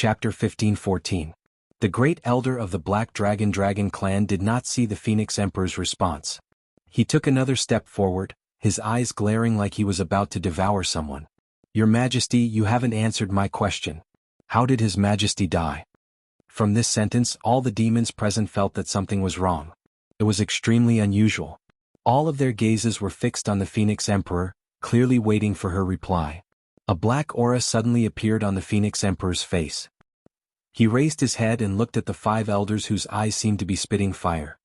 Chapter 15-14. The Great Elder of the Black Dragon clan did not see the Phoenix Emperor's response. He took another step forward, his eyes glaring like he was about to devour someone. "Your Majesty, you haven't answered my question. How did His Majesty die?" From this sentence, all the demons present felt that something was wrong. It was extremely unusual. All of their gazes were fixed on the Phoenix Emperor, clearly waiting for her reply. A black aura suddenly appeared on the Phoenix Emperor's face. He raised his head and looked at the 5 elders whose eyes seemed to be spitting fire.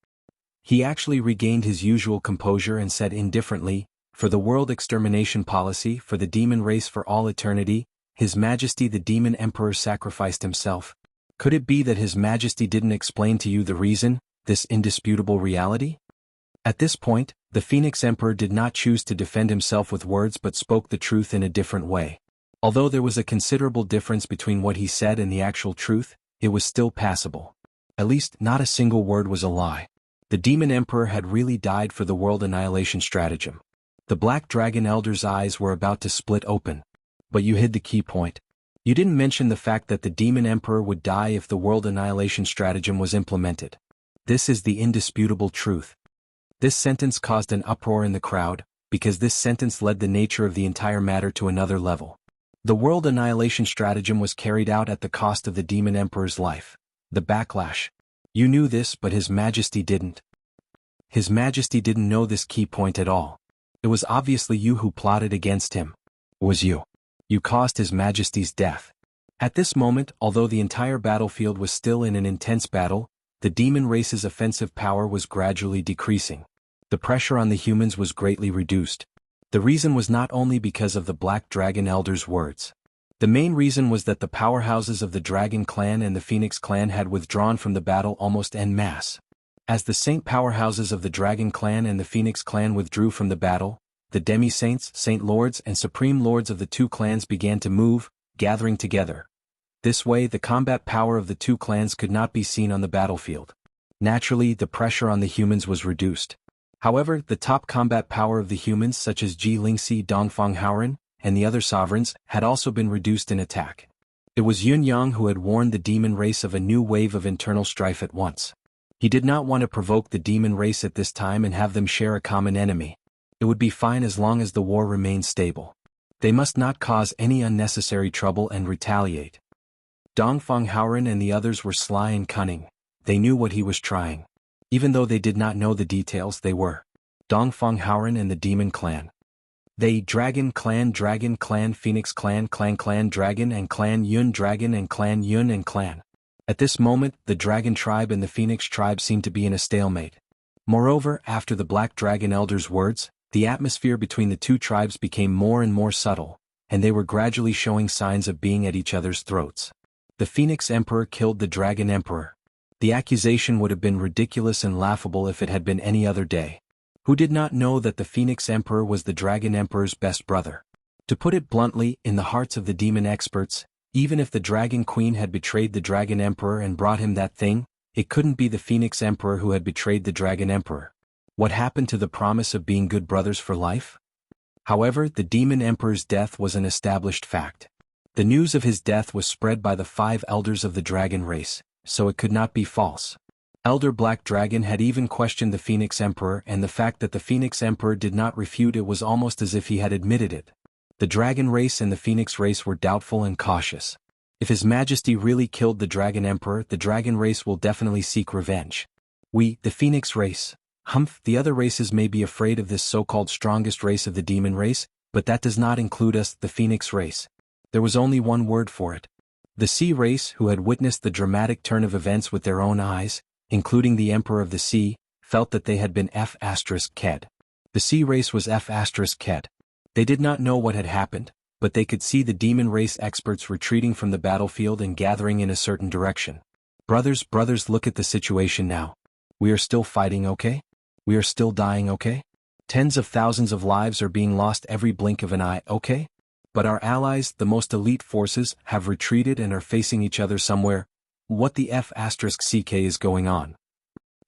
He actually regained his usual composure and said indifferently, "For the world extermination policy, for the demon race for all eternity, His Majesty the Demon Emperor sacrificed himself. Could it be that His Majesty didn't explain to you the reason, this indisputable reality?" At this point, the Phoenix Emperor did not choose to defend himself with words but spoke the truth in a different way. Although there was a considerable difference between what he said and the actual truth, it was still passable. At least, not a single word was a lie. The Demon Emperor had really died for the world annihilation stratagem. The Black Dragon Elder's eyes were about to split open. "But you hid the key point. You didn't mention the fact that the Demon Emperor would die if the world annihilation stratagem was implemented. This is the indisputable truth." This sentence caused an uproar in the crowd, because this sentence led the nature of the entire matter to another level. The world annihilation stratagem was carried out at the cost of the Demon Emperor's life. The backlash. You knew this, but His Majesty didn't. His Majesty didn't know this key point at all. It was obviously you who plotted against him. It was you. You caused His Majesty's death. At this moment, although the entire battlefield was still in an intense battle, the demon race's offensive power was gradually decreasing. The pressure on the humans was greatly reduced. The reason was not only because of the Black Dragon Elder's words. The main reason was that the powerhouses of the Dragon Clan and the Phoenix Clan had withdrawn from the battle almost en masse. As the saint powerhouses of the Dragon Clan and the Phoenix Clan withdrew from the battle, the demi-saints, saint lords and supreme lords of the two clans began to move, gathering together. This way the combat power of the two clans could not be seen on the battlefield. Naturally, the pressure on the humans was reduced. However, the top combat power of the humans such as Ji Lingxi Dongfang Haoren, and the other sovereigns, had also been reduced in attack. It was Yun Yang who had warned the demon race of a new wave of internal strife at once. He did not want to provoke the demon race at this time and have them share a common enemy. It would be fine as long as the war remained stable. They must not cause any unnecessary trouble and retaliate. Dongfang Haoren and the others were sly and cunning. They knew what he was trying. Even though they did not know the details, they were. Dongfang Haoren and the Demon Clan. They Dragon Clan, Phoenix Clan, Clan Dragon and Clan Yun Dragon and Clan Yun and Clan. At this moment, the Dragon Tribe and the Phoenix Tribe seemed to be in a stalemate. Moreover, after the Black Dragon Elder's words, the atmosphere between the two tribes became more and more subtle, and they were gradually showing signs of being at each other's throats. The Phoenix Emperor killed the Dragon Emperor. The accusation would have been ridiculous and laughable if it had been any other day. Who did not know that the Phoenix Emperor was the Dragon Emperor's best brother? To put it bluntly, in the hearts of the demon experts, even if the Dragon Queen had betrayed the Dragon Emperor and brought him that thing, it couldn't be the Phoenix Emperor who had betrayed the Dragon Emperor. What happened to the promise of being good brothers for life? However, the Demon Emperor's death was an established fact. The news of his death was spread by the 5 elders of the dragon race, so it could not be false. Elder Black Dragon had even questioned the Phoenix Emperor, and the fact that the Phoenix Emperor did not refute it was almost as if he had admitted it. The dragon race and the Phoenix race were doubtful and cautious. If His Majesty really killed the Dragon Emperor, the dragon race will definitely seek revenge. We, the Phoenix race. The other races may be afraid of this so-called strongest race of the demon race, but that does not include us, the Phoenix race. There was only one word for it. The Sea race, who had witnessed the dramatic turn of events with their own eyes, including the Emperor of the Sea, felt that they had been F***ed. The Sea race was F***ed. They did not know what had happened, but they could see the demon race experts retreating from the battlefield and gathering in a certain direction. Brothers, look at the situation now. We are still fighting, okay? We are still dying, okay? Tens of thousands of lives are being lost every blink of an eye, okay? But our allies, the most elite forces, have retreated and are facing each other somewhere. What the F***ck is going on?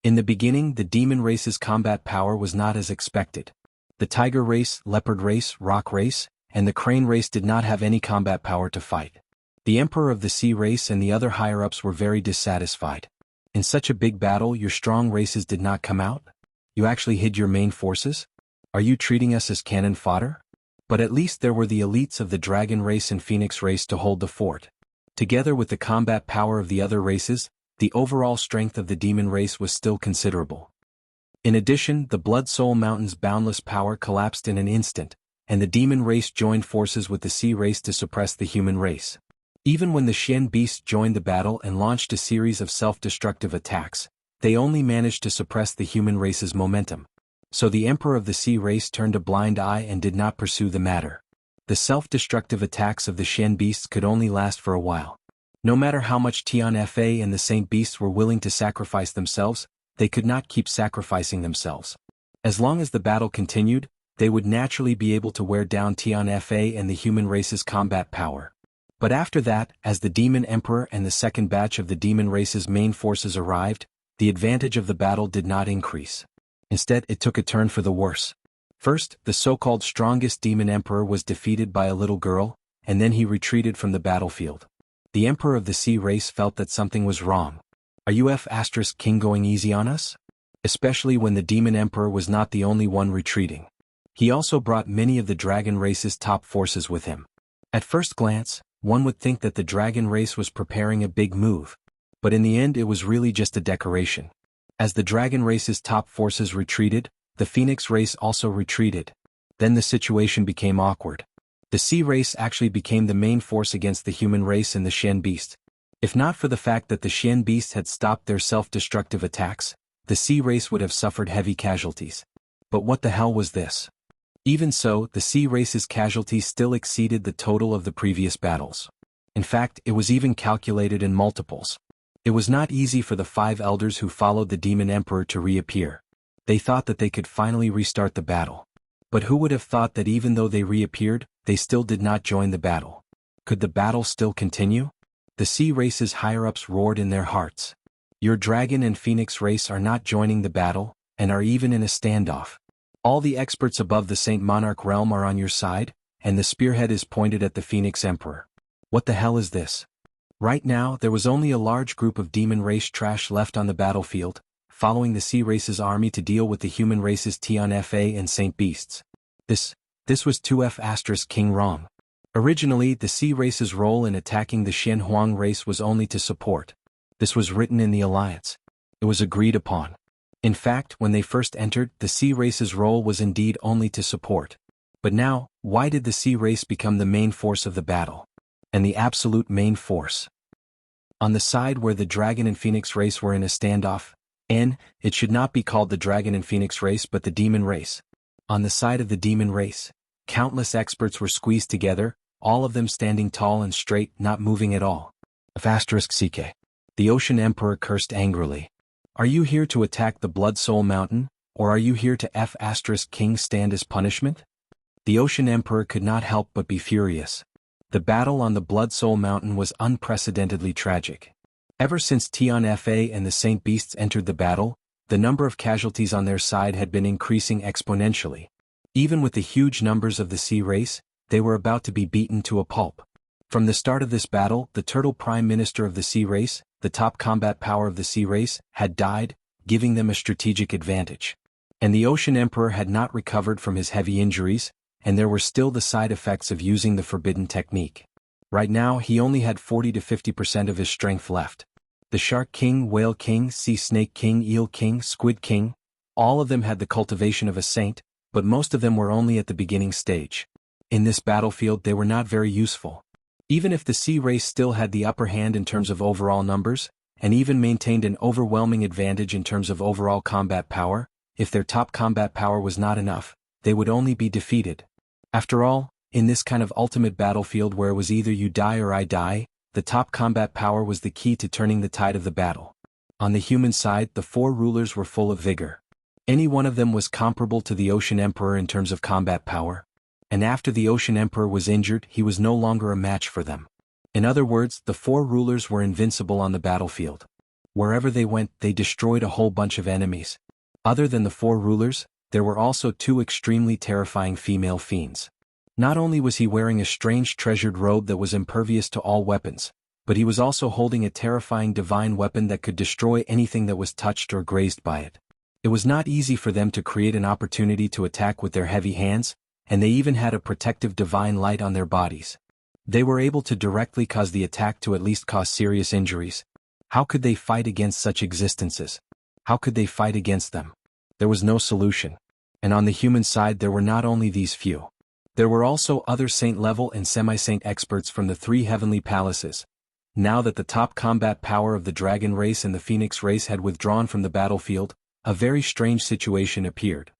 In the beginning, the demon race's combat power was not as expected. The tiger race, leopard race, rock race, and the crane race did not have any combat power to fight. The Emperor of the Sea race and the other higher-ups were very dissatisfied. In such a big battle, your strong races did not come out? You actually hid your main forces? Are you treating us as cannon fodder? But at least there were the elites of the Dragon race and Phoenix race to hold the fort. Together with the combat power of the other races, the overall strength of the Demon race was still considerable. In addition, the Blood Soul Mountain's boundless power collapsed in an instant, and the Demon race joined forces with the Sea race to suppress the human race. Even when the Xian beasts joined the battle and launched a series of self-destructive attacks, they only managed to suppress the human race's momentum. So the Emperor of the Sea race turned a blind eye and did not pursue the matter. The self-destructive attacks of the Xian beasts could only last for a while. No matter how much Tian Fa and the Saint beasts were willing to sacrifice themselves, they could not keep sacrificing themselves. As long as the battle continued, they would naturally be able to wear down Tian Fa and the human race's combat power. But after that, as the Demon Emperor and the second batch of the Demon race's main forces arrived, the advantage of the battle did not increase. Instead, it took a turn for the worse. First, the so-called strongest Demon Emperor was defeated by a little girl, and then he retreated from the battlefield. The Emperor of the Sea race felt that something was wrong. Are you King going easy on us? Especially when the Demon Emperor was not the only one retreating. He also brought many of the Dragon race's top forces with him. At first glance, one would think that the Dragon race was preparing a big move, but in the end it was really just a decoration. As the Dragon race's top forces retreated, the Phoenix race also retreated. Then the situation became awkward. The Sea race actually became the main force against the human race and the Xian beast. If not for the fact that the Xian beasts had stopped their self-destructive attacks, the Sea race would have suffered heavy casualties. But what the hell was this? Even so, the Sea race's casualties still exceeded the total of the previous battles. In fact, it was even calculated in multiples. It was not easy for the 5 elders who followed the Demon Emperor to reappear. They thought that they could finally restart the battle. But who would have thought that even though they reappeared, they still did not join the battle? Could the battle still continue? The Sea race's higher-ups roared in their hearts. Your Dragon and Phoenix race are not joining the battle, and are even in a standoff. All the experts above the Saint Monarch realm are on your side, and the spearhead is pointed at the Phoenix Emperor. What the hell is this? Right now, there was only a large group of Demon race trash left on the battlefield, following the Sea race's army to deal with the human race's Tian Fa and Saint beasts. This was 2F King wrong. Originally, the Sea race's role in attacking the Xian Huang race was only to support. This was written in the alliance. It was agreed upon. In fact, when they first entered, the Sea race's role was indeed only to support. But now, why did the Sea race become the main force of the battle? And the absolute main force? On the side where the Dragon and Phoenix race were in a standoff, it should not be called the Dragon and Phoenix race but the Demon race. On the side of the Demon race, countless experts were squeezed together, all of them standing tall and straight, not moving at all. CK. The Ocean Emperor cursed angrily. Are you here to attack the Blood Soul Mountain, or are you here to King stand as punishment? The Ocean Emperor could not help but be furious. The battle on the Blood Soul Mountain was unprecedentedly tragic. Ever since Tian Fa and the Saint Beasts entered the battle, the number of casualties on their side had been increasing exponentially. Even with the huge numbers of the Sea race, they were about to be beaten to a pulp. From the start of this battle, the Turtle Prime Minister of the Sea race, the top combat power of the Sea race, had died, giving them a strategic advantage. And the Ocean Emperor had not recovered from his heavy injuries, and there were still the side effects of using the forbidden technique. Right now, he only had 40 to 50% of his strength left. The Shark King, Whale King, Sea Snake King, Eel King, Squid King, all of them had the cultivation of a saint, but most of them were only at the beginning stage. In this battlefield they were not very useful. Even if the Sea race still had the upper hand in terms of overall numbers, and even maintained an overwhelming advantage in terms of overall combat power, if their top combat power was not enough, they would only be defeated. After all, in this kind of ultimate battlefield where it was either you die or I die, the top combat power was the key to turning the tide of the battle. On the human side, the 4 rulers were full of vigor. Any one of them was comparable to the Ocean Emperor in terms of combat power. And after the Ocean Emperor was injured, he was no longer a match for them. In other words, the 4 rulers were invincible on the battlefield. Wherever they went, they destroyed a whole bunch of enemies. Other than the 4 rulers, there were also 2 extremely terrifying female fiends. Not only was he wearing a strange treasured robe that was impervious to all weapons, but he was also holding a terrifying divine weapon that could destroy anything that was touched or grazed by it. It was not easy for them to create an opportunity to attack with their heavy hands, and they even had a protective divine light on their bodies. They were able to directly cause the attack to at least cause serious injuries. How could they fight against such existences? How could they fight against them? There was no solution. And on the human side there were not only these few. There were also other saint-level and semi-saint experts from the 3 heavenly palaces. Now that the top combat power of the dragon race and the phoenix race had withdrawn from the battlefield, a very strange situation appeared.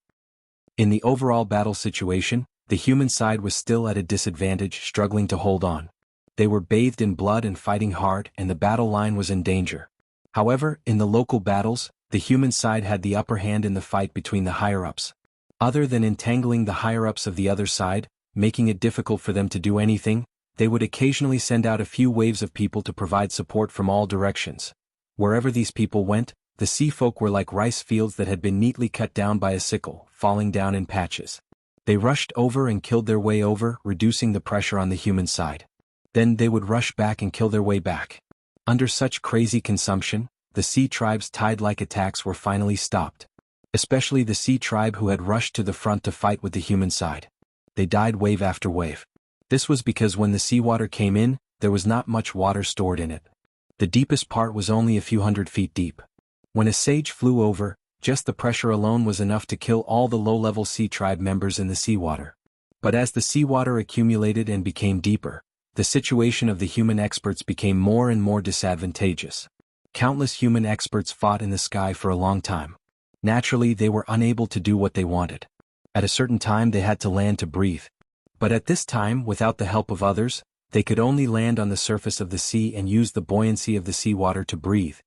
In the overall battle situation, the human side was still at a disadvantage, struggling to hold on. They were bathed in blood and fighting hard, and the battle line was in danger. However, in the local battles, the human side had the upper hand in the fight between the higher-ups. Other than entangling the higher-ups of the other side, making it difficult for them to do anything, they would occasionally send out a few waves of people to provide support from all directions. Wherever these people went, the sea folk were like rice fields that had been neatly cut down by a sickle, falling down in patches. They rushed over and killed their way over, reducing the pressure on the human side. Then they would rush back and kill their way back. Under such crazy consumption, the sea tribes' tide-like attacks were finally stopped. Especially the sea tribe who had rushed to the front to fight with the human side. They died wave after wave. This was because when the seawater came in, there was not much water stored in it. The deepest part was only a few hundred feet deep. When a sage flew over, just the pressure alone was enough to kill all the low-level sea tribe members in the seawater. But as the seawater accumulated and became deeper, the situation of the human experts became more and more disadvantageous. Countless human experts fought in the sky for a long time. Naturally, they were unable to do what they wanted. At a certain time they had to land to breathe. But at this time, without the help of others, they could only land on the surface of the sea and use the buoyancy of the seawater to breathe.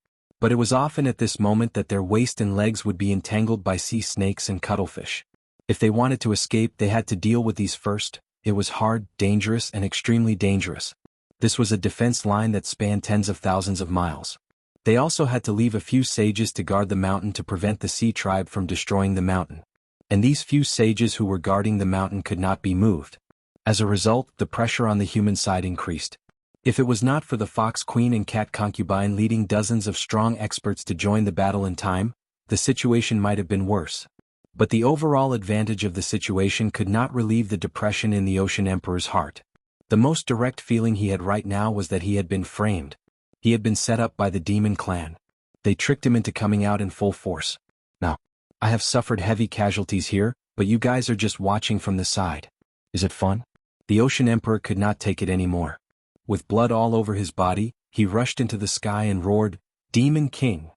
But it was often at this moment that their waist and legs would be entangled by sea snakes and cuttlefish. If they wanted to escape, they had to deal with these first. It was hard, dangerous, and extremely dangerous. This was a defense line that spanned tens of thousands of miles. They also had to leave a few sages to guard the mountain to prevent the sea tribe from destroying the mountain. And these few sages who were guarding the mountain could not be moved. As a result, the pressure on the human side increased. If it was not for the fox queen and cat concubine leading dozens of strong experts to join the battle in time, the situation might have been worse. But the overall advantage of the situation could not relieve the depression in the Ocean Emperor's heart. The most direct feeling he had right now was that he had been framed. He had been set up by the demon clan. They tricked him into coming out in full force. Now, I have suffered heavy casualties here, but you guys are just watching from the side. Is it fun? The Ocean Emperor could not take it anymore. With blood all over his body, he rushed into the sky and roared, "Demon King!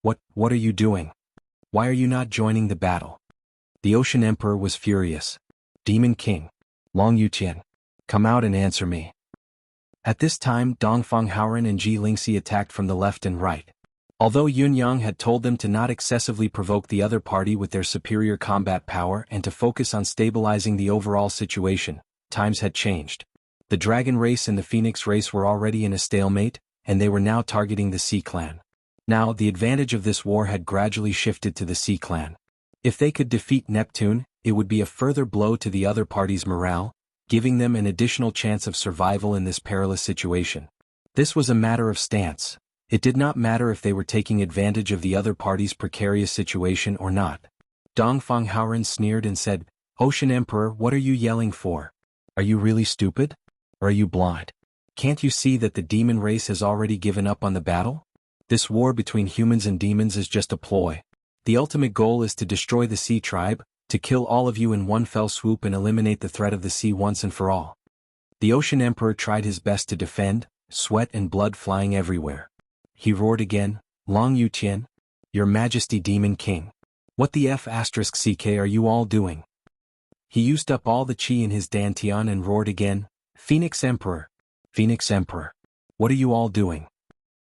What are you doing? Why are you not joining the battle?" The Ocean Emperor was furious. "Demon King, Long Yutian, come out and answer me." At this time, Dongfang Haoran and Ji Lingxi attacked from the left and right. Although Yun Yang had told them to not excessively provoke the other party with their superior combat power and to focus on stabilizing the overall situation, times had changed. The Dragon race and the Phoenix race were already in a stalemate, and they were now targeting the Sea Clan. Now, the advantage of this war had gradually shifted to the Sea Clan. If they could defeat Neptune, it would be a further blow to the other party's morale, giving them an additional chance of survival in this perilous situation. This was a matter of stance. It did not matter if they were taking advantage of the other party's precarious situation or not. Dongfang Haoran sneered and said, "Ocean Emperor, what are you yelling for? Are you really stupid? Or are you blind? Can't you see that the demon race has already given up on the battle? This war between humans and demons is just a ploy. The ultimate goal is to destroy the Sea Tribe, to kill all of you in one fell swoop and eliminate the threat of the sea once and for all." The Ocean Emperor tried his best to defend, sweat and blood flying everywhere. He roared again, "Long Yutian, Your Majesty Demon King. What the F***ck are you all doing?" He used up all the chi in his dantian and roared again, "Phoenix Emperor! Phoenix Emperor! What are you all doing?"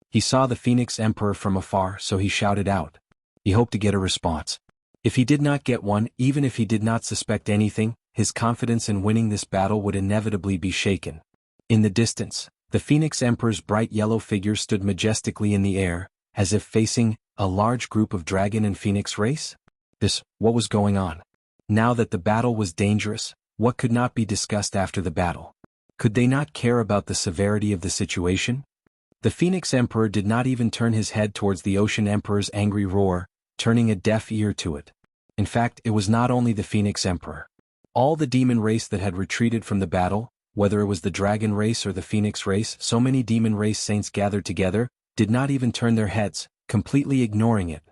He saw the Phoenix Emperor from afar, so he shouted out. He hoped to get a response. If he did not get one, even if he did not suspect anything, his confidence in winning this battle would inevitably be shaken. In the distance, the Phoenix Emperor's bright yellow figure stood majestically in the air, as if facing a large group of dragon and phoenix race. What was going on? Now that the battle was dangerous, What could not be discussed after the battle? Could they not care about the severity of the situation? The Phoenix Emperor did not even turn his head towards the Ocean Emperor's angry roar, turning a deaf ear to it. In fact, it was not only the Phoenix Emperor. All the demon race that had retreated from the battle, whether it was the dragon race or the Phoenix race, so many demon race saints gathered together, did not even turn their heads, completely ignoring it.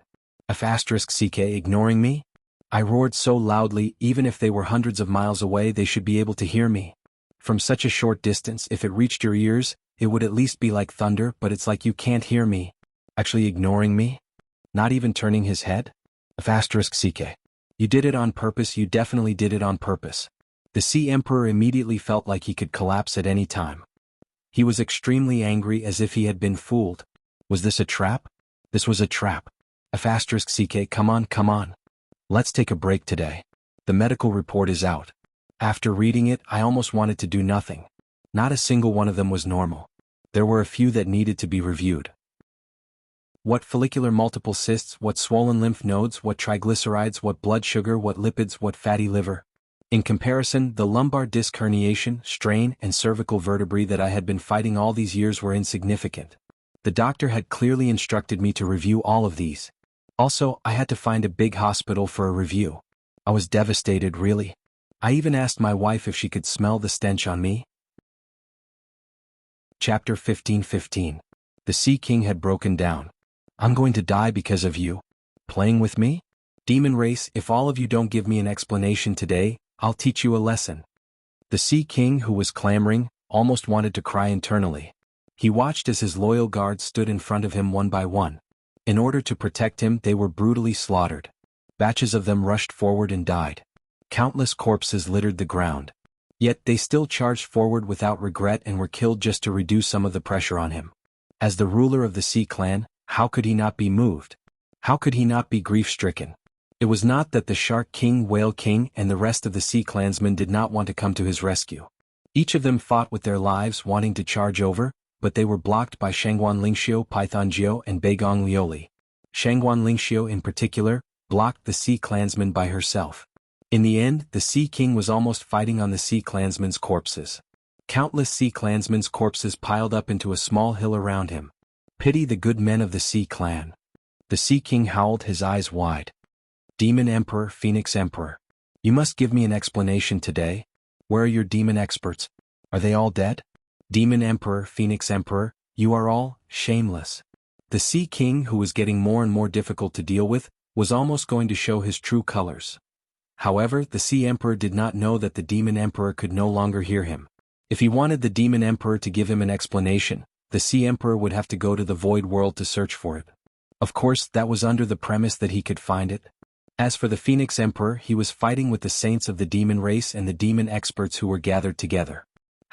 *CK ignoring me? I roared so loudly, even if they were hundreds of miles away they should be able to hear me. From such a short distance, if it reached your ears, it would at least be like thunder, but it's like you can't hear me. Actually ignoring me? Not even turning his head? *CK. You did it on purpose, you definitely did it on purpose. The Sea Emperor immediately felt like he could collapse at any time. He was extremely angry, as if he had been fooled. Was this a trap? This was a trap. *CK, come on. Let's take a break today. The medical report is out. After reading it, I almost wanted to do nothing. Not a single one of them was normal. There were a few that needed to be reviewed. What follicular multiple cysts, what swollen lymph nodes, what triglycerides, what blood sugar, what lipids, what fatty liver. In comparison, the lumbar disc herniation, strain, and cervical vertebrae that I had been fighting all these years were insignificant. The doctor had clearly instructed me to review all of these. Also, I had to find a big hospital for a review. I was devastated, really. I even asked my wife if she could smell the stench on me. Chapter 15:15. The Sea King had broken down. I'm going to die because of you. Playing with me? Demon race, if all of you don't give me an explanation today, I'll teach you a lesson. The Sea King, who was clamoring, almost wanted to cry internally. He watched as his loyal guards stood in front of him one by one. In order to protect him, they were brutally slaughtered. Batches of them rushed forward and died. Countless corpses littered the ground. Yet they still charged forward without regret and were killed just to reduce some of the pressure on him. As the ruler of the Sea Clan, how could he not be moved? How could he not be grief-stricken? It was not that the Shark King, Whale King, and the rest of the Sea Clansmen did not want to come to his rescue. Each of them fought with their lives, wanting to charge over, but they were blocked by Shangguan Lingxiu, Python Jiao, and Beigong Liuli. Shangguan Lingxiu in particular blocked the Sea Clansmen by herself. In the end, the Sea King was almost fighting on the Sea Clansmen's corpses. Countless Sea Clansmen's corpses piled up into a small hill around him. Pity the good men of the Sea Clan. The Sea King howled, his eyes wide. Demon Emperor, Phoenix Emperor. You must give me an explanation today. Where are your demon experts? Are they all dead? Demon Emperor, Phoenix Emperor, you are all shameless. The Sea King, who was getting more and more difficult to deal with, was almost going to show his true colors. However, the Sea Emperor did not know that the Demon Emperor could no longer hear him. If he wanted the Demon Emperor to give him an explanation, the Sea Emperor would have to go to the Void World to search for it. Of course, that was under the premise that he could find it. As for the Phoenix Emperor, he was fighting with the saints of the demon race and the demon experts who were gathered together.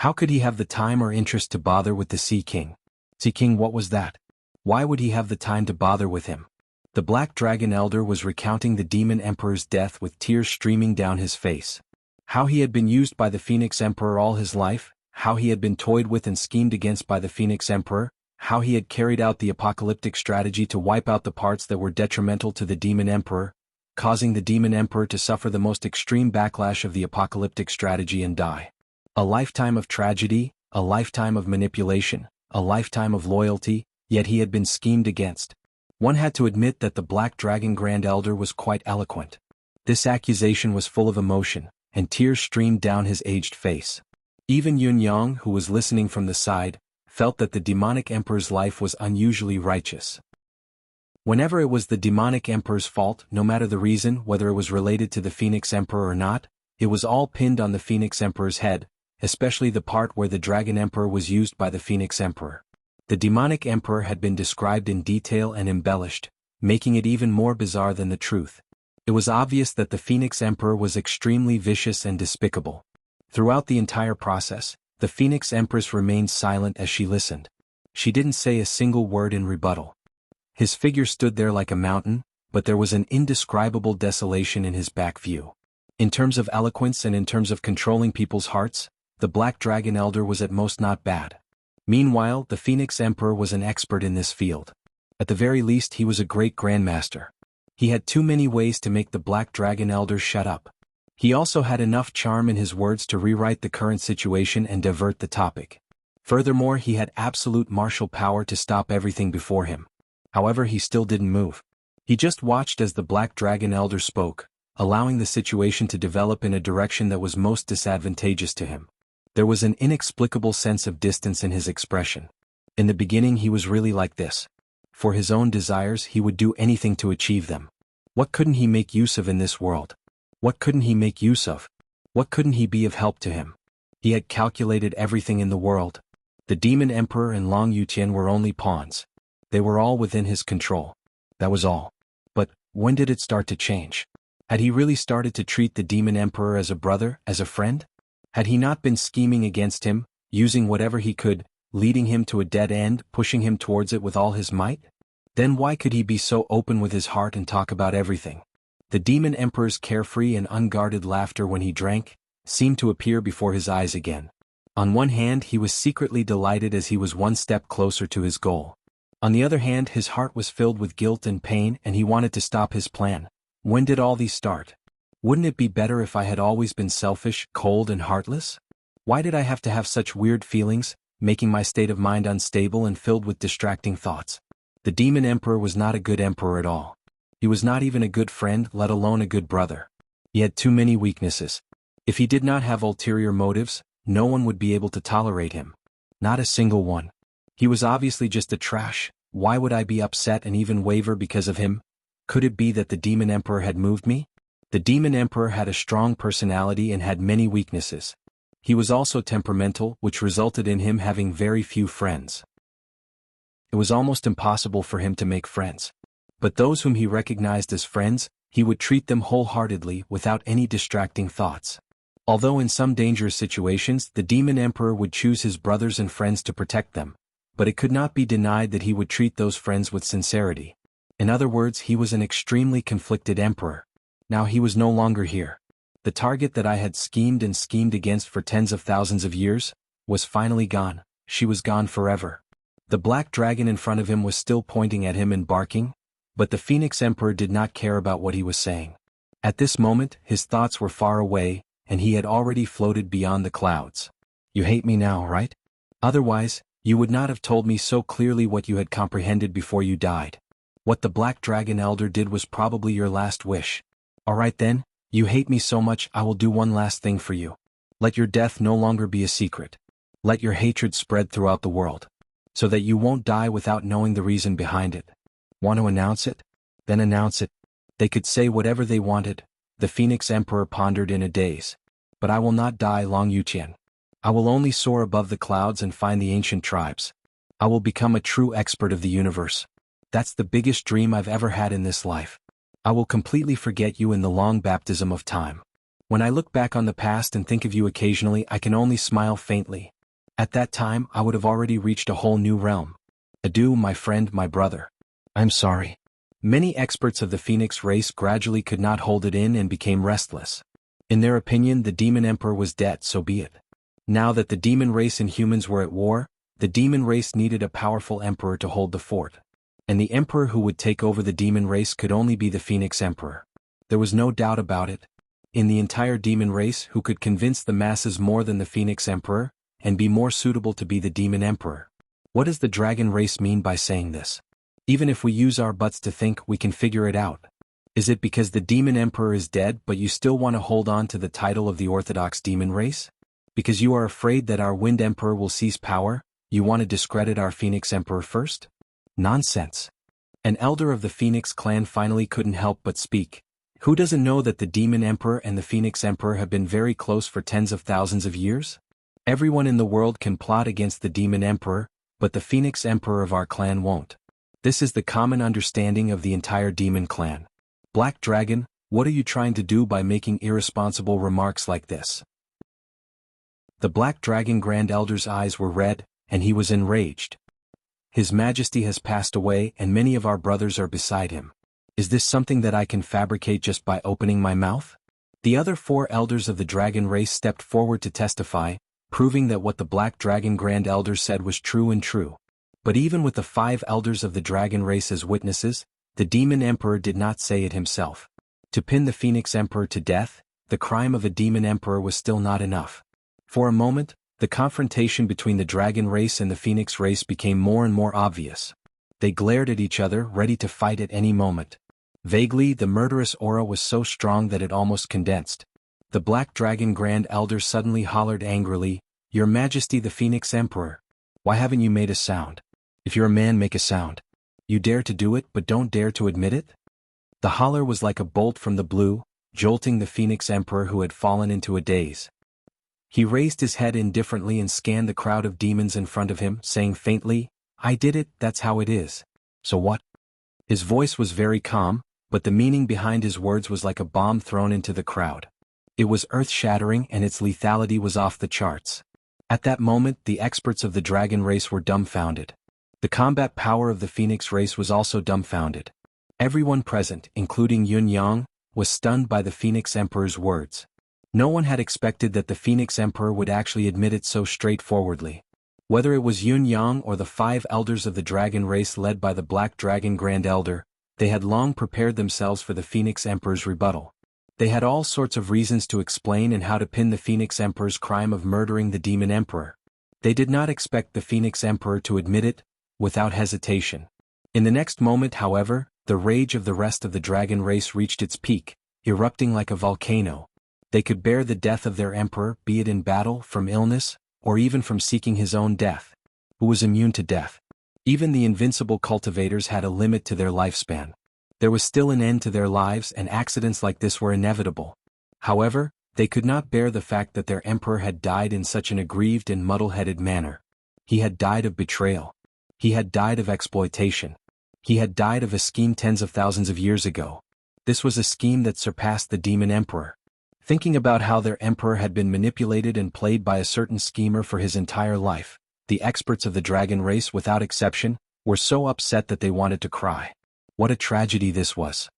How could he have the time or interest to bother with the Sea King? Sea King, what was that? Why would he have the time to bother with him? The Black Dragon Elder was recounting the Demon Emperor's death with tears streaming down his face. How he had been used by the Phoenix Emperor all his life, how he had been toyed with and schemed against by the Phoenix Emperor, how he had carried out the apocalyptic strategy to wipe out the parts that were detrimental to the Demon Emperor, causing the Demon Emperor to suffer the most extreme backlash of the apocalyptic strategy and die. A lifetime of tragedy, a lifetime of manipulation, a lifetime of loyalty, yet he had been schemed against. One had to admit that the Black Dragon Grand Elder was quite eloquent. This accusation was full of emotion, and tears streamed down his aged face. Even Yun Yang, who was listening from the side, felt that the demonic emperor's life was unusually righteous. Whenever it was the demonic emperor's fault, no matter the reason, whether it was related to the Phoenix Emperor or not, it was all pinned on the Phoenix Emperor's head, especially the part where the Dragon Emperor was used by the Phoenix Emperor. The demonic emperor had been described in detail and embellished, making it even more bizarre than the truth. It was obvious that the Phoenix Emperor was extremely vicious and despicable. Throughout the entire process, the Phoenix Empress remained silent as she listened. She didn't say a single word in rebuttal. His figure stood there like a mountain, but there was an indescribable desolation in his back view. In terms of eloquence and in terms of controlling people's hearts, the Black Dragon Elder was at most not bad. Meanwhile, the Phoenix Emperor was an expert in this field. At the very least, he was a great grandmaster. He had too many ways to make the Black Dragon Elder shut up. He also had enough charm in his words to rewrite the current situation and divert the topic. Furthermore, he had absolute martial power to stop everything before him. However, he still didn't move. He just watched as the Black Dragon Elder spoke, allowing the situation to develop in a direction that was most disadvantageous to him. There was an inexplicable sense of distance in his expression. In the beginning he was really like this. For his own desires he would do anything to achieve them. What couldn't he make use of in this world? What couldn't he make use of? What couldn't he be of help to him? He had calculated everything in the world. The Demon Emperor and Long Yutian were only pawns. They were all within his control. That was all. But when did it start to change? Had he really started to treat the Demon Emperor as a brother, as a friend? Had he not been scheming against him, using whatever he could, leading him to a dead end, pushing him towards it with all his might? Then why could he be so open with his heart and talk about everything? The Demon Emperor's carefree and unguarded laughter when he drank seemed to appear before his eyes again. On one hand, he was secretly delighted as he was one step closer to his goal. On the other hand, his heart was filled with guilt and pain and he wanted to stop his plan. When did all these start? Wouldn't it be better if I had always been selfish, cold and heartless? Why did I have to have such weird feelings, making my state of mind unstable and filled with distracting thoughts? The Demon Emperor was not a good emperor at all. He was not even a good friend, let alone a good brother. He had too many weaknesses. If he did not have ulterior motives, no one would be able to tolerate him. Not a single one. He was obviously just a trash. Why would I be upset and even waver because of him? Could it be that the Demon Emperor had moved me? The Demon Emperor had a strong personality and had many weaknesses. He was also temperamental, which resulted in him having very few friends. It was almost impossible for him to make friends. But those whom he recognized as friends, he would treat them wholeheartedly without any distracting thoughts. Although in some dangerous situations the Demon Emperor would choose his brothers and friends to protect them, but it could not be denied that he would treat those friends with sincerity. In other words, he was an extremely conflicted emperor. Now he was no longer here. The target that I had schemed and schemed against for tens of thousands of years was finally gone. She was gone forever. The black dragon in front of him was still pointing at him and barking, but the Phoenix Emperor did not care about what he was saying. At this moment, his thoughts were far away, and he had already floated beyond the clouds. You hate me now, right? Otherwise, you would not have told me so clearly what you had comprehended before you died. What the Black Dragon Elder did was probably your last wish. Alright then, you hate me so much, I will do one last thing for you. Let your death no longer be a secret. Let your hatred spread throughout the world, so that you won't die without knowing the reason behind it. Want to announce it? Then announce it. They could say whatever they wanted, the Phoenix Emperor pondered in a daze. But I will not die, Long Yutian. I will only soar above the clouds and find the ancient tribes. I will become a true expert of the universe. That's the biggest dream I've ever had in this life. I will completely forget you in the long baptism of time. When I look back on the past and think of you occasionally, I can only smile faintly. At that time, I would have already reached a whole new realm. Adieu, my friend, my brother. I'm sorry. Many experts of the Phoenix race gradually could not hold it in and became restless. In their opinion, the Demon Emperor was dead, so be it. Now that the demon race and humans were at war, the demon race needed a powerful emperor to hold the fort. And the emperor who would take over the demon race could only be the Phoenix Emperor. There was no doubt about it. In the entire demon race, who could convince the masses more than the Phoenix Emperor, and be more suitable to be the Demon Emperor? What does the dragon race mean by saying this? Even if we use our butts to think, we can figure it out. Is it because the Demon Emperor is dead but you still want to hold on to the title of the Orthodox Demon race? Because you are afraid that our Wind Emperor will seize power, you want to discredit our Phoenix Emperor first? Nonsense. An elder of the Phoenix clan finally couldn't help but speak. Who doesn't know that the Demon Emperor and the Phoenix Emperor have been very close for tens of thousands of years? Everyone in the world can plot against the Demon Emperor, but the Phoenix Emperor of our clan won't. This is the common understanding of the entire demon clan. Black Dragon, what are you trying to do by making irresponsible remarks like this? The Black Dragon Grand Elder's eyes were red, and he was enraged. His Majesty has passed away and many of our brothers are beside him. Is this something that I can fabricate just by opening my mouth? The other 4 elders of the dragon race stepped forward to testify, proving that what the Black Dragon Grand Elder said was true and true. But even with the 5 elders of the dragon race as witnesses, the Demon Emperor did not say it himself. To pin the Phoenix Emperor to death, the crime of a demon emperor was still not enough. For a moment, the confrontation between the dragon race and the phoenix race became more and more obvious. They glared at each other, ready to fight at any moment. Vaguely, the murderous aura was so strong that it almost condensed. The Black Dragon Grand Elder suddenly hollered angrily, "Your Majesty the Phoenix Emperor! Why haven't you made a sound? If you're a man, make a sound. You dare to do it but don't dare to admit it?" The holler was like a bolt from the blue, jolting the Phoenix Emperor who had fallen into a daze. He raised his head indifferently and scanned the crowd of demons in front of him, saying faintly, "I did it, that's how it is. So what?" His voice was very calm, but the meaning behind his words was like a bomb thrown into the crowd. It was earth-shattering and its lethality was off the charts. At that moment, the experts of the dragon race were dumbfounded. The combat power of the phoenix race was also dumbfounded. Everyone present, including Yun Yang, was stunned by the Phoenix Emperor's words. No one had expected that the Phoenix Emperor would actually admit it so straightforwardly. Whether it was Yun Yang or the 5 elders of the dragon race led by the Black Dragon Grand Elder, they had long prepared themselves for the Phoenix Emperor's rebuttal. They had all sorts of reasons to explain and how to pin the Phoenix Emperor's crime of murdering the Demon Emperor. They did not expect the Phoenix Emperor to admit it, without hesitation. In the next moment, however, the rage of the rest of the dragon race reached its peak, erupting like a volcano. They could bear the death of their emperor, be it in battle, from illness, or even from seeking his own death. Who was immune to death? Even the invincible cultivators had a limit to their lifespan. There was still an end to their lives, and accidents like this were inevitable. However, they could not bear the fact that their emperor had died in such an aggrieved and muddle-headed manner. He had died of betrayal. He had died of exploitation. He had died of a scheme tens of thousands of years ago. This was a scheme that surpassed the demon emperor. Thinking about how their emperor had been manipulated and played by a certain schemer for his entire life, the experts of the dragon race, without exception, were so upset that they wanted to cry. What a tragedy this was.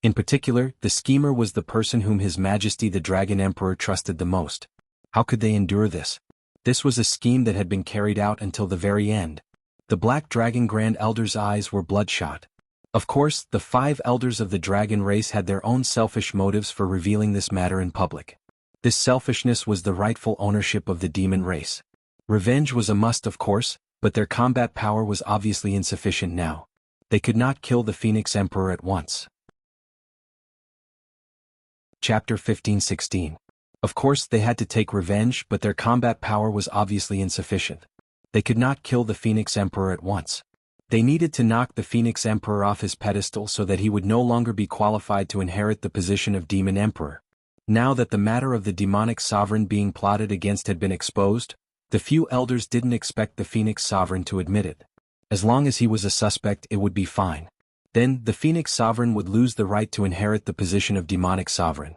In particular, the schemer was the person whom His Majesty the Dragon Emperor trusted the most. How could they endure this? This was a scheme that had been carried out until the very end. The Black Dragon Grand Elder's eyes were bloodshot. Of course, the 5 elders of the dragon race had their own selfish motives for revealing this matter in public. This selfishness was the rightful ownership of the demon race. Revenge was a must, of course, but their combat power was obviously insufficient now. They could not kill the Phoenix Emperor at once. Chapter 15-16. Of course they had to take revenge, but their combat power was obviously insufficient. They could not kill the Phoenix Emperor at once. They needed to knock the Phoenix Emperor off his pedestal so that he would no longer be qualified to inherit the position of Demon Emperor. Now that the matter of the demonic sovereign being plotted against had been exposed, the few elders didn't expect the Phoenix Sovereign to admit it. As long as he was a suspect, it would be fine. Then, the Phoenix Sovereign would lose the right to inherit the position of demonic sovereign.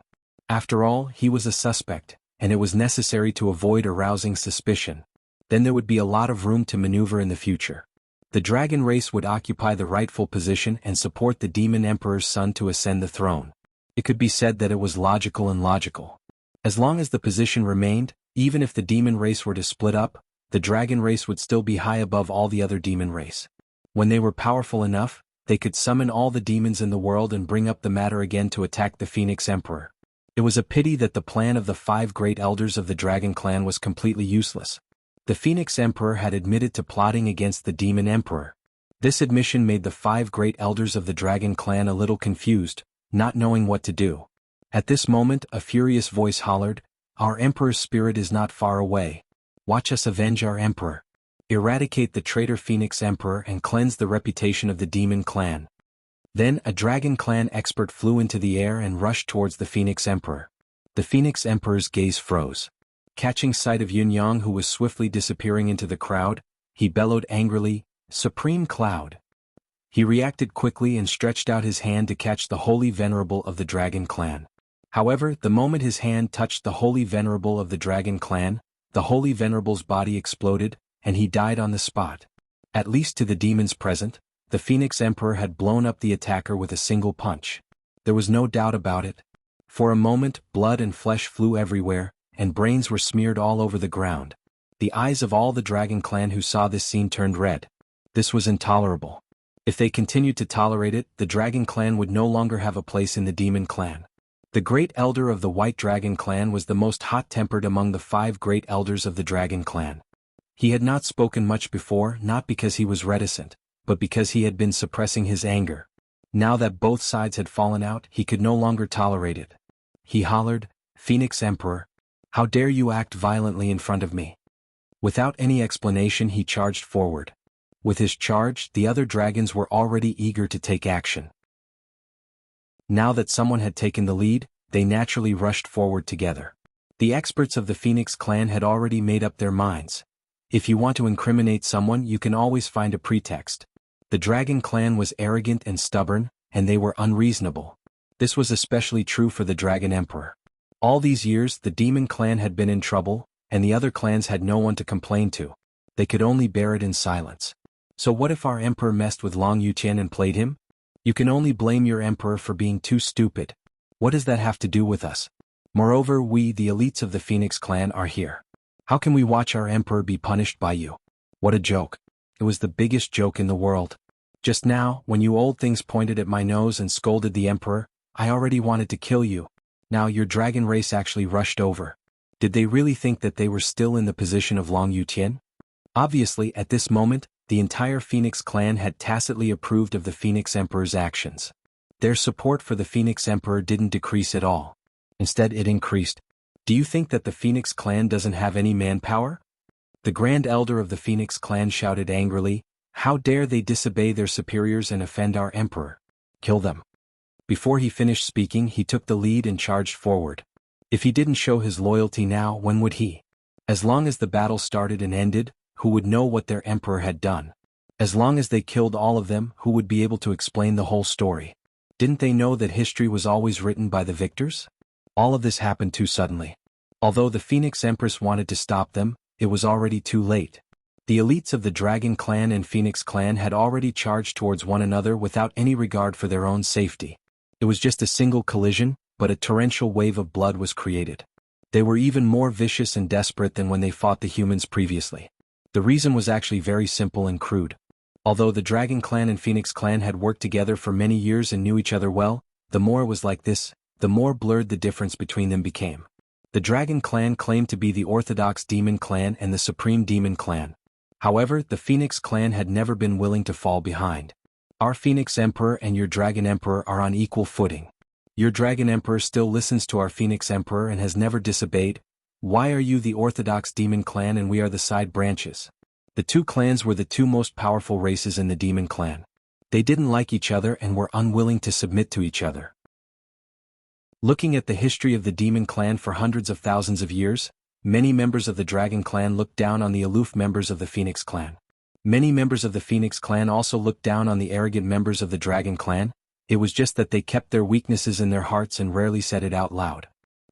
After all, he was a suspect, and it was necessary to avoid arousing suspicion. Then there would be a lot of room to maneuver in the future. The dragon race would occupy the rightful position and support the demon emperor's son to ascend the throne. It could be said that it was logical and logical. As long as the position remained, even if the demon race were to split up, the dragon race would still be high above all the other demon race. When they were powerful enough, they could summon all the demons in the world and bring up the matter again to attack the Phoenix Emperor. It was a pity that the plan of the 5 great elders of the dragon clan was completely useless. The Phoenix Emperor had admitted to plotting against the demon emperor. This admission made the 5 great elders of the dragon clan a little confused, not knowing what to do. At this moment, a furious voice hollered, "Our emperor's spirit is not far away. Watch us avenge our emperor. Eradicate the traitor Phoenix Emperor and cleanse the reputation of the demon clan." Then a dragon clan expert flew into the air and rushed towards the Phoenix Emperor. The Phoenix Emperor's gaze froze. Catching sight of Yun Yang, who was swiftly disappearing into the crowd, he bellowed angrily, "Supreme Cloud!" He reacted quickly and stretched out his hand to catch the Holy Venerable of the Dragon Clan. However, the moment his hand touched the Holy Venerable of the Dragon Clan, the Holy Venerable's body exploded, and he died on the spot. At least to the demons present, the Phoenix Emperor had blown up the attacker with a single punch. There was no doubt about it. For a moment, blood and flesh flew everywhere, and brains were smeared all over the ground. The eyes of all the Dragon Clan who saw this scene turned red. This was intolerable. If they continued to tolerate it, the Dragon Clan would no longer have a place in the Demon Clan. The great elder of the White Dragon clan was the most hot-tempered among the 5 great elders of the Dragon clan. He had not spoken much before, not because he was reticent, but because he had been suppressing his anger. Now that both sides had fallen out, he could no longer tolerate it. He hollered, "Phoenix Emperor, how dare you act violently in front of me?" Without any explanation he charged forward. With his charge, the other dragons were already eager to take action. Now that someone had taken the lead, they naturally rushed forward together. The experts of the Phoenix clan had already made up their minds. If you want to incriminate someone, you can always find a pretext. The Dragon clan was arrogant and stubborn, and they were unreasonable. This was especially true for the Dragon Emperor. All these years the Demon clan had been in trouble, and the other clans had no one to complain to. They could only bear it in silence. So what if our emperor messed with Long Yuqian and played him? You can only blame your emperor for being too stupid. What does that have to do with us? Moreover, we, the elites of the Phoenix clan, are here. How can we watch our emperor be punished by you? What a joke. It was the biggest joke in the world. Just now, when you old things pointed at my nose and scolded the emperor, I already wanted to kill you. Now your dragon race actually rushed over. Did they really think that they were still in the position of Long Yuqian? Obviously, at this moment, the entire Phoenix clan had tacitly approved of the Phoenix Emperor's actions. Their support for the Phoenix Emperor didn't decrease at all. Instead, it increased. Do you think that the Phoenix clan doesn't have any manpower? The Grand Elder of the Phoenix clan shouted angrily, "How dare they disobey their superiors and offend our emperor? Kill them." Before he finished speaking, he took the lead and charged forward. If he didn't show his loyalty now, when would he? As long as the battle started and ended, who would know what their emperor had done? As long as they killed all of them, who would be able to explain the whole story? Didn't they know that history was always written by the victors? All of this happened too suddenly. Although the Phoenix Empress wanted to stop them, it was already too late. The elites of the Dragon clan and Phoenix clan had already charged towards one another without any regard for their own safety. It was just a single collision, but a torrential wave of blood was created. They were even more vicious and desperate than when they fought the humans previously. The reason was actually very simple and crude. Although the Dragon clan and Phoenix clan had worked together for many years and knew each other well, the more it was like this, the more blurred the difference between them became. The Dragon clan claimed to be the orthodox demon clan and the supreme demon clan. However, the Phoenix clan had never been willing to fall behind. Our Phoenix Emperor and your Dragon Emperor are on equal footing. Your Dragon Emperor still listens to our Phoenix Emperor and has never disobeyed. Why are you the orthodox demon clan and we are the side branches? The two clans were the two most powerful races in the demon clan. They didn't like each other and were unwilling to submit to each other. Looking at the history of the demon clan for hundreds of thousands of years, many members of the Dragon clan looked down on the aloof members of the Phoenix clan. Many members of the Phoenix clan also looked down on the arrogant members of the Dragon clan. It was just that they kept their weaknesses in their hearts and rarely said it out loud.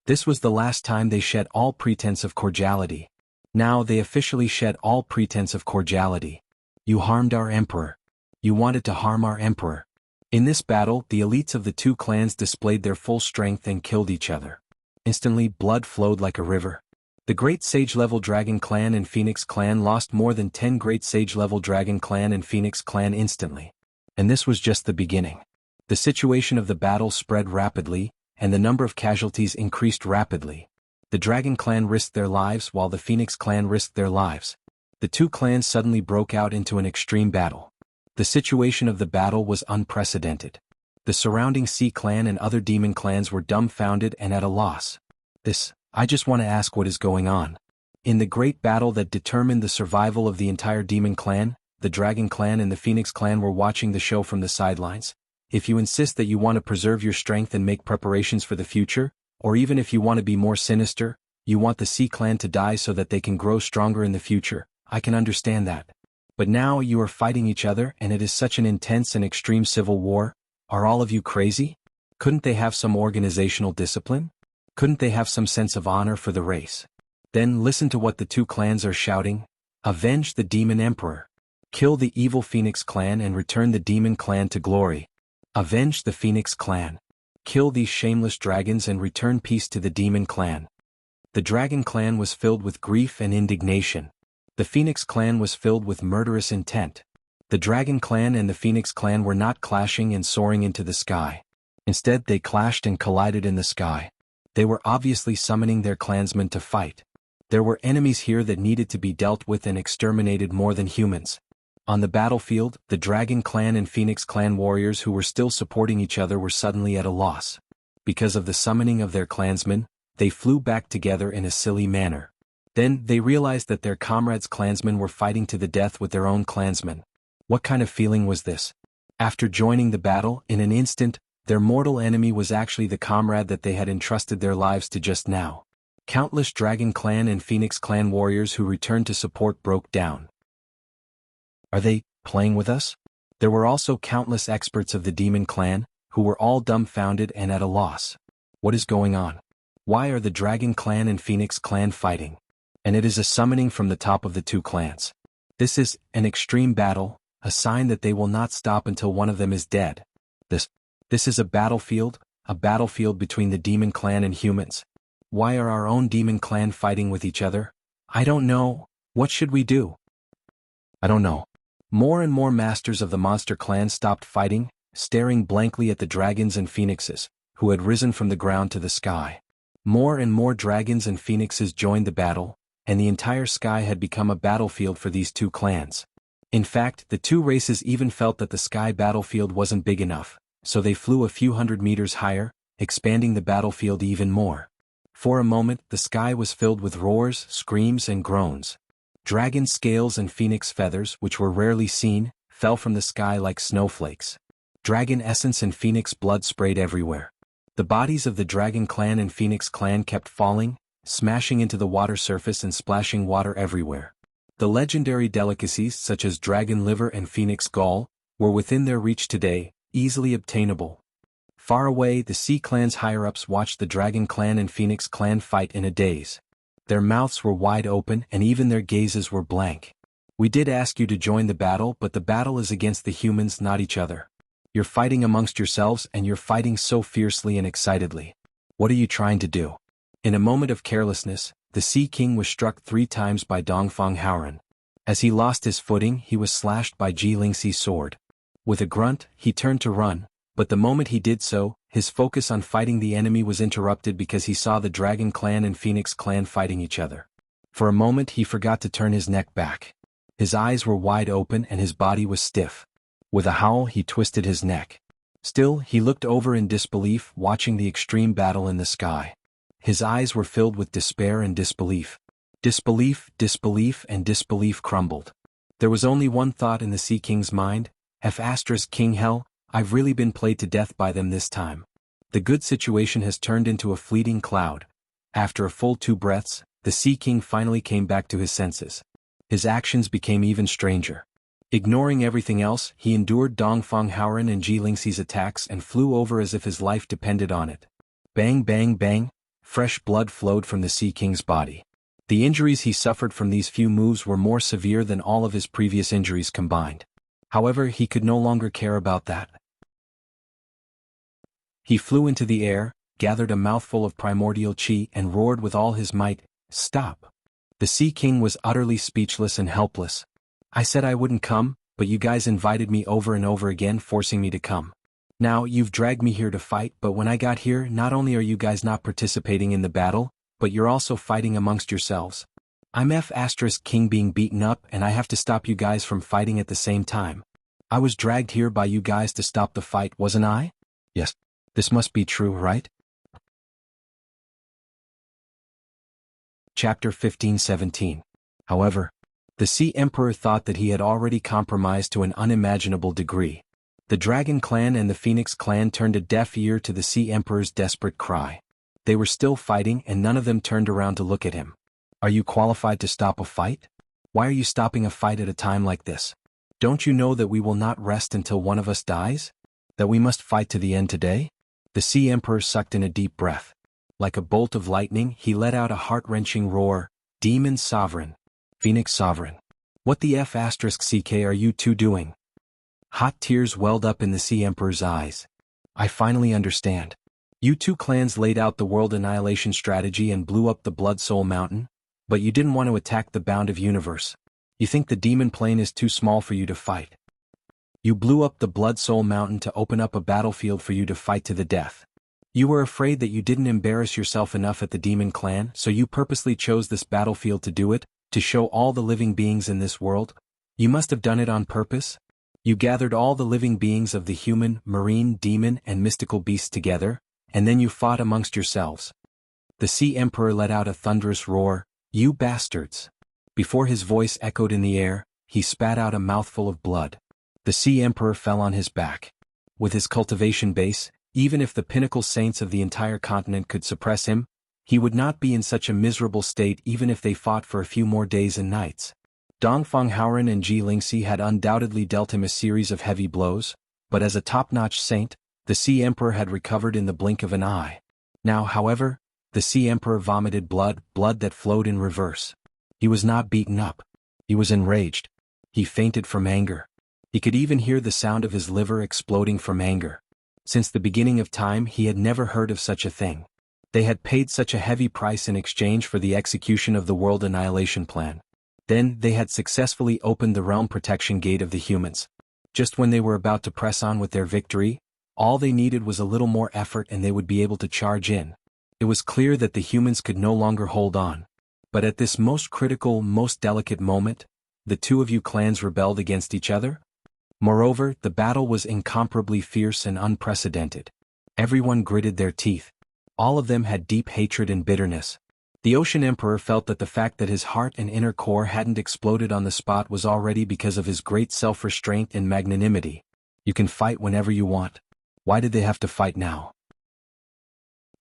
This was the last time they shed all pretense of cordiality. Now they officially shed all pretense of cordiality. You harmed our emperor. You wanted to harm our emperor. In this battle, the elites of the two clans displayed their full strength and killed each other. Instantly, blood flowed like a river. The Great Sage-level Dragon clan and Phoenix clan lost more than 10 Great Sage-level Dragon clan and Phoenix clan instantly. And this was just the beginning. The situation of the battle spread rapidly, and the number of casualties increased rapidly. The Dragon clan risked their lives while the Phoenix clan risked their lives. The two clans suddenly broke out into an extreme battle. The situation of the battle was unprecedented. The surrounding Sea clan and other demon clans were dumbfounded and at a loss. I just want to ask what is going on. In the great battle that determined the survival of the entire demon clan, the Dragon clan and the Phoenix clan were watching the show from the sidelines. If you insist that you want to preserve your strength and make preparations for the future, or even if you want to be more sinister, you want the Sea clan to die so that they can grow stronger in the future, I can understand that. But now you are fighting each other and it is such an intense and extreme civil war. Are all of you crazy? Couldn't they have some organizational discipline? Couldn't they have some sense of honor for the race? Then listen to what the two clans are shouting. Avenge the demon emperor. Kill the evil Phoenix clan and return the demon clan to glory. Avenge the Phoenix clan. Kill these shameless dragons and return peace to the demon clan. The Dragon clan was filled with grief and indignation. The Phoenix clan was filled with murderous intent. The Dragon clan and the Phoenix clan were not clashing and soaring into the sky. Instead, they clashed and collided in the sky. They were obviously summoning their clansmen to fight. There were enemies here that needed to be dealt with and exterminated more than humans. On the battlefield, the Dragon Clan and Phoenix Clan warriors who were still supporting each other were suddenly at a loss. Because of the summoning of their clansmen, they flew back together in a silly manner. Then, they realized that their comrades' clansmen were fighting to the death with their own clansmen. What kind of feeling was this? After joining the battle, in an instant, their mortal enemy was actually the comrade that they had entrusted their lives to just now. Countless Dragon Clan and Phoenix Clan warriors who returned to support broke down. Are they playing with us? There were also countless experts of the Demon Clan, who were all dumbfounded and at a loss. What is going on? Why are the Dragon Clan and Phoenix Clan fighting? And it is a summoning from the top of the two clans. This is an extreme battle, a sign that they will not stop until one of them is dead. This is a battlefield between the Demon Clan and humans. Why are our own Demon Clan fighting with each other? I don't know. What should we do? I don't know. More and more masters of the Monster Clan stopped fighting, staring blankly at the dragons and phoenixes, who had risen from the ground to the sky. More and more dragons and phoenixes joined the battle, and the entire sky had become a battlefield for these two clans. In fact, the two races even felt that the sky battlefield wasn't big enough, so they flew a few hundred meters higher, expanding the battlefield even more. For a moment, the sky was filled with roars, screams, and groans. Dragon scales and phoenix feathers, which were rarely seen, fell from the sky like snowflakes. Dragon essence and phoenix blood sprayed everywhere. The bodies of the Dragon Clan and Phoenix Clan kept falling, smashing into the water surface and splashing water everywhere. The legendary delicacies such as dragon liver and phoenix gall were within their reach today, easily obtainable. Far away, the Sea Clan's higher-ups watched the Dragon Clan and Phoenix Clan fight in a daze. Their mouths were wide open and even their gazes were blank. We did ask you to join the battle, but the battle is against the humans, not each other. You're fighting amongst yourselves and you're fighting so fiercely and excitedly. What are you trying to do? In a moment of carelessness, the Sea King was struck 3 times by Dongfang Haoran. As he lost his footing, he was slashed by Ji Lingxi's sword. With a grunt, he turned to run, but the moment he did so, his focus on fighting the enemy was interrupted because he saw the Dragon Clan and Phoenix Clan fighting each other. For a moment he forgot to turn his neck back. His eyes were wide open and his body was stiff. With a howl he twisted his neck. Still, he looked over in disbelief, watching the extreme battle in the sky. His eyes were filled with despair and disbelief. Disbelief, disbelief, and disbelief crumbled. There was only one thought in the Sea King's mind: King Hell, I've really been played to death by them this time. The good situation has turned into a fleeting cloud. After a full 2 breaths, the Sea King finally came back to his senses. His actions became even stranger. Ignoring everything else, he endured Dongfang Haoran and Ji Lingxi's attacks and flew over as if his life depended on it. Bang bang bang, fresh blood flowed from the Sea King's body. The injuries he suffered from these few moves were more severe than all of his previous injuries combined. However, he could no longer care about that. He flew into the air, gathered a mouthful of primordial chi and roared with all his might, "Stop!" The Sea King was utterly speechless and helpless. I said I wouldn't come, but you guys invited me over and over again, forcing me to come. Now, you've dragged me here to fight, but when I got here, not only are you guys not participating in the battle, but you're also fighting amongst yourselves. I'm King being beaten up and I have to stop you guys from fighting at the same time. I was dragged here by you guys to stop the fight, wasn't I? Yes. This must be true, right? Chapter 15-17. However, the Sea Emperor thought that he had already compromised to an unimaginable degree. The Dragon Clan and the Phoenix Clan turned a deaf ear to the Sea Emperor's desperate cry. They were still fighting and none of them turned around to look at him. Are you qualified to stop a fight? Why are you stopping a fight at a time like this? Don't you know that we will not rest until one of us dies? That we must fight to the end today? The Sea Emperor sucked in a deep breath. Like a bolt of lightning, he let out a heart-wrenching roar. Demon Sovereign. Phoenix Sovereign. What the CK are you two doing? Hot tears welled up in the Sea Emperor's eyes. I finally understand. You two clans laid out the world annihilation strategy and blew up the Blood Soul Mountain, but you didn't want to attack the bound of universe. You think the demon plane is too small for you to fight. You blew up the Blood Soul Mountain to open up a battlefield for you to fight to the death. You were afraid that you didn't embarrass yourself enough at the demon clan, so you purposely chose this battlefield to do it, to show all the living beings in this world? You must have done it on purpose? You gathered all the living beings of the human, marine, demon, and mystical beasts together, and then you fought amongst yourselves. The Sea Emperor let out a thunderous roar, "You bastards!" Before his voice echoed in the air, he spat out a mouthful of blood. The Sea Emperor fell on his back. With his cultivation base, even if the pinnacle saints of the entire continent could suppress him, he would not be in such a miserable state even if they fought for a few more days and nights. Dongfang Haoren and Ji Lingxi had undoubtedly dealt him a series of heavy blows, but as a top-notch saint, the Sea Emperor had recovered in the blink of an eye. Now, however, the Sea Emperor vomited blood that flowed in reverse. He was not beaten up. He was enraged. He fainted from anger. He could even hear the sound of his liver exploding from anger. Since the beginning of time he had never heard of such a thing. They had paid such a heavy price in exchange for the execution of the world annihilation plan. Then they had successfully opened the realm protection gate of the humans. Just when they were about to press on with their victory, all they needed was a little more effort and they would be able to charge in. It was clear that the humans could no longer hold on. But at this most critical, most delicate moment, the two of you clans rebelled against each other? Moreover, the battle was incomparably fierce and unprecedented. Everyone gritted their teeth. All of them had deep hatred and bitterness. The Ocean Emperor felt that the fact that his heart and inner core hadn't exploded on the spot was already because of his great self-restraint and magnanimity. You can fight whenever you want. Why did they have to fight now?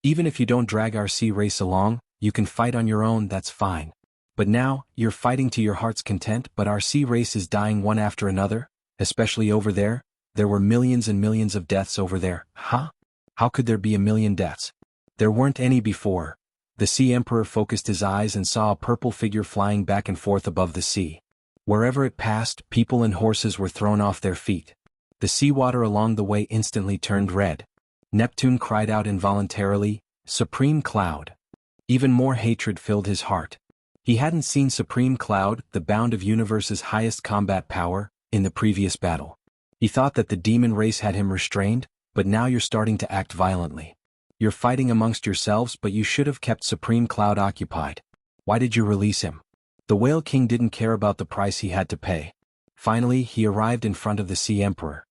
Even if you don't drag our sea race along, you can fight on your own, that's fine. But now, you're fighting to your heart's content, but our sea race is dying one after another, especially over there. There were millions and millions of deaths over there. Huh? How could there be a million deaths? There weren't any before. The Sea Emperor focused his eyes and saw a purple figure flying back and forth above the sea. Wherever it passed, people and horses were thrown off their feet. The seawater along the way instantly turned red. Neptune cried out involuntarily, "Supreme Cloud!" Even more hatred filled his heart. He hadn't seen Supreme Cloud, the bound of universe's highest combat power, in the previous battle. He thought that the demon race had him restrained, but now you're starting to act violently. You're fighting amongst yourselves, but you should have kept Supreme Cloud occupied. Why did you release him? The Whale King didn't care about the price he had to pay. Finally, he arrived in front of the Sea Emperor.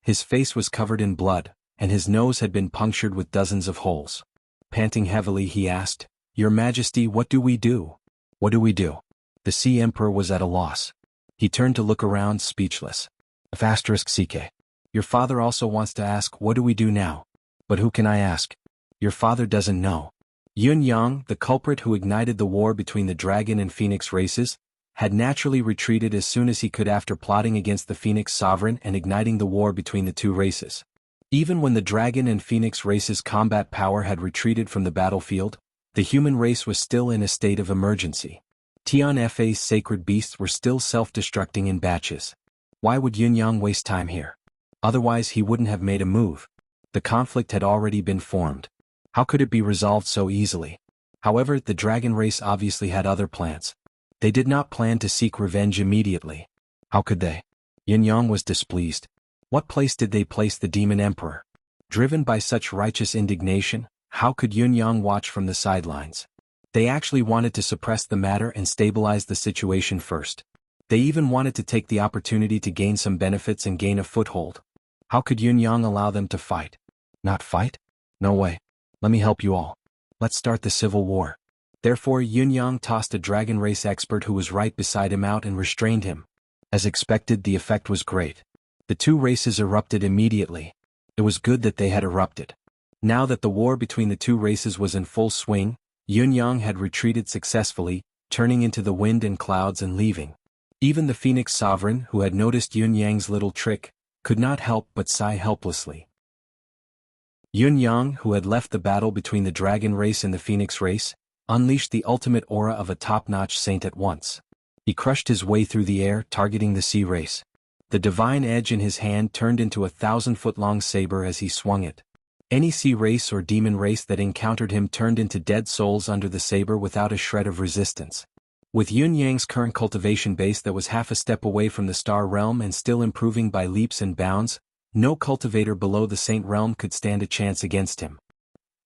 His face was covered in blood, and his nose had been punctured with dozens of holes. Panting heavily, he asked, "Your Majesty, what do we do? What do we do?" The Sea Emperor was at a loss. He turned to look around, speechless. *CK. Your father also wants to ask, what do we do now? But who can I ask? Your father doesn't know. Yun Yang, the culprit who ignited the war between the Dragon and Phoenix races, had naturally retreated as soon as he could after plotting against the Phoenix Sovereign and igniting the war between the two races. Even when the Dragon and Phoenix races' combat power had retreated from the battlefield, the human race was still in a state of emergency. Tian Fa's sacred beasts were still self-destructing in batches. Why would Yun Yang waste time here? Otherwise he wouldn't have made a move. The conflict had already been formed. How could it be resolved so easily? However, the dragon race obviously had other plans. They did not plan to seek revenge immediately. How could they? Yun Yang was displeased. What place did they place the demon emperor? Driven by such righteous indignation, how could Yun Yang watch from the sidelines? They actually wanted to suppress the matter and stabilize the situation first. They even wanted to take the opportunity to gain some benefits and gain a foothold. How could Yun Yang allow them to fight? Not fight? No way. Let me help you all. Let's start the civil war. Therefore Yun Yang tossed a dragon race expert who was right beside him out and restrained him. As expected, the effect was great. The two races erupted immediately. It was good that they had erupted. Now that the war between the two races was in full swing, Yun Yang had retreated successfully, turning into the wind and clouds and leaving. Even the Phoenix Sovereign, who had noticed Yun Yang's little trick, could not help but sigh helplessly. Yun Yang, who had left the battle between the dragon race and the Phoenix race, unleashed the ultimate aura of a top-notch saint at once. He crushed his way through the air, targeting the sea race. The divine edge in his hand turned into a 1,000-foot-long saber as he swung it. Any sea race or demon race that encountered him turned into dead souls under the saber without a shred of resistance. With Yun Yang's current cultivation base that was half a step away from the star realm and still improving by leaps and bounds, no cultivator below the Saint realm could stand a chance against him.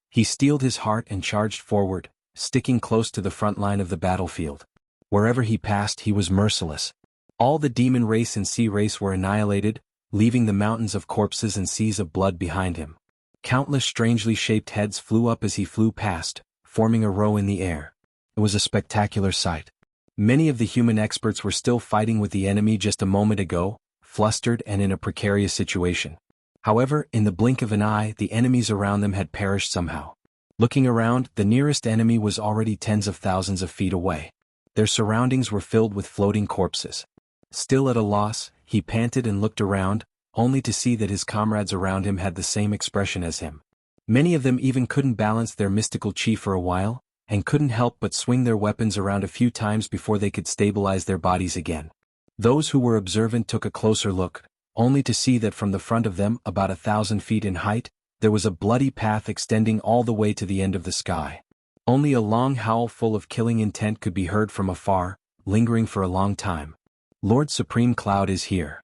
He steeled his heart and charged forward, sticking close to the front line of the battlefield. Wherever he passed he was merciless. All the demon race and sea race were annihilated, leaving the mountains of corpses and seas of blood behind him. Countless strangely shaped heads flew up as he flew past, forming a row in the air. It was a spectacular sight. Many of the human experts were still fighting with the enemy just a moment ago, flustered and in a precarious situation. However, in the blink of an eye the enemies around them had perished somehow. Looking around, the nearest enemy was already tens of thousands of feet away. Their surroundings were filled with floating corpses. Still at a loss, he panted and looked around, only to see that his comrades around him had the same expression as him. Many of them even couldn't balance their mystical chi for a while, and couldn't help but swing their weapons around a few times before they could stabilize their bodies again. Those who were observant took a closer look, only to see that from the front of them, about 1,000 feet in height, there was a bloody path extending all the way to the end of the sky. Only a long howl full of killing intent could be heard from afar, lingering for a long time. Lord Supreme Cloud is here.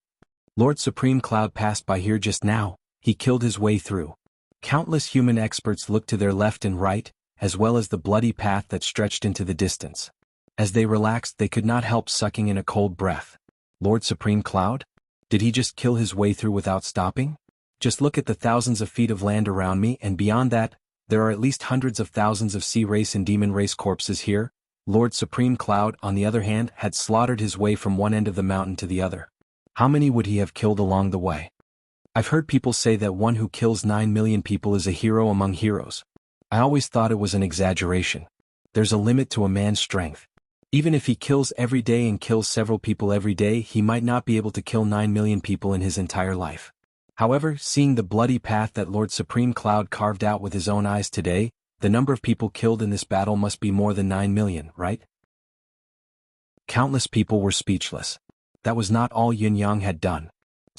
Lord Supreme Cloud passed by here just now, he killed his way through. Countless human experts looked to their left and right, as well as the bloody path that stretched into the distance. As they relaxed they could not help sucking in a cold breath. Lord Supreme Cloud? Did he just kill his way through without stopping? Just look at the thousands of feet of land around me, and beyond that, there are at least hundreds of thousands of sea race and demon race corpses here. Lord Supreme Cloud, on the other hand, had slaughtered his way from one end of the mountain to the other. How many would he have killed along the way? I've heard people say that one who kills 9 million people is a hero among heroes. I always thought it was an exaggeration. There's a limit to a man's strength. Even if he kills every day and kills several people every day, he might not be able to kill 9 million people in his entire life. However, seeing the bloody path that Lord Supreme Cloud carved out with his own eyes today, the number of people killed in this battle must be more than 9 million, right? Countless people were speechless. That was not all Yun Yang had done.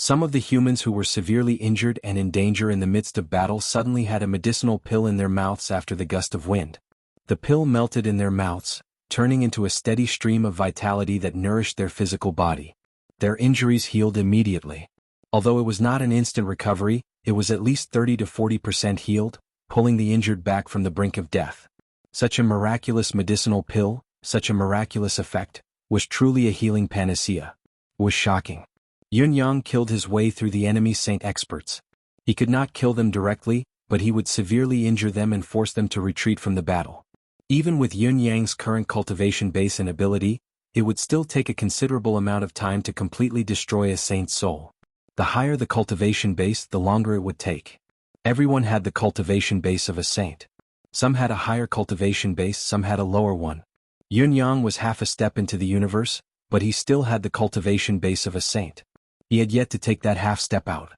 Some of the humans who were severely injured and in danger in the midst of battle suddenly had a medicinal pill in their mouths after the gust of wind. The pill melted in their mouths, turning into a steady stream of vitality that nourished their physical body. Their injuries healed immediately. Although it was not an instant recovery, it was at least 30 to 40% healed, pulling the injured back from the brink of death. Such a miraculous medicinal pill, such a miraculous effect, was truly a healing panacea. It was shocking. Yun Yang killed his way through the enemy Saint experts. He could not kill them directly, but he would severely injure them and force them to retreat from the battle. Even with Yun Yang's current cultivation base and ability, it would still take a considerable amount of time to completely destroy a saint's soul. The higher the cultivation base, the longer it would take. Everyone had the cultivation base of a saint. Some had a higher cultivation base, some had a lower one. Yun Yang was half a step into the universe, but he still had the cultivation base of a saint. He had yet to take that half step out.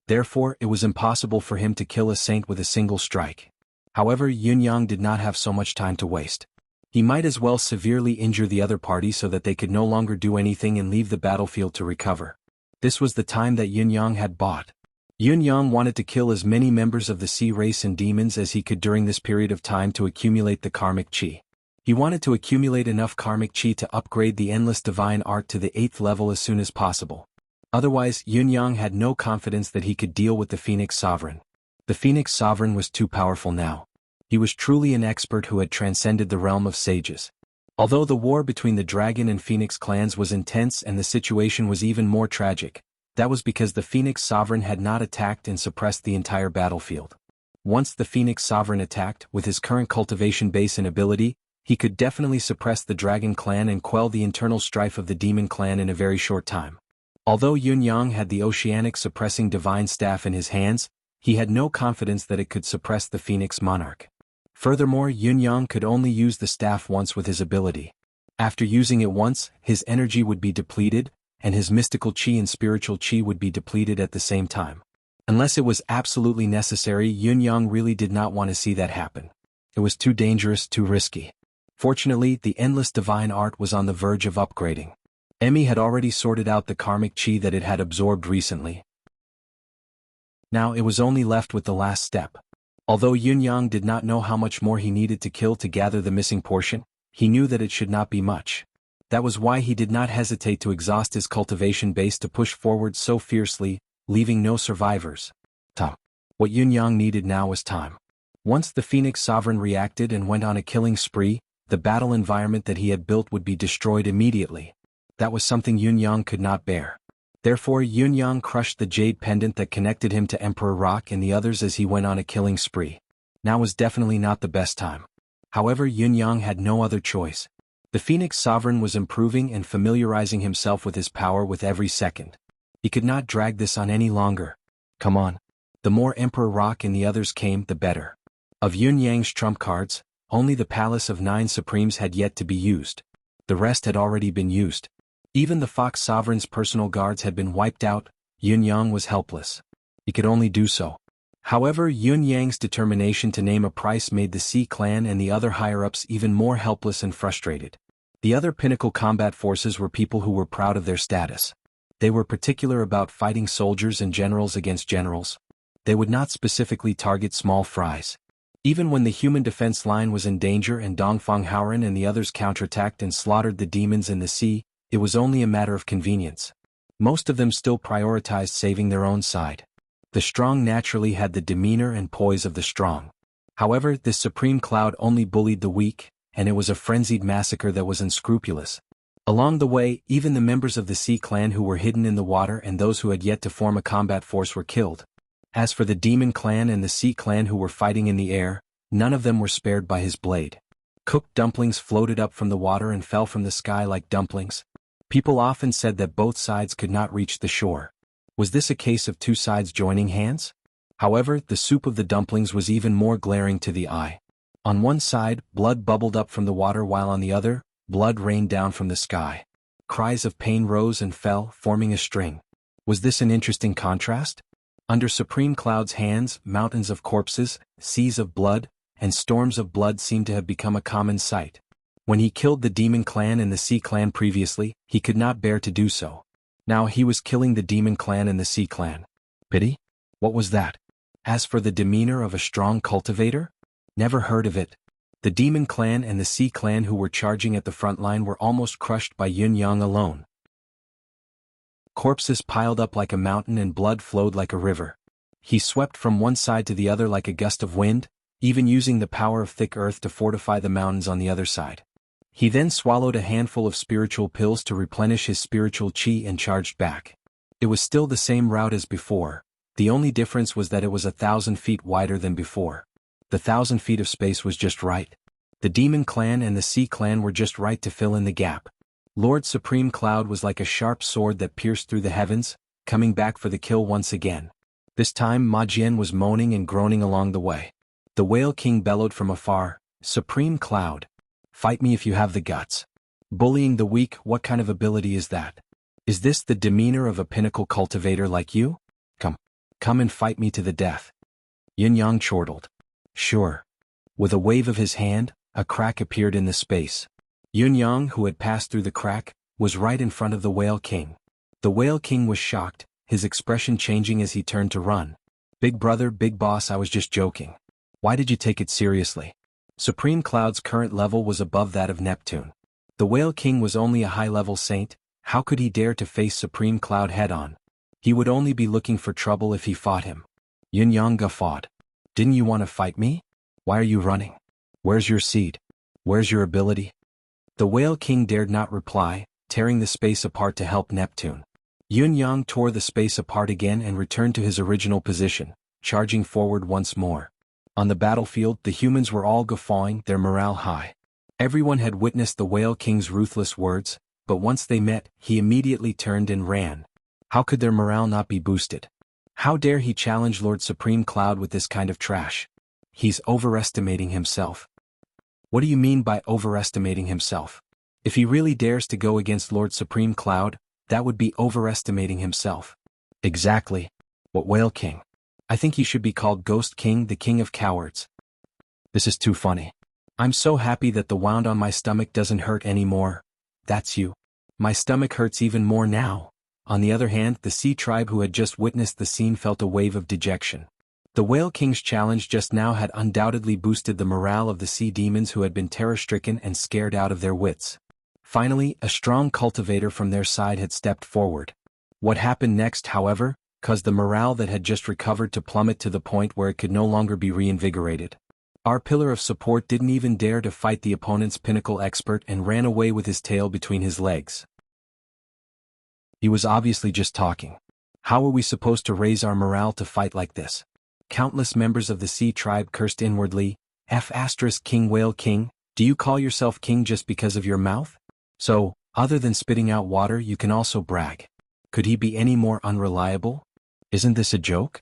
Therefore, it was impossible for him to kill a saint with a single strike. However, Yun Yang did not have so much time to waste. He might as well severely injure the other party so that they could no longer do anything and leave the battlefield to recover. This was the time that Yun Yang had bought. Yun Yang wanted to kill as many members of the sea race and demons as he could during this period of time to accumulate the karmic chi. He wanted to accumulate enough karmic chi to upgrade the endless divine art to the 8th level as soon as possible. Otherwise, Yun Yang had no confidence that he could deal with the Phoenix Sovereign. The Phoenix Sovereign was too powerful now. He was truly an expert who had transcended the realm of sages. Although the war between the Dragon and Phoenix clans was intense and the situation was even more tragic, that was because the Phoenix Sovereign had not attacked and suppressed the entire battlefield. Once the Phoenix Sovereign attacked, with his current cultivation base and ability, he could definitely suppress the Dragon clan and quell the internal strife of the Demon clan in a very short time. Although Yun Yang had the oceanic suppressing divine staff in his hands, he had no confidence that it could suppress the Phoenix Monarch. Furthermore, Yun Yang could only use the staff once with his ability. After using it once, his energy would be depleted, and his mystical chi and spiritual chi would be depleted at the same time. Unless it was absolutely necessary, Yun Yang really did not want to see that happen. It was too dangerous, too risky. Fortunately, the endless divine art was on the verge of upgrading. Emmy had already sorted out the karmic chi that it had absorbed recently. Now it was only left with the last step. Although Yun Yang did not know how much more he needed to kill to gather the missing portion, he knew that it should not be much. That was why he did not hesitate to exhaust his cultivation base to push forward so fiercely, leaving no survivors. What Yunyang needed now was time. Once the Phoenix Sovereign reacted and went on a killing spree, the battle environment that he had built would be destroyed immediately. That was something Yunyang could not bear. Therefore Yunyang crushed the jade pendant that connected him to Emperor Rock and the others as he went on a killing spree. Now was definitely not the best time. However, Yunyang had no other choice. The Phoenix Sovereign was improving and familiarizing himself with his power with every second. He could not drag this on any longer. Come on. The more Emperor Rock and the others came, the better. Of Yunyang's trump cards, only the Palace of Nine Supremes had yet to be used. The rest had already been used. Even the Fox Sovereign's personal guards had been wiped out. Yunyang was helpless. He could only do so. However, Yunyang's determination to name a price made the Sea Clan and the other higher-ups even more helpless and frustrated. The other pinnacle combat forces were people who were proud of their status. They were particular about fighting soldiers and generals against generals. They would not specifically target small fries. Even when the human defense line was in danger and Dongfang Haoran and the others counterattacked and slaughtered the demons in the sea, it was only a matter of convenience. Most of them still prioritized saving their own side. The strong naturally had the demeanor and poise of the strong. However, this supreme cloud only bullied the weak, and it was a frenzied massacre that was unscrupulous. Along the way, even the members of the Sea Clan who were hidden in the water and those who had yet to form a combat force were killed. As for the Demon Clan and the Sea Clan who were fighting in the air, none of them were spared by his blade. Cooked dumplings floated up from the water and fell from the sky like dumplings. People often said that both sides could not reach the shore. Was this a case of two sides joining hands? However, the soup of the dumplings was even more glaring to the eye. On one side, blood bubbled up from the water while on the other, blood rained down from the sky. Cries of pain rose and fell, forming a string. Was this an interesting contrast? Under Supreme Cloud's hands, mountains of corpses, seas of blood, and storms of blood seemed to have become a common sight. When he killed the Demon Clan and the Sea Clan previously, he could not bear to do so. Now he was killing the Demon Clan and the Sea Clan. Pity? What was that? As for the demeanor of a strong cultivator? Never heard of it. The Demon Clan and the Sea Clan who were charging at the front line were almost crushed by Yunyang alone. Corpses piled up like a mountain and blood flowed like a river. He swept from one side to the other like a gust of wind, even using the power of thick earth to fortify the mountains on the other side. He then swallowed a handful of spiritual pills to replenish his spiritual chi and charged back. It was still the same route as before. The only difference was that it was 1,000 feet wider than before. The 1,000 feet of space was just right. The Demon Clan and the Sea Clan were just right to fill in the gap. Lord Supreme Cloud was like a sharp sword that pierced through the heavens, coming back for the kill once again. This time Ma Jian was moaning and groaning along the way. The Whale King bellowed from afar, "Supreme Cloud. Fight me if you have the guts. Bullying the weak, what kind of ability is that? Is this the demeanor of a pinnacle cultivator like you? Come and fight me to the death." Yunyang chortled. "Sure." With a wave of his hand, a crack appeared in the space. Yunyang, who had passed through the crack, was right in front of the Whale King. The Whale King was shocked, his expression changing as he turned to run. "Big brother, big boss, I was just joking. Why did you take it seriously?" Supreme Cloud's current level was above that of Neptune. The Whale King was only a high-level saint. How could he dare to face Supreme Cloud head-on? He would only be looking for trouble if he fought him. Yunyang guffawed. "Didn't you want to fight me? Why are you running? Where's your seed? Where's your ability?" The Whale King dared not reply, tearing the space apart to help Neptune. Yunyang tore the space apart again and returned to his original position, charging forward once more. On the battlefield, the humans were all guffawing, their morale high. Everyone had witnessed the Whale King's ruthless words, but once they met, he immediately turned and ran. How could their morale not be boosted? How dare he challenge Lord Supreme Cloud with this kind of trash? He's overestimating himself. What do you mean by overestimating himself? If he really dares to go against Lord Supreme Cloud, that would be overestimating himself. Exactly. What Whale King? I think he should be called Ghost King, the King of Cowards. This is too funny. I'm so happy that the wound on my stomach doesn't hurt anymore. That's you. My stomach hurts even more now. On the other hand, the Sea Tribe who had just witnessed the scene felt a wave of dejection. The Whale King's challenge just now had undoubtedly boosted the morale of the sea demons who had been terror-stricken and scared out of their wits. Finally, a strong cultivator from their side had stepped forward. What happened next, however, caused the morale that had just recovered to plummet to the point where it could no longer be reinvigorated. Our pillar of support didn't even dare to fight the opponent's pinnacle expert and ran away with his tail between his legs. He was obviously just talking. How were we supposed to raise our morale to fight like this? Countless members of the sea tribe cursed inwardly. King Whale King, do you call yourself king just because of your mouth? So, other than spitting out water, you can also brag. Could he be any more unreliable? Isn't this a joke?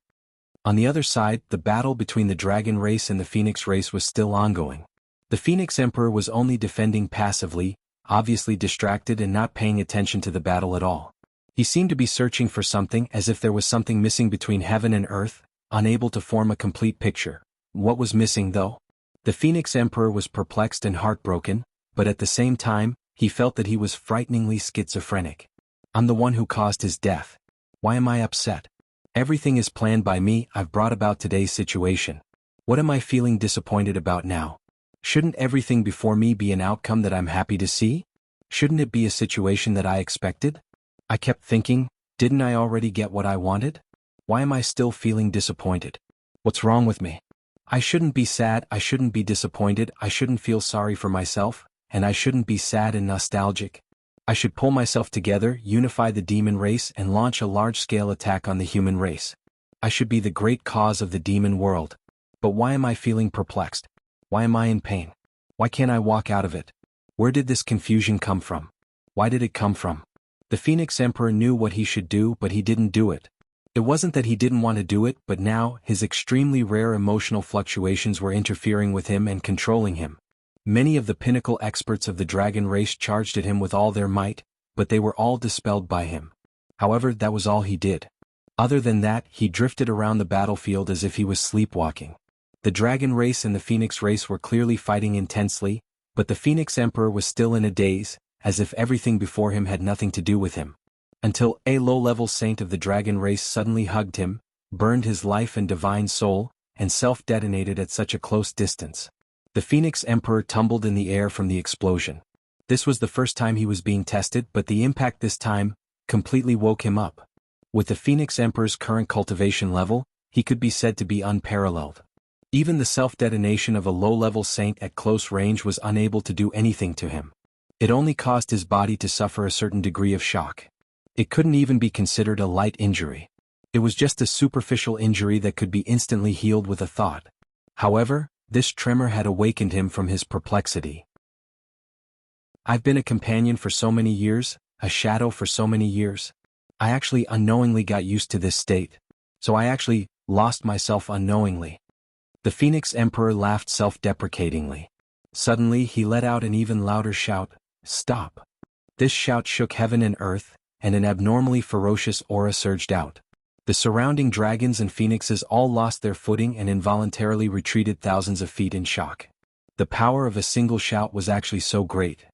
On the other side, the battle between the dragon race and the phoenix race was still ongoing. The Phoenix Emperor was only defending passively, obviously distracted and not paying attention to the battle at all. He seemed to be searching for something, as if there was something missing between heaven and earth, unable to form a complete picture. What was missing, though? The Phoenix Emperor was perplexed and heartbroken, but at the same time, he felt that he was frighteningly schizophrenic. I'm the one who caused his death. Why am I upset? Everything is planned by me. I've brought about today's situation. What am I feeling disappointed about now? Shouldn't everything before me be an outcome that I'm happy to see? Shouldn't it be a situation that I expected? I kept thinking, didn't I already get what I wanted? Why am I still feeling disappointed? What's wrong with me? I shouldn't be sad, I shouldn't be disappointed, I shouldn't feel sorry for myself, and I shouldn't be sad and nostalgic. I should pull myself together, unify the demon race, and launch a large-scale attack on the human race. I should be the great cause of the demon world. But why am I feeling perplexed? Why am I in pain? Why can't I walk out of it? Where did this confusion come from? Why did it come from? The Phoenix Emperor knew what he should do, but he didn't do it. It wasn't that he didn't want to do it, but now, his extremely rare emotional fluctuations were interfering with him and controlling him. Many of the pinnacle experts of the dragon race charged at him with all their might, but they were all dispelled by him. However, that was all he did. Other than that, he drifted around the battlefield as if he was sleepwalking. The dragon race and the phoenix race were clearly fighting intensely, but the Phoenix Emperor was still in a daze, as if everything before him had nothing to do with him. Until a low-level saint of the dragon race suddenly hugged him, burned his life and divine soul, and self-detonated at such a close distance. The Phoenix Emperor tumbled in the air from the explosion. This was the first time he was being tested, but the impact this time completely woke him up. With the Phoenix Emperor's current cultivation level, he could be said to be unparalleled. Even the self-detonation of a low-level saint at close range was unable to do anything to him. It only caused his body to suffer a certain degree of shock. It couldn't even be considered a light injury. It was just a superficial injury that could be instantly healed with a thought. However, this tremor had awakened him from his perplexity. I've been a companion for so many years, a shadow for so many years. I actually unknowingly got used to this state. So I actually lost myself unknowingly. The Phoenix Emperor laughed self-deprecatingly. Suddenly he let out an even louder shout, "Stop!" This shout shook heaven and earth, and an abnormally ferocious aura surged out. The surrounding dragons and phoenixes all lost their footing and involuntarily retreated thousands of feet in shock. The power of a single shout was actually so great.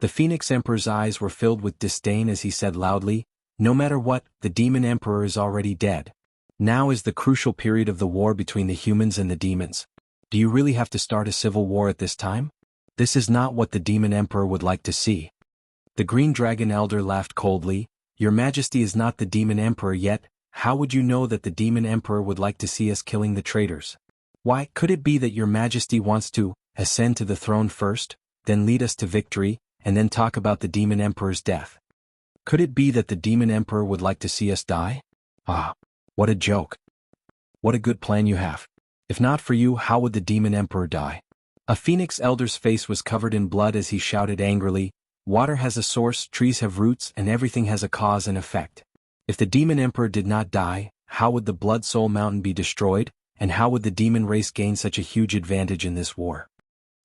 The Phoenix Emperor's eyes were filled with disdain as he said loudly, "No matter what, the Demon Emperor is already dead. Now is the crucial period of the war between the humans and the demons. Do you really have to start a civil war at this time? This is not what the Demon Emperor would like to see." The Green Dragon Elder laughed coldly, "Your Majesty is not the Demon Emperor yet. How would you know that the Demon Emperor would like to see us killing the traitors? Why, could it be that your Majesty wants to ascend to the throne first, then lead us to victory, and then talk about the Demon Emperor's death? Could it be that the Demon Emperor would like to see us die? Ah, what a joke. What a good plan you have. If not for you, how would the Demon Emperor die?" A Phoenix Elder's face was covered in blood as he shouted angrily, "Water has a source, trees have roots, and everything has a cause and effect. If the Demon Emperor did not die, how would the Blood Soul Mountain be destroyed, and how would the demon race gain such a huge advantage in this war?"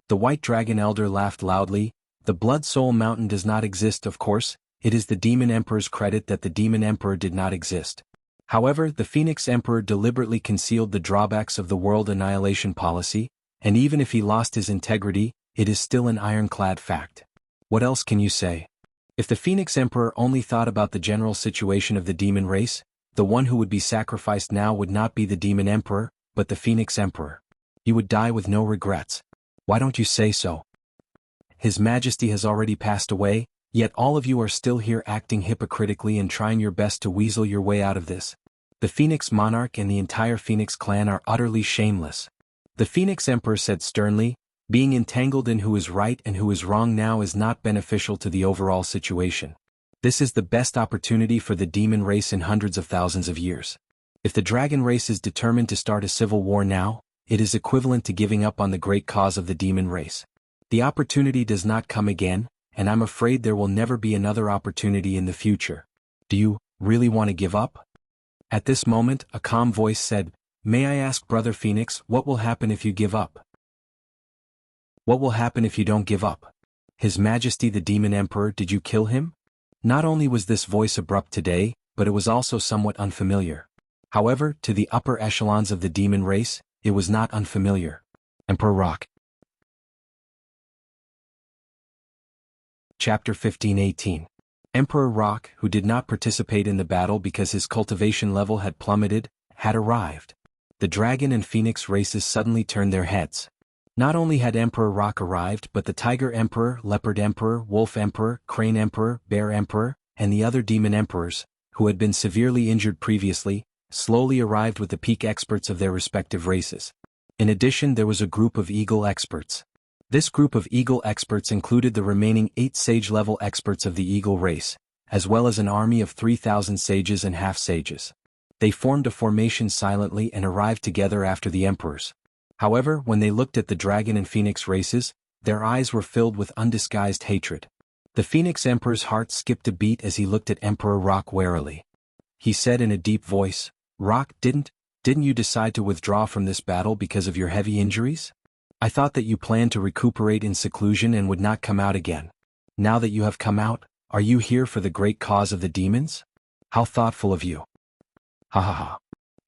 The White Dragon Elder laughed loudly, "The Blood Soul Mountain does not exist, of course. It is the Demon Emperor's credit that the Demon Emperor did not exist." However, the Phoenix Emperor deliberately concealed the drawbacks of the world annihilation policy, and even if he lost his integrity, it is still an ironclad fact. What else can you say? If the Phoenix Emperor only thought about the general situation of the demon race, the one who would be sacrificed now would not be the Demon Emperor, but the Phoenix Emperor. He would die with no regrets. Why don't you say so? His Majesty has already passed away, yet all of you are still here acting hypocritically and trying your best to weasel your way out of this. The Phoenix Monarch and the entire Phoenix clan are utterly shameless. The Phoenix Emperor said sternly, being entangled in who is right and who is wrong now is not beneficial to the overall situation. This is the best opportunity for the demon race in hundreds of thousands of years. If the dragon race is determined to start a civil war now, it is equivalent to giving up on the great cause of the demon race. The opportunity does not come again, and I'm afraid there will never be another opportunity in the future. Do you really want to give up? At this moment, a calm voice said, "May I ask Brother Phoenix, what will happen if you give up? What will happen if you don't give up? His Majesty the Demon Emperor, did you kill him?" Not only was this voice abrupt today, but it was also somewhat unfamiliar. However, to the upper echelons of the demon race, it was not unfamiliar. Emperor Rock. Chapter 15:18. Emperor Rock, who did not participate in the battle because his cultivation level had plummeted, had arrived. The dragon and phoenix races suddenly turned their heads. Not only had Emperor Rock arrived, but the Tiger Emperor, Leopard Emperor, Wolf Emperor, Crane Emperor, Bear Emperor, and the other demon emperors, who had been severely injured previously, slowly arrived with the peak experts of their respective races. In addition, there was a group of Eagle experts. This group of Eagle experts included the remaining 8 sage-level experts of the Eagle race, as well as an army of 3,000 sages and half-sages. They formed a formation silently and arrived together after the emperors. However, when they looked at the dragon and phoenix races, their eyes were filled with undisguised hatred. The Phoenix Emperor's heart skipped a beat as he looked at Emperor Rock warily. He said in a deep voice, "Rock, didn't you decide to withdraw from this battle because of your heavy injuries? I thought that you planned to recuperate in seclusion and would not come out again. Now that you have come out, are you here for the great cause of the demons? How thoughtful of you." Ha ha ha.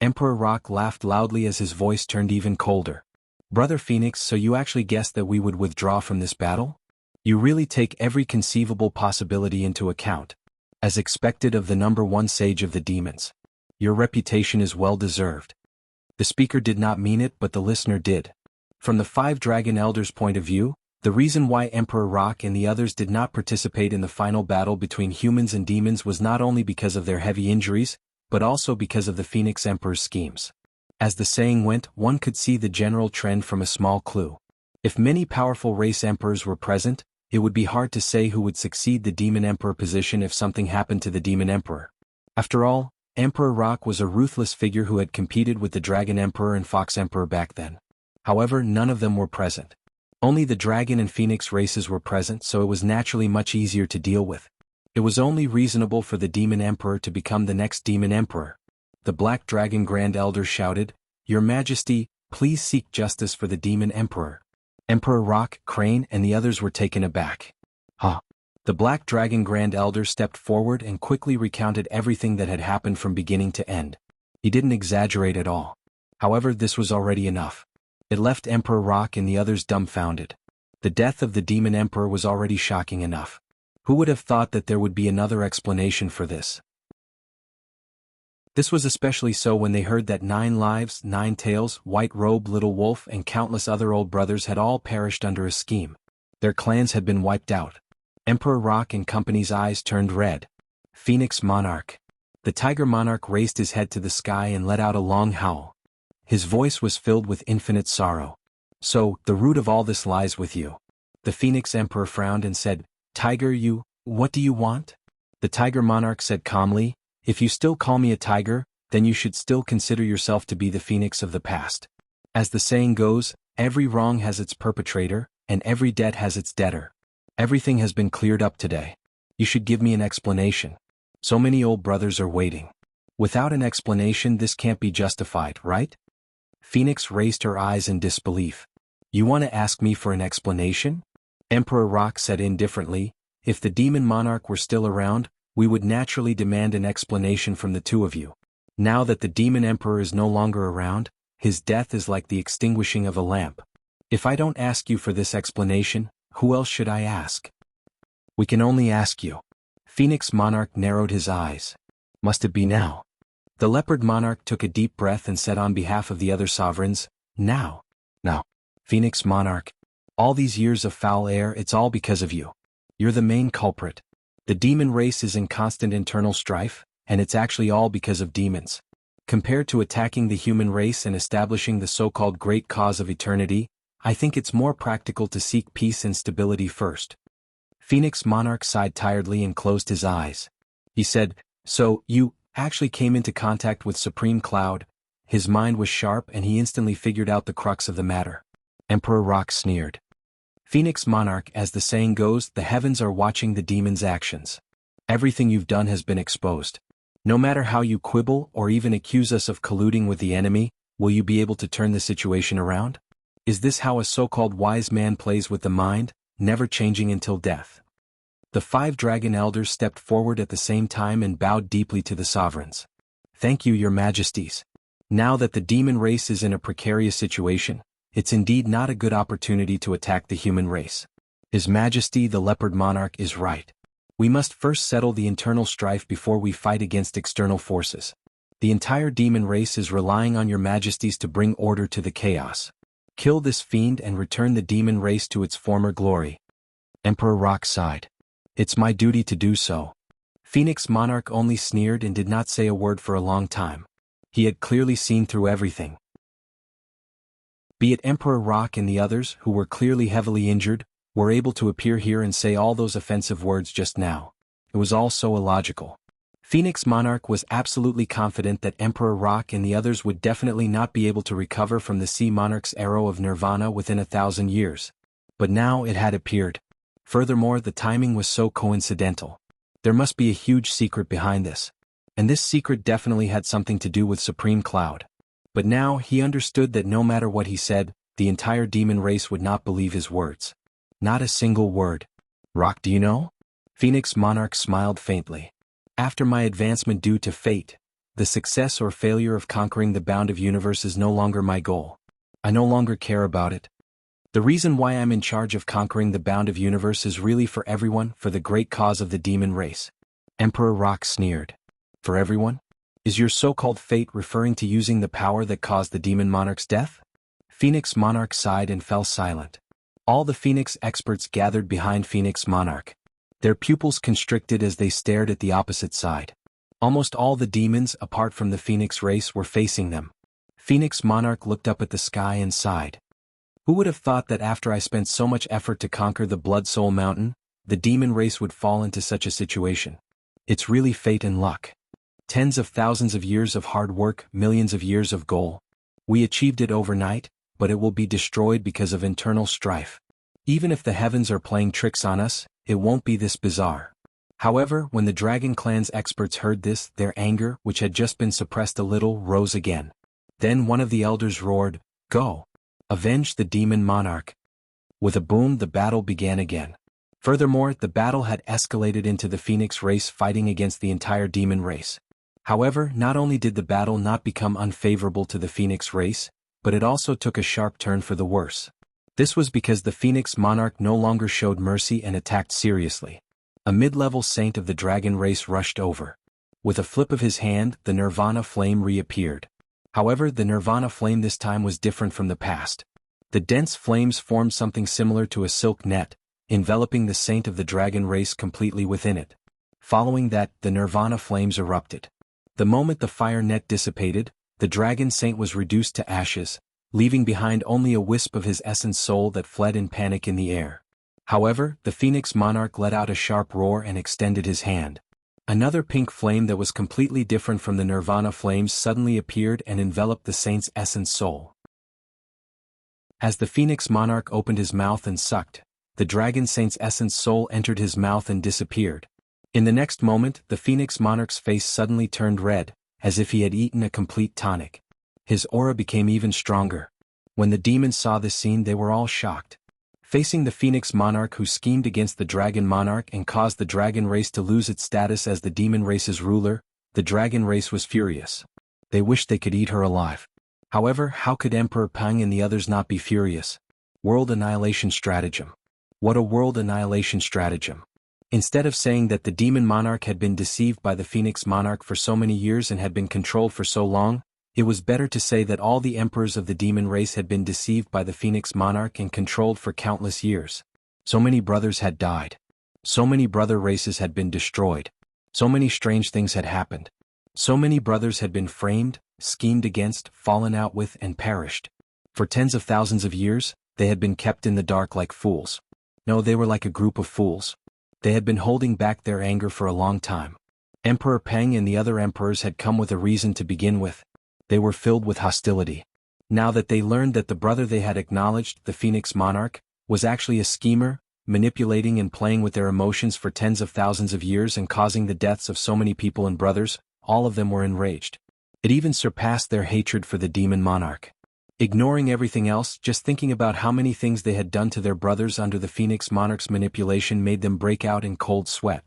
Emperor Rock laughed loudly as his voice turned even colder. "Brother Phoenix, so you actually guessed that we would withdraw from this battle? You really take every conceivable possibility into account. As expected of the #1 sage of the demons. Your reputation is well deserved." The speaker did not mean it, but the listener did. From the 5 dragon elders' point of view, the reason why Emperor Rock and the others did not participate in the final battle between humans and demons was not only because of their heavy injuries, but also because of the Phoenix Emperor's schemes. As the saying went, one could see the general trend from a small clue. If many powerful race emperors were present, it would be hard to say who would succeed the Demon Emperor position if something happened to the Demon Emperor. After all, Emperor Rock was a ruthless figure who had competed with the Dragon Emperor and Fox Emperor back then. However, none of them were present. Only the Dragon and Phoenix races were present, so it was naturally much easier to deal with. It was only reasonable for the Demon Emperor to become the next Demon Emperor. The Black Dragon Grand Elder shouted, "Your Majesty, please seek justice for the Demon Emperor." Emperor Rock, Crane, and the others were taken aback. Huh. The Black Dragon Grand Elder stepped forward and quickly recounted everything that had happened from beginning to end. He didn't exaggerate at all. However, this was already enough. It left Emperor Rock and the others dumbfounded. The death of the Demon Emperor was already shocking enough. Who would have thought that there would be another explanation for this? This was especially so when they heard that 9 lives, 9 tails, White Robe, Little Wolf, and countless other old brothers had all perished under a scheme. Their clans had been wiped out. Emperor Rock and company's eyes turned red. Phoenix Monarch. The Tiger Monarch raised his head to the sky and let out a long howl. His voice was filled with infinite sorrow. "So, the root of all this lies with you." The Phoenix Emperor frowned and said, "Tiger, what do you want?" The Tiger Monarch said calmly, "If you still call me a tiger, then you should still consider yourself to be the phoenix of the past. As the saying goes, every wrong has its perpetrator, and every debt has its debtor. Everything has been cleared up today. You should give me an explanation. So many old brothers are waiting. Without an explanation, this can't be justified, right?" Phoenix raised her eyes in disbelief. "You want to ask me for an explanation?" Emperor Rock said indifferently, "If the Demon Monarch were still around, we would naturally demand an explanation from the two of you. Now that the Demon Emperor is no longer around, his death is like the extinguishing of a lamp. If I don't ask you for this explanation, who else should I ask? We can only ask you." Phoenix Monarch narrowed his eyes. "Must it be now?" The Leopard Monarch took a deep breath and said on behalf of the other sovereigns, "Now. Now." Phoenix Monarch. All these years of foul air, it's all because of you. You're the main culprit. The demon race is in constant internal strife, and it's actually all because of demons. Compared to attacking the human race and establishing the so-called great cause of eternity, I think it's more practical to seek peace and stability first. Phoenix Monarch sighed tiredly and closed his eyes. He said, "So, you actually came into contact with Supreme Cloud?" His mind was sharp and he instantly figured out the crux of the matter. Emperor Rock sneered. "Phoenix Monarch, as the saying goes, the heavens are watching the demon's actions. Everything you've done has been exposed. No matter how you quibble or even accuse us of colluding with the enemy, will you be able to turn the situation around? Is this how a so-called wise man plays with the mind, never changing until death?" The 5 dragon elders stepped forward at the same time and bowed deeply to the sovereigns. "Thank you, your majesties. Now that the demon race is in a precarious situation, it's indeed not a good opportunity to attack the human race. His Majesty the Leopard Monarch is right. We must first settle the internal strife before we fight against external forces. The entire demon race is relying on your majesties to bring order to the chaos. Kill this fiend and return the demon race to its former glory." Emperor Rock sighed. "It's my duty to do so." Phoenix Monarch only sneered and did not say a word for a long time. He had clearly seen through everything. Be it Emperor Rock and the others, who were clearly heavily injured, were able to appear here and say all those offensive words just now. It was all so illogical. Phoenix Monarch was absolutely confident that Emperor Rock and the others would definitely not be able to recover from the Sea Monarch's arrow of nirvana within 1,000 years. But now it had appeared. Furthermore, the timing was so coincidental. There must be a huge secret behind this. And this secret definitely had something to do with Supreme Cloud. But now he understood that no matter what he said, the entire demon race would not believe his words. Not a single word. "Rock, do you know?" Phoenix Monarch smiled faintly. "After my advancement due to fate, the success or failure of conquering the bound of universe is no longer my goal. I no longer care about it. The reason why I'm in charge of conquering the bound of universe is really for everyone, for the great cause of the demon race." Emperor Rock sneered. "For everyone? Is your so-called fate referring to using the power that caused the demon monarch's death?" Phoenix Monarch sighed and fell silent. All the Phoenix experts gathered behind Phoenix Monarch. Their pupils constricted as they stared at the opposite side. Almost all the demons, apart from the Phoenix race, were facing them. Phoenix Monarch looked up at the sky and sighed. "Who would have thought that after I spent so much effort to conquer the Blood Soul Mountain, the demon race would fall into such a situation? It's really fate and luck. Tens of thousands of years of hard work, millions of years of goal. We achieved it overnight, but it will be destroyed because of internal strife. Even if the heavens are playing tricks on us, it won't be this bizarre." However, when the Dragon Clan's experts heard this, their anger, which had just been suppressed a little, rose again. Then one of the elders roared, "Go! Avenge the demon monarch!" With a boom, the battle began again. Furthermore, the battle had escalated into the Phoenix race fighting against the entire demon race. However, not only did the battle not become unfavorable to the Phoenix race, but it also took a sharp turn for the worse. This was because the Phoenix Monarch no longer showed mercy and attacked seriously. A mid-level saint of the dragon race rushed over. With a flip of his hand, the Nirvana flame reappeared. However, the Nirvana flame this time was different from the past. The dense flames formed something similar to a silk net, enveloping the saint of the dragon race completely within it. Following that, the Nirvana flames erupted. The moment the fire net dissipated, the dragon saint was reduced to ashes, leaving behind only a wisp of his essence soul that fled in panic in the air. However, the Phoenix Monarch let out a sharp roar and extended his hand. Another pink flame that was completely different from the Nirvana flames suddenly appeared and enveloped the saint's essence soul. As the Phoenix Monarch opened his mouth and sucked, the dragon saint's essence soul entered his mouth and disappeared. In the next moment, the Phoenix Monarch's face suddenly turned red, as if he had eaten a complete tonic. His aura became even stronger. When the demons saw this scene, they were all shocked. Facing the Phoenix Monarch who schemed against the Dragon Monarch and caused the dragon race to lose its status as the demon race's ruler, the dragon race was furious. They wished they could eat her alive. However, how could Emperor Pang and the others not be furious? World annihilation stratagem. What a world annihilation stratagem. Instead of saying that the demon monarch had been deceived by the Phoenix Monarch for so many years and had been controlled for so long, It was better to say that all the emperors of the demon race had been deceived by the Phoenix monarch and controlled for countless years. So many brothers had died. So many brother races had been destroyed. So many strange things had happened. So many brothers had been framed, schemed against, fallen out with, and perished. For tens of thousands of years, they had been kept in the dark like fools. No, they were like a group of fools. They had been holding back their anger for a long time. Emperor Peng and the other emperors had come with a reason to begin with. They were filled with hostility. Now that they learned that the brother they had acknowledged, the Phoenix monarch, was actually a schemer, manipulating and playing with their emotions for tens of thousands of years and causing the deaths of so many people and brothers, all of them were enraged. It even surpassed their hatred for the demon monarch. Ignoring everything else, just thinking about how many things they had done to their brothers under the Phoenix monarch's manipulation made them break out in cold sweat.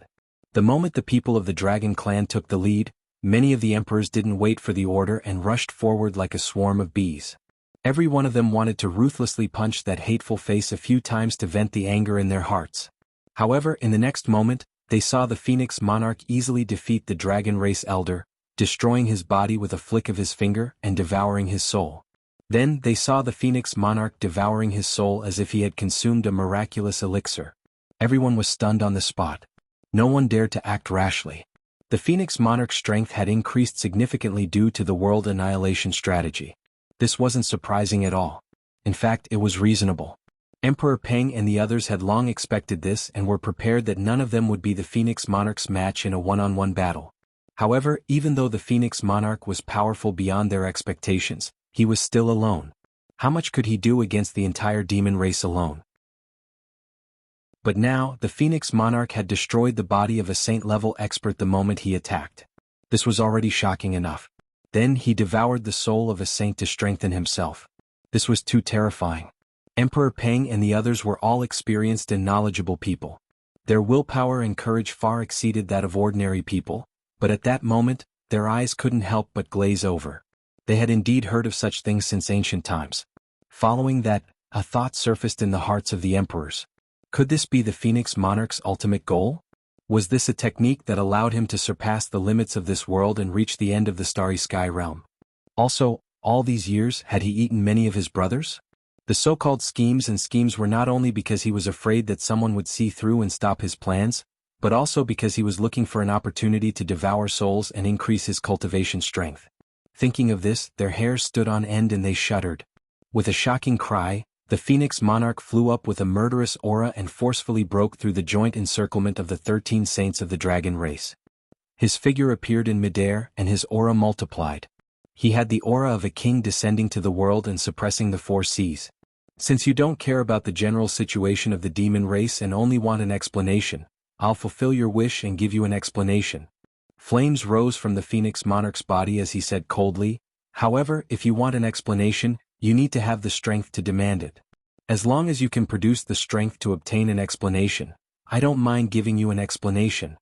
The moment the people of the Dragon Clan took the lead, many of the emperors didn't wait for the order and rushed forward like a swarm of bees. Every one of them wanted to ruthlessly punch that hateful face a few times to vent the anger in their hearts. However, in the next moment, they saw the Phoenix monarch easily defeat the dragon race elder, destroying his body with a flick of his finger and devouring his soul. Then they saw the Phoenix monarch devouring his soul as if he had consumed a miraculous elixir. Everyone was stunned on the spot. No one dared to act rashly. The Phoenix monarch's strength had increased significantly due to the world annihilation strategy. This wasn't surprising at all. In fact, it was reasonable. Emperor Peng and the others had long expected this and were prepared that none of them would be the Phoenix monarch's match in a one-on-one battle. However, even though the Phoenix monarch was powerful beyond their expectations, he was still alone. How much could he do against the entire demon race alone? But now, the Phoenix monarch had destroyed the body of a saint-level expert the moment he attacked. This was already shocking enough. Then he devoured the soul of a saint to strengthen himself. This was too terrifying. Emperor Peng and the others were all experienced and knowledgeable people. Their willpower and courage far exceeded that of ordinary people, but at that moment, their eyes couldn't help but glaze over. They had indeed heard of such things since ancient times. Following that, a thought surfaced in the hearts of the emperors. Could this be the Phoenix monarch's ultimate goal? Was this a technique that allowed him to surpass the limits of this world and reach the end of the starry sky realm? Also, all these years, had he eaten many of his brothers? The so-called schemes were not only because he was afraid that someone would see through and stop his plans, but also because he was looking for an opportunity to devour souls and increase his cultivation strength. Thinking of this, their hairs stood on end and they shuddered. With a shocking cry, the Phoenix monarch flew up with a murderous aura and forcefully broke through the joint encirclement of the 13 saints of the dragon race. His figure appeared in midair and his aura multiplied. He had the aura of a king descending to the world and suppressing the 4 seas. Since you don't care about the general situation of the demon race and only want an explanation, I'll fulfill your wish and give you an explanation. Flames rose from the Phoenix monarch's body as he said coldly, however, if you want an explanation, you need to have the strength to demand it. As long as you can produce the strength to obtain an explanation, I don't mind giving you an explanation.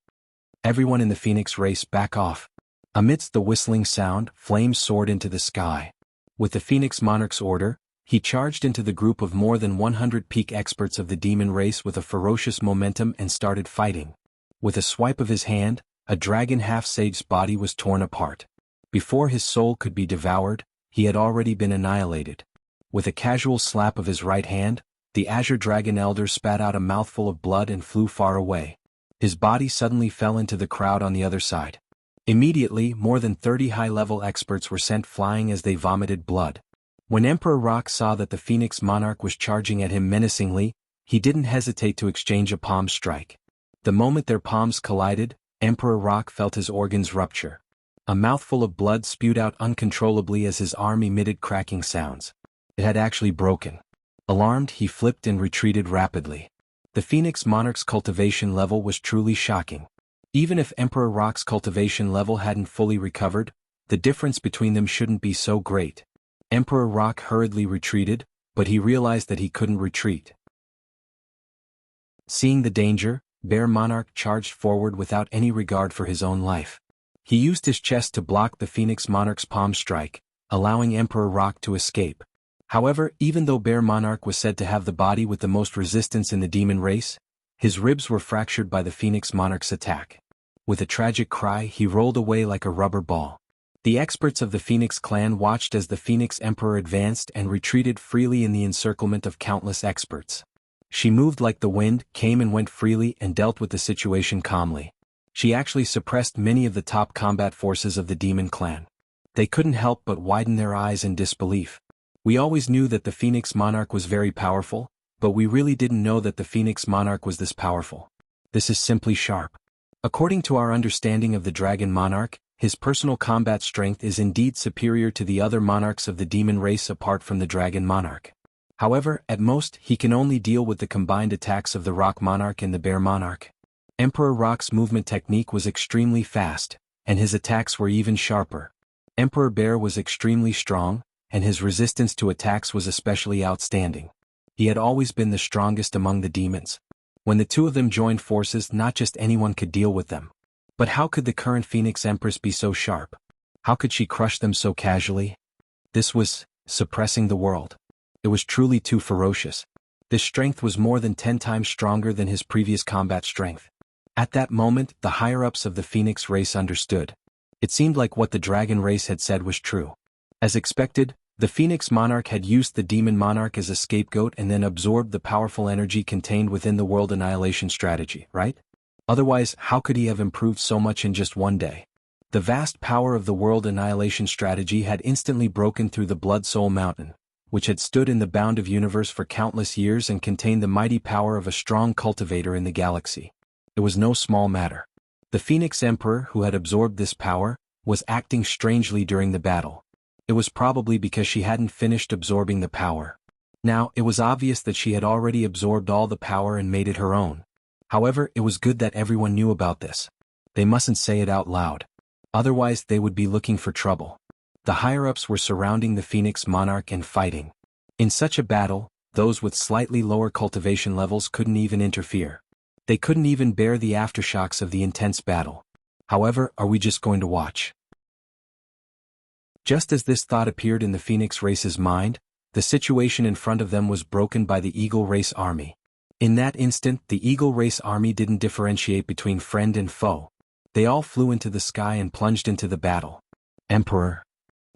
Everyone in the Phoenix race back off. Amidst the whistling sound, flames soared into the sky. With the Phoenix monarch's order, he charged into the group of more than 100 peak experts of the demon race with a ferocious momentum and started fighting. With a swipe of his hand, a dragon half-sage's body was torn apart. Before his soul could be devoured, he had already been annihilated. With a casual slap of his right hand, the Azure Dragon Elder spat out a mouthful of blood and flew far away. His body suddenly fell into the crowd on the other side. Immediately, more than 30 high-level experts were sent flying as they vomited blood. When Emperor Rock saw that the Phoenix monarch was charging at him menacingly, he didn't hesitate to exchange a palm strike. The moment their palms collided, Emperor Rock felt his organs rupture. A mouthful of blood spewed out uncontrollably as his arm emitted cracking sounds. It had actually broken. Alarmed, he flipped and retreated rapidly. The Phoenix monarch's cultivation level was truly shocking. Even if Emperor Rock's cultivation level hadn't fully recovered, the difference between them shouldn't be so great. Emperor Rock hurriedly retreated, but he realized that he couldn't retreat. Seeing the danger, Bear Monarch charged forward without any regard for his own life. He used his chest to block the Phoenix Monarch's palm strike, allowing Emperor Rock to escape. However, even though Bear Monarch was said to have the body with the most resistance in the demon race, his ribs were fractured by the Phoenix Monarch's attack. With a tragic cry, he rolled away like a rubber ball. The experts of the Phoenix clan watched as the Phoenix Emperor advanced and retreated freely in the encirclement of countless experts. She moved like the wind, came and went freely and dealt with the situation calmly. She actually suppressed many of the top combat forces of the demon clan. They couldn't help but widen their eyes in disbelief. We always knew that the Phoenix Monarch was very powerful, but we really didn't know that the Phoenix Monarch was this powerful. This is simply sharp. According to our understanding of the Dragon Monarch, his personal combat strength is indeed superior to the other monarchs of the demon race apart from the Dragon Monarch. However, at most, he can only deal with the combined attacks of the Rock Monarch and the Bear Monarch. Emperor Rock's movement technique was extremely fast, and his attacks were even sharper. Emperor Bear was extremely strong, and his resistance to attacks was especially outstanding. He had always been the strongest among the demons. When the two of them joined forces, not just anyone could deal with them. But how could the current Phoenix Empress be so sharp? How could she crush them so casually? This was suppressing the world. It was truly too ferocious. This strength was more than 10 times stronger than his previous combat strength. At that moment, the higher-ups of the Phoenix race understood. It seemed like what the Dragon race had said was true. As expected, the Phoenix Monarch had used the Demon Monarch as a scapegoat and then absorbed the powerful energy contained within the world annihilation strategy, right? Otherwise, how could he have improved so much in just one day? The vast power of the world annihilation strategy had instantly broken through the Blood Soul Mountain, which had stood in the bound of universe for countless years and contained the mighty power of a strong cultivator in the galaxy. It was no small matter. The Phoenix Emperor, who had absorbed this power, was acting strangely during the battle. It was probably because she hadn't finished absorbing the power. Now, it was obvious that she had already absorbed all the power and made it her own. However, it was good that everyone knew about this. They mustn't say it out loud. Otherwise, they would be looking for trouble. The higher-ups were surrounding the Phoenix Monarch and fighting. In such a battle, those with slightly lower cultivation levels couldn't even interfere. They couldn't even bear the aftershocks of the intense battle. However, are we just going to watch? Just as this thought appeared in the Phoenix race's mind, the situation in front of them was broken by the Eagle Race army. In that instant, the Eagle Race army didn't differentiate between friend and foe. They all flew into the sky and plunged into the battle. Emperor,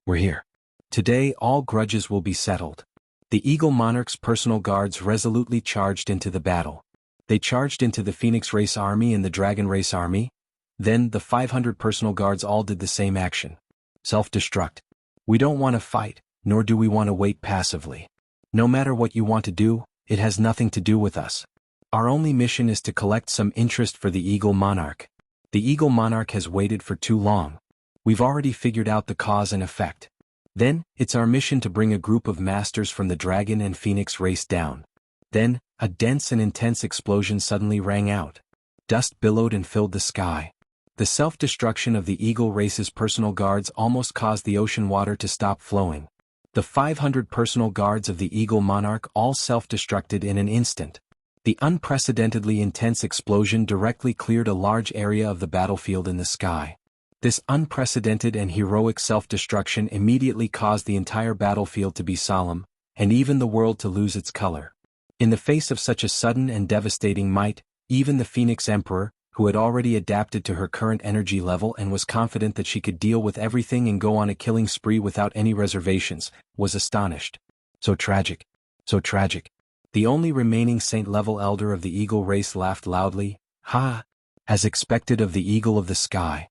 we're here. Today all grudges will be settled. The Eagle Monarch's personal guards resolutely charged into the battle. They charged into the Phoenix Race army and the Dragon Race army. Then the 500 personal guards all did the same action. Self-destruct. We don't want to fight, nor do we want to wait passively. No matter what you want to do, it has nothing to do with us. Our only mission is to collect some interest for the Eagle Monarch. The Eagle Monarch has waited for too long. We've already figured out the cause and effect. Then, it's our mission to bring a group of masters from the Dragon and Phoenix race down. Then, a dense and intense explosion suddenly rang out. Dust billowed and filled the sky. The self-destruction of the Eagle race's personal guards almost caused the ocean water to stop flowing. The 500 personal guards of the Eagle Monarch all self-destructed in an instant. The unprecedentedly intense explosion directly cleared a large area of the battlefield in the sky. This unprecedented and heroic self-destruction immediately caused the entire battlefield to be solemn, and even the world to lose its color. In the face of such a sudden and devastating might, even the Phoenix Emperor, who had already adapted to her current energy level and was confident that she could deal with everything and go on a killing spree without any reservations, was astonished. So tragic. So tragic. The only remaining saint-level elder of the Eagle race laughed loudly, ha! As expected of the Eagle of the Sky.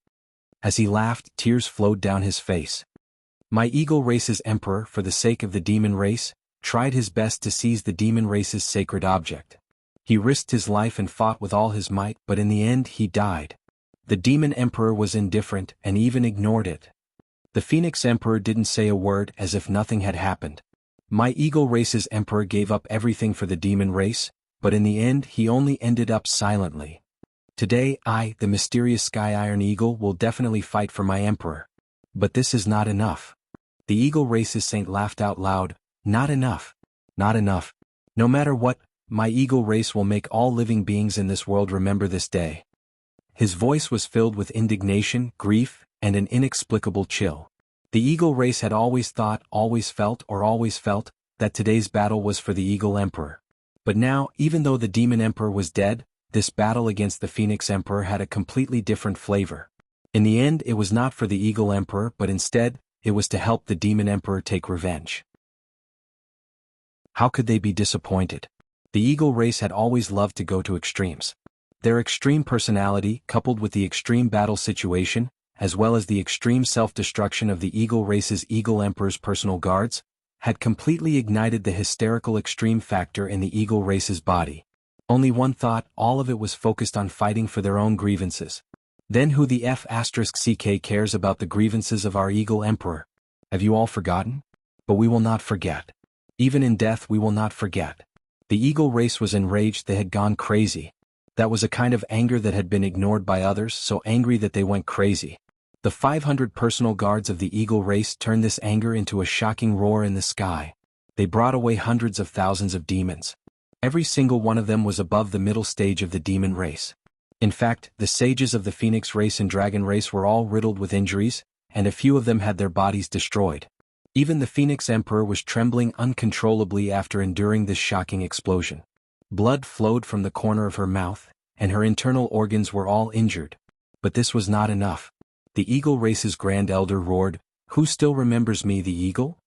As he laughed, tears flowed down his face. My Eagle race's emperor, for the sake of the demon race, tried his best to seize the demon race's sacred object. He risked his life and fought with all his might, but in the end he died. The demon emperor was indifferent and even ignored it. The Phoenix Emperor didn't say a word, as if nothing had happened. My Eagle race's emperor gave up everything for the demon race, but in the end he only ended up silently. Today I, the mysterious Sky Iron Eagle, will definitely fight for my emperor. But this is not enough. The Eagle race's saint laughed out loud, not enough. Not enough. No matter what, my Eagle race will make all living beings in this world remember this day. His voice was filled with indignation, grief, and an inexplicable chill. The Eagle race had always thought, always felt, that today's battle was for the Eagle Emperor. But now, even though the Demon Emperor was dead, this battle against the Phoenix Emperor had a completely different flavor. In the end, it was not for the Eagle Emperor, but instead, it was to help the Demon Emperor take revenge. How could they be disappointed? The Eagle race had always loved to go to extremes. Their extreme personality, coupled with the extreme battle situation, as well as the extreme self-destruction of the Eagle race's Eagle Emperor's personal guards, had completely ignited the hysterical extreme factor in the Eagle race's body. Only one thought, all of it was focused on fighting for their own grievances. Then who the F***ck cares about the grievances of our Eagle Emperor? Have you all forgotten? But we will not forget. Even in death we will not forget. The Eagle race was enraged, they had gone crazy. That was a kind of anger that had been ignored by others, so angry that they went crazy. The 500 personal guards of the Eagle race turned this anger into a shocking roar in the sky. They brought away hundreds of thousands of demons. Every single one of them was above the middle stage of the demon race. In fact, the sages of the Phoenix race and Dragon race were all riddled with injuries, and a few of them had their bodies destroyed. Even the Phoenix Emperor was trembling uncontrollably after enduring this shocking explosion. Blood flowed from the corner of her mouth, and her internal organs were all injured. But this was not enough. The Eagle race's Grand Elder roared, "Who still remembers me, the Eagle?"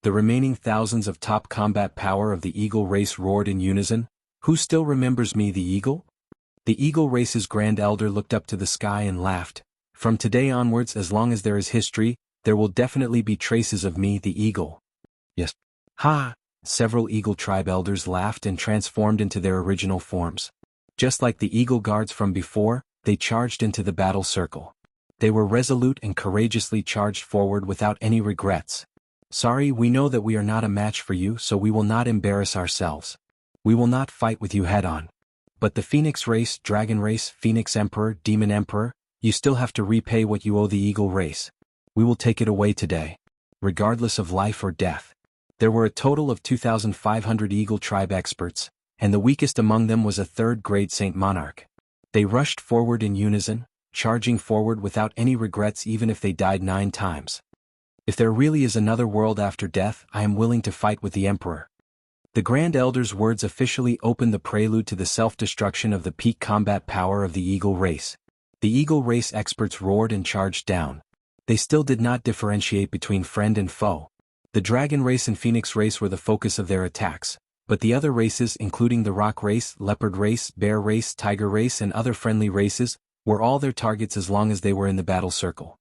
The remaining thousands of top combat power of the Eagle race roared in unison, "Who still remembers me, the Eagle?" The Eagle race's Grand Elder looked up to the sky and laughed. "From today onwards, as long as there is history, there will definitely be traces of me, the Eagle." Yes. Ha! Several Eagle tribe elders laughed and transformed into their original forms. Just like the Eagle guards from before, they charged into the battle circle. They were resolute and courageously charged forward without any regrets. "Sorry, we know that we are not a match for you, so we will not embarrass ourselves. We will not fight with you head-on. But the Phoenix race, Dragon race, Phoenix Emperor, Demon Emperor, you still have to repay what you owe the Eagle race. We will take it away today. Regardless of life or death." There were a total of 2,500 Eagle tribe experts, and the weakest among them was a third-grade Saint Monarch. They rushed forward in unison, charging forward without any regrets even if they died 9 times. "If there really is another world after death, I am willing to fight with the Emperor." The Grand Elder's words officially opened the prelude to the self-destruction of the peak combat power of the Eagle race. The Eagle race experts roared and charged down. They still did not differentiate between friend and foe. The Dragon race and Phoenix race were the focus of their attacks, but the other races, including the Rock race, Leopard race, Bear race, Tiger race and other friendly races, were all their targets as long as they were in the battle circle.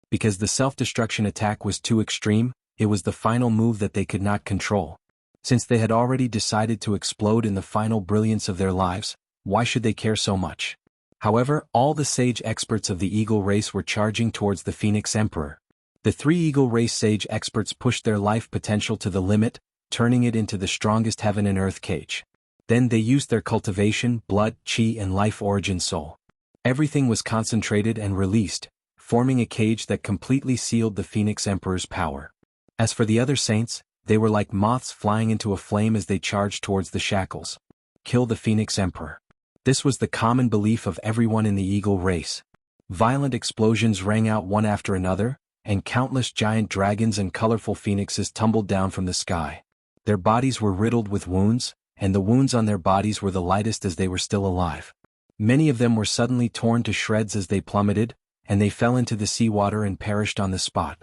Because the self-destruction attack was too extreme, it was the final move that they could not control. Since they had already decided to explode in the final brilliance of their lives, why should they care so much? However, all the sage experts of the Eagle race were charging towards the Phoenix Emperor. The 3 Eagle race sage experts pushed their life potential to the limit, turning it into the strongest heaven and earth cage. Then they used their cultivation, blood, chi and life origin soul. Everything was concentrated and released, forming a cage that completely sealed the Phoenix Emperor's power. As for the other saints, they were like moths flying into a flame as they charged towards the shackles. Kill the Phoenix Emperor. This was the common belief of everyone in the Eagle race. Violent explosions rang out one after another, and countless giant dragons and colorful phoenixes tumbled down from the sky. Their bodies were riddled with wounds, and the wounds on their bodies were the lightest as they were still alive. Many of them were suddenly torn to shreds as they plummeted, and they fell into the seawater and perished on the spot.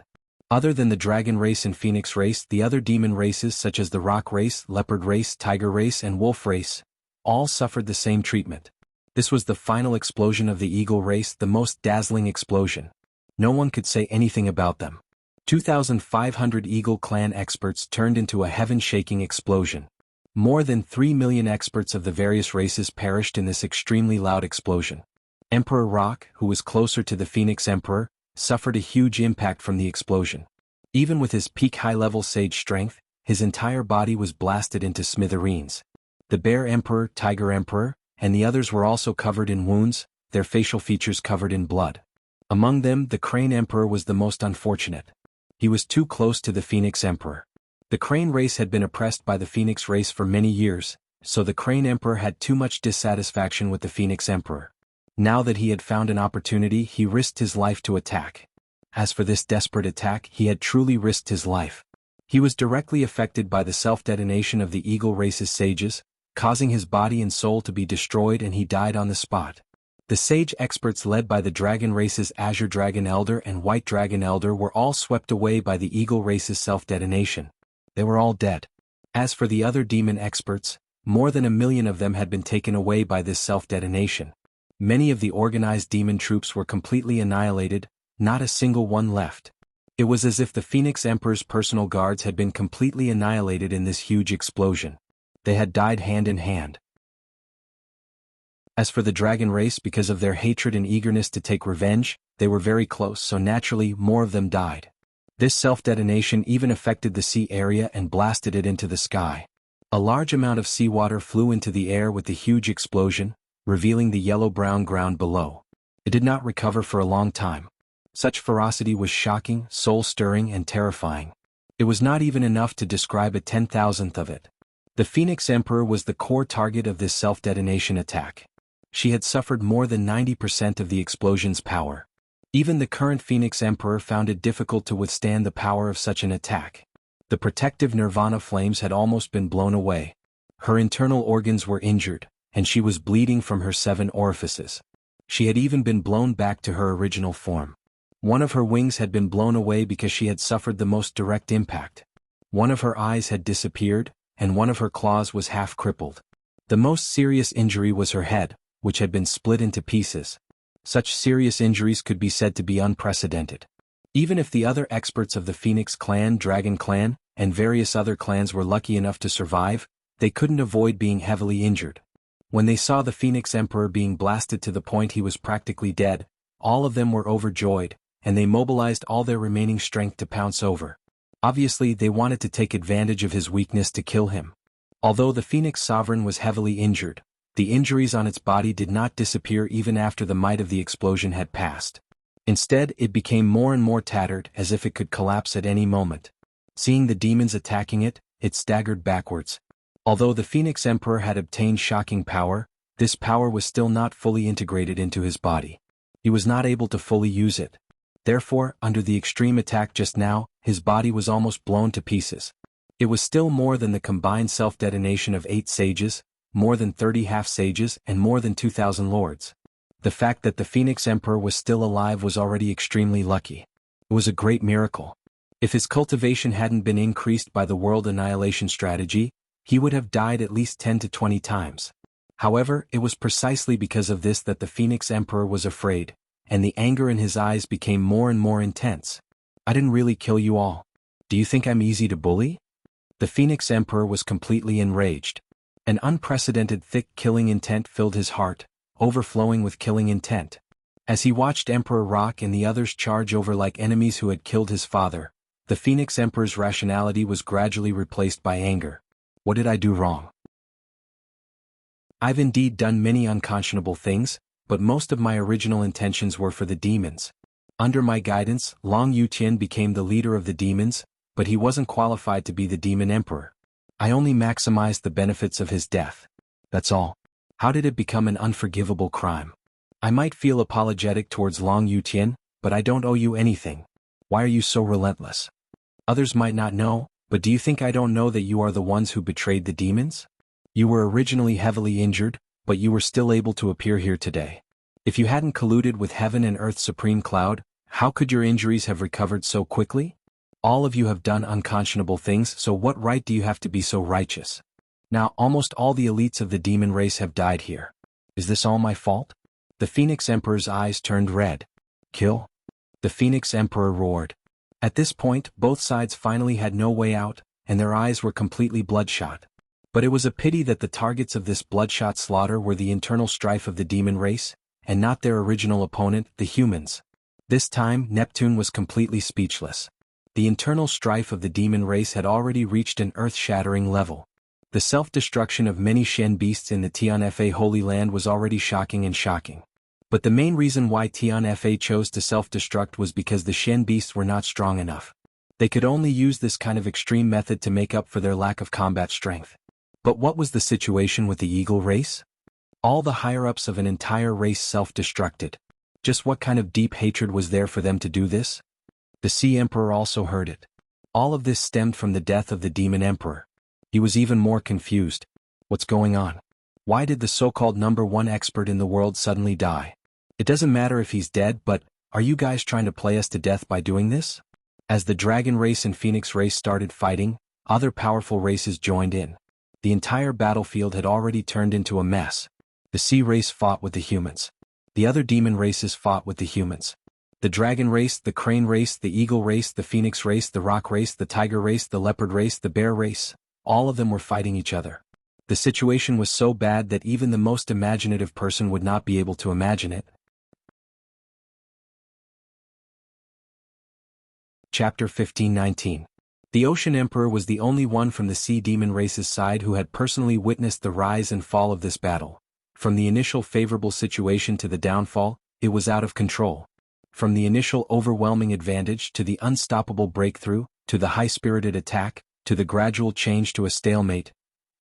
Other than the Dragon race and Phoenix race, the other demon races such as the Rock race, Leopard race, Tiger race and Wolf race, all suffered the same treatment. This was the final explosion of the Eagle race, the most dazzling explosion. No one could say anything about them. 2,500 Eagle clan experts turned into a heaven-shaking explosion. More than 3 million experts of the various races perished in this extremely loud explosion. Emperor Rock, who was closer to the Phoenix Emperor, suffered a huge impact from the explosion. Even with his peak high-level sage strength, his entire body was blasted into smithereens. The Bear Emperor, Tiger Emperor, and the others were also covered in wounds, their facial features covered in blood. Among them, the Crane Emperor was the most unfortunate. He was too close to the Phoenix Emperor. The Crane race had been oppressed by the Phoenix race for many years, so the Crane Emperor had too much dissatisfaction with the Phoenix Emperor. Now that he had found an opportunity, he risked his life to attack. As for this desperate attack, he had truly risked his life. He was directly affected by the self-detonation of the Eagle race's sages, causing his body and soul to be destroyed, and he died on the spot. The sage experts led by the dragon race's Azure Dragon Elder and White Dragon Elder were all swept away by the Eagle race's self-detonation. They were all dead. As for the other demon experts, more than 1,000,000 of them had been taken away by this self-detonation. Many of the organized demon troops were completely annihilated, not a single one left. It was as if the Phoenix Emperor's personal guards had been completely annihilated in this huge explosion. They had died hand in hand. As for the dragon race, because of their hatred and eagerness to take revenge, they were very close, so naturally more of them died. This self-detonation even affected the sea area and blasted it into the sky. A large amount of seawater flew into the air with the huge explosion, revealing the yellow-brown ground below. It did not recover for a long time. Such ferocity was shocking, soul-stirring, and terrifying. It was not even enough to describe a 10,000th of it. The Phoenix Emperor was the core target of this self-detonation attack. She had suffered more than 90% of the explosion's power. Even the current Phoenix Emperor found it difficult to withstand the power of such an attack. The protective nirvana flames had almost been blown away. Her internal organs were injured, and she was bleeding from her 7 orifices. She had even been blown back to her original form. One of her wings had been blown away because she had suffered the most direct impact. One of her eyes had disappeared, and one of her claws was half crippled. The most serious injury was her head, which had been split into pieces. Such serious injuries could be said to be unprecedented. Even if the other experts of the Phoenix Clan, Dragon Clan, and various other clans were lucky enough to survive, they couldn't avoid being heavily injured. When they saw the Phoenix Emperor being blasted to the point he was practically dead, all of them were overjoyed, and they mobilized all their remaining strength to pounce over. Obviously, they wanted to take advantage of his weakness to kill him. Although the Phoenix Sovereign was heavily injured, the injuries on its body did not disappear even after the might of the explosion had passed. Instead, it became more and more tattered, as if it could collapse at any moment. Seeing the demons attacking it, it staggered backwards. Although the Phoenix Emperor had obtained shocking power, this power was still not fully integrated into his body. He was not able to fully use it. Therefore, under the extreme attack just now, his body was almost blown to pieces. It was still more than the combined self-detonation of 8 sages, more than 30 half-sages, and more than 2,000 lords. The fact that the Phoenix Emperor was still alive was already extremely lucky. It was a great miracle. If his cultivation hadn't been increased by the world annihilation strategy, he would have died at least 10 to 20 times. However, it was precisely because of this that the Phoenix Emperor was afraid, and the anger in his eyes became more and more intense. I didn't really kill you all. Do you think I'm easy to bully? The Phoenix Emperor was completely enraged. An unprecedented thick killing intent filled his heart, overflowing with killing intent. As he watched Emperor Rock and the others charge over like enemies who had killed his father, the Phoenix Emperor's rationality was gradually replaced by anger. What did I do wrong? I've indeed done many unconscionable things, but most of my original intentions were for the demons. Under my guidance, Long Yutian became the leader of the demons, but he wasn't qualified to be the demon emperor. I only maximized the benefits of his death. That's all. How did it become an unforgivable crime? I might feel apologetic towards Long Yutian, but I don't owe you anything. Why are you so relentless? Others might not know, but do you think I don't know that you are the ones who betrayed the demons? You were originally heavily injured, but you were still able to appear here today. If you hadn't colluded with Heaven and Earth's Supreme Cloud, how could your injuries have recovered so quickly? All of you have done unconscionable things, so what right do you have to be so righteous? Now almost all the elites of the demon race have died here. Is this all my fault? The Phoenix Emperor's eyes turned red. Kill? The Phoenix Emperor roared. At this point, both sides finally had no way out, and their eyes were completely bloodshot. But it was a pity that the targets of this bloodshot slaughter were the internal strife of the demon race, and not their original opponent, the humans. This time, Neptune was completely speechless. The internal strife of the demon race had already reached an earth-shattering level. The self-destruction of many Shen beasts in the Tianfa Holy Land was already shocking. But the main reason why Tianfa chose to self-destruct was because the Shen beasts were not strong enough. They could only use this kind of extreme method to make up for their lack of combat strength. But what was the situation with the Eagle race? All the higher-ups of an entire race self-destructed. Just what kind of deep hatred was there for them to do this? The Sea Emperor also heard it. All of this stemmed from the death of the Demon Emperor. He was even more confused. What's going on? Why did the so-called #1 expert in the world suddenly die? It doesn't matter if he's dead, but are you guys trying to play us to death by doing this? As the dragon race and phoenix race started fighting, other powerful races joined in. The entire battlefield had already turned into a mess. The sea race fought with the humans. The other demon races fought with the humans. The dragon race, the crane race, the eagle race, the phoenix race, the rock race, the tiger race, the leopard race, the bear race, all of them were fighting each other. The situation was so bad that even the most imaginative person would not be able to imagine it. Chapter 15:19. The Ocean Emperor was the only one from the sea demon race's side who had personally witnessed the rise and fall of this battle. From the initial favorable situation to the downfall, it was out of control. From the initial overwhelming advantage to the unstoppable breakthrough, to the high-spirited attack, to the gradual change to a stalemate.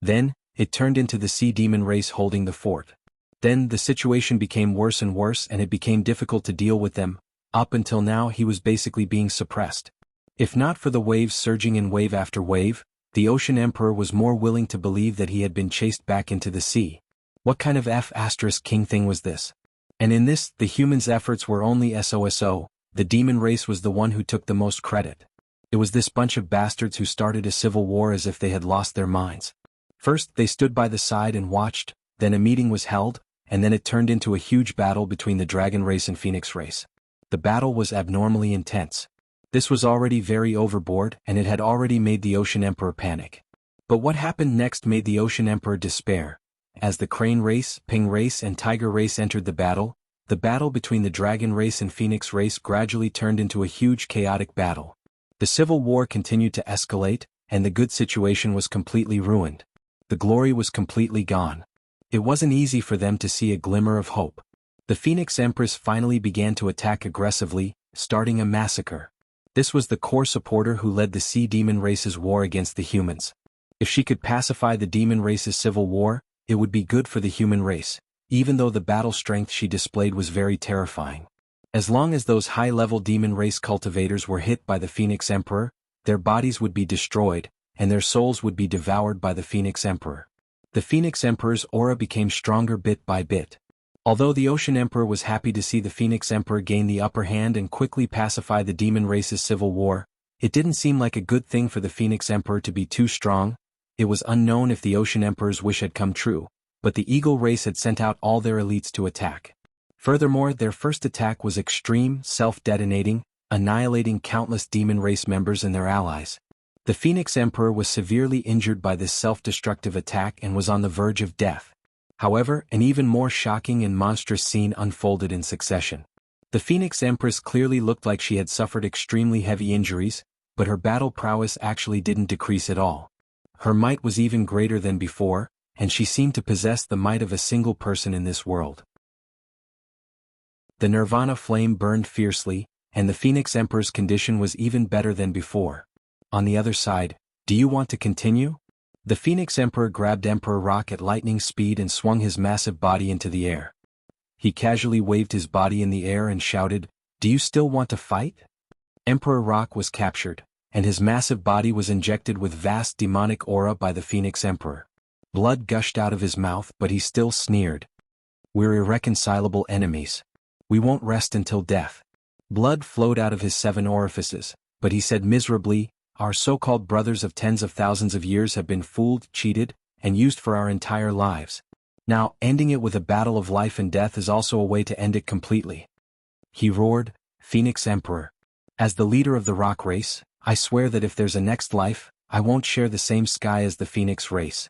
Then, it turned into the sea demon race holding the fort. Then the situation became worse and worse and it became difficult to deal with them. Up until now he was basically being suppressed. If not for the waves surging in wave after wave, the Ocean Emperor was more willing to believe that he had been chased back into the sea. What kind of F***king thing was this? And in this, the humans' efforts were only SOSO, the demon race was the one who took the most credit. It was this bunch of bastards who started a civil war as if they had lost their minds. First, they stood by the side and watched, then a meeting was held, and then it turned into a huge battle between the dragon race and phoenix race. The battle was abnormally intense. This was already very overboard and it had already made the Ocean Emperor panic. But what happened next made the Ocean Emperor despair. As the crane race, ping race and tiger race entered the battle between the dragon race and phoenix race gradually turned into a huge chaotic battle. The civil war continued to escalate, and the good situation was completely ruined. The glory was completely gone. It wasn't easy for them to see a glimmer of hope. The Phoenix Empress finally began to attack aggressively, starting a massacre. This was the core supporter who led the sea demon race's war against the humans. If she could pacify the demon race's civil war, it would be good for the human race, even though the battle strength she displayed was very terrifying. As long as those high-level demon race cultivators were hit by the Phoenix Emperor, their bodies would be destroyed, and their souls would be devoured by the Phoenix Emperor. The Phoenix Emperor's aura became stronger bit by bit. Although the Ocean Emperor was happy to see the Phoenix Emperor gain the upper hand and quickly pacify the demon race's civil war, it didn't seem like a good thing for the Phoenix Emperor to be too strong. It was unknown if the Ocean Emperor's wish had come true, but the Eagle race had sent out all their elites to attack. Furthermore, their first attack was extreme, self-detonating, annihilating countless demon race members and their allies. The Phoenix Emperor was severely injured by this self-destructive attack and was on the verge of death. However, an even more shocking and monstrous scene unfolded in succession. The Phoenix Empress clearly looked like she had suffered extremely heavy injuries, but her battle prowess actually didn't decrease at all. Her might was even greater than before, and she seemed to possess the might of a single person in this world. The Nirvana flame burned fiercely, and the Phoenix Emperor's condition was even better than before. On the other side, do you want to continue? The Phoenix Emperor grabbed Emperor Rock at lightning speed and swung his massive body into the air. He casually waved his body in the air and shouted, "Do you still want to fight?" Emperor Rock was captured, and his massive body was injected with vast demonic aura by the Phoenix Emperor. Blood gushed out of his mouth, but he still sneered. "We're irreconcilable enemies. We won't rest until death." Blood flowed out of his 7 orifices, but he said miserably, "Our so-called brothers of tens of thousands of years have been fooled, cheated, and used for our entire lives. Now, ending it with a battle of life and death is also a way to end it completely." He roared, "Phoenix Emperor. As the leader of the rock race, I swear that if there's a next life, I won't share the same sky as the Phoenix race."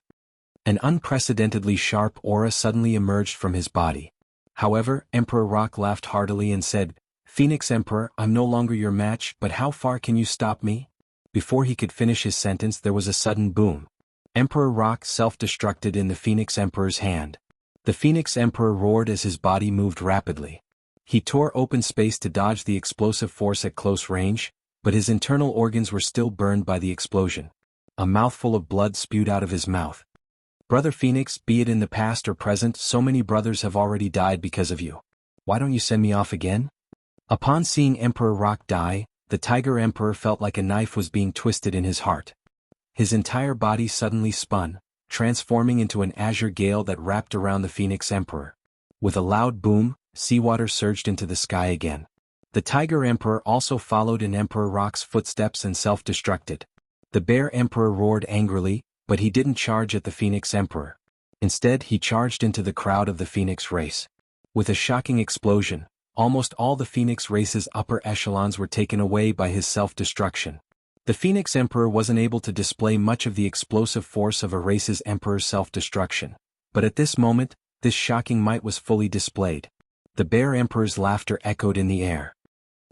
An unprecedentedly sharp aura suddenly emerged from his body. However, Emperor Rock laughed heartily and said, "Phoenix Emperor, I'm no longer your match, but how far can you stop me?" Before he could finish his sentence there was a sudden boom. Emperor Rock self-destructed in the Phoenix Emperor's hand. The Phoenix Emperor roared as his body moved rapidly. He tore open space to dodge the explosive force at close range, but his internal organs were still burned by the explosion. A mouthful of blood spewed out of his mouth. "Brother Phoenix, be it in the past or present, so many brothers have already died because of you. Why don't you send me off again?" Upon seeing Emperor Rock die, the Tiger Emperor felt like a knife was being twisted in his heart. His entire body suddenly spun, transforming into an azure gale that wrapped around the Phoenix Emperor. With a loud boom, seawater surged into the sky again. The Tiger Emperor also followed in Emperor Rock's footsteps and self-destructed. The Bear Emperor roared angrily, but he didn't charge at the Phoenix Emperor. Instead, he charged into the crowd of the Phoenix race. With a shocking explosion, almost all the Phoenix race's upper echelons were taken away by his self-destruction. The Phoenix Emperor wasn't able to display much of the explosive force of a race's emperor's self-destruction. But at this moment, this shocking might was fully displayed. The Bear Emperor's laughter echoed in the air.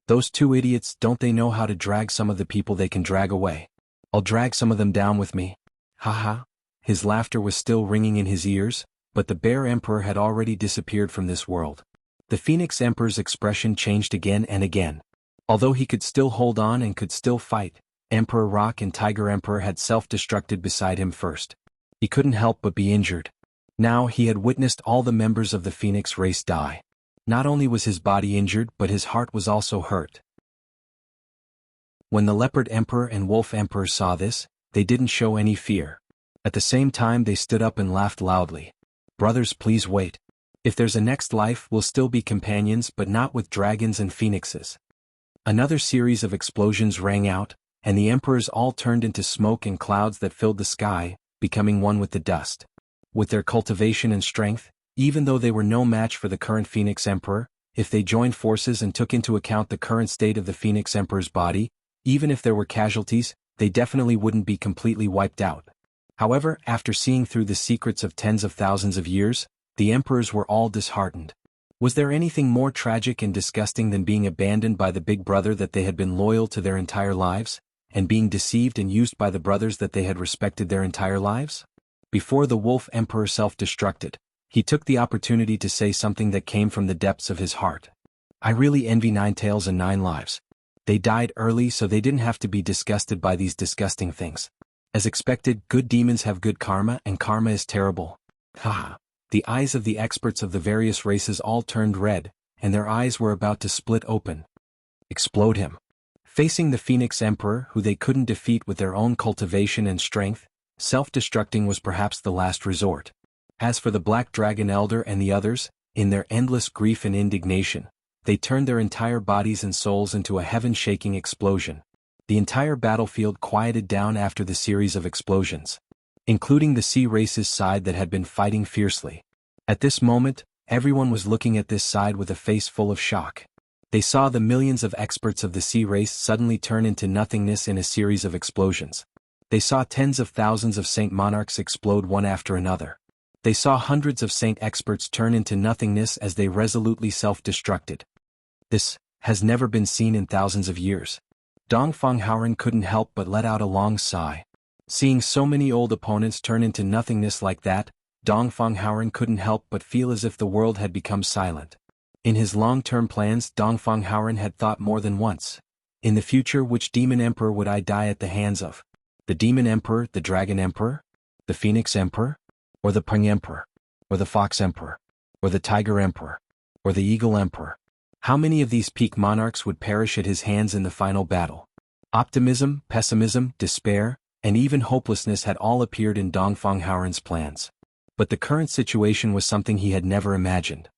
"Those two idiots, don't they know how to drag some of the people they can drag away? I'll drag some of them down with me. Ha." His laughter was still ringing in his ears, but the Bear Emperor had already disappeared from this world. The Phoenix Emperor's expression changed again and again. Although he could still hold on and could still fight, Emperor Rock and Tiger Emperor had self-destructed beside him first. He couldn't help but be injured. Now he had witnessed all the members of the Phoenix race die. Not only was his body injured, but his heart was also hurt. When the Leopard Emperor and Wolf Emperor saw this, they didn't show any fear. At the same time, they stood up and laughed loudly. "Brothers, please wait. If there's a next life, we'll still be companions, but not with dragons and phoenixes." Another series of explosions rang out, and the emperors all turned into smoke and clouds that filled the sky, becoming one with the dust. With their cultivation and strength, even though they were no match for the current Phoenix Emperor, if they joined forces and took into account the current state of the Phoenix Emperor's body, even if there were casualties, they definitely wouldn't be completely wiped out. However, after seeing through the secrets of tens of thousands of years, the emperors were all disheartened. Was there anything more tragic and disgusting than being abandoned by the big brother that they had been loyal to their entire lives, and being deceived and used by the brothers that they had respected their entire lives? Before the Wolf Emperor self-destructed, he took the opportunity to say something that came from the depths of his heart. "I really envy Nine Tails and Nine Lives. They died early so they didn't have to be disgusted by these disgusting things. As expected, good demons have good karma and karma is terrible." Haha. The eyes of the experts of the various races all turned red, and their eyes were about to split open. Explode him. Facing the Phoenix Emperor, who they couldn't defeat with their own cultivation and strength, self-destructing was perhaps the last resort. As for the Black Dragon Elder and the others, in their endless grief and indignation, they turned their entire bodies and souls into a heaven-shaking explosion. The entire battlefield quieted down after the series of explosions, including the sea race's side that had been fighting fiercely. At this moment, everyone was looking at this side with a face full of shock. They saw the millions of experts of the sea race suddenly turn into nothingness in a series of explosions. They saw tens of thousands of Saint Monarchs explode one after another. They saw hundreds of Saint experts turn into nothingness as they resolutely self-destructed. This has never been seen in thousands of years. Dongfang Haoren couldn't help but let out a long sigh. Seeing so many old opponents turn into nothingness like that, Dongfang Haoren couldn't help but feel as if the world had become silent. In his long-term plans, Dongfang Haoren had thought more than once. In the future, which demon emperor would I die at the hands of? The Demon Emperor, the Dragon Emperor? The Phoenix Emperor? Or the Peng Emperor? Or the Fox Emperor? Or the Tiger Emperor? Or the Eagle Emperor? How many of these peak monarchs would perish at his hands in the final battle? Optimism, pessimism, despair, and even hopelessness had all appeared in Dongfang Haoren's plans. But the current situation was something he had never imagined.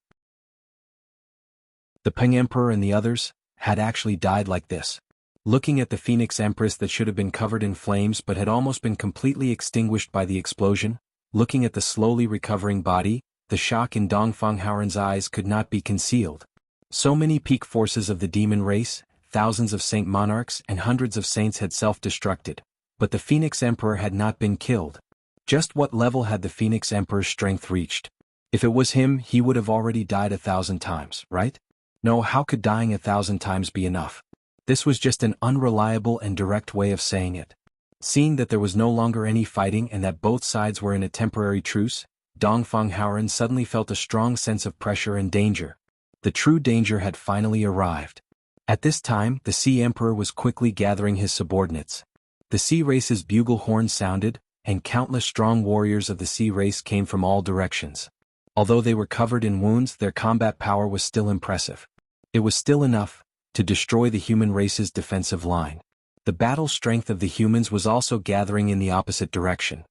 The Peng Emperor and the others had actually died like this. Looking at the Phoenix Empress that should have been covered in flames but had almost been completely extinguished by the explosion, looking at the slowly recovering body, the shock in Dongfang Haoren's eyes could not be concealed. So many peak forces of the demon race, thousands of Saint Monarchs and hundreds of saints had self-destructed, but the Phoenix Emperor had not been killed. Just what level had the Phoenix Emperor's strength reached? If it was him, he would have already died 1,000 times, right? No, how could dying 1,000 times be enough? This was just an unreliable and direct way of saying it. Seeing that there was no longer any fighting and that both sides were in a temporary truce, Dongfang Haoren suddenly felt a strong sense of pressure and danger. The true danger had finally arrived. At this time, the Sea Emperor was quickly gathering his subordinates. The sea race's bugle horn sounded, and countless strong warriors of the sea race came from all directions. Although they were covered in wounds, their combat power was still impressive. It was still enough to destroy the human race's defensive line. The battle strength of the humans was also gathering in the opposite direction.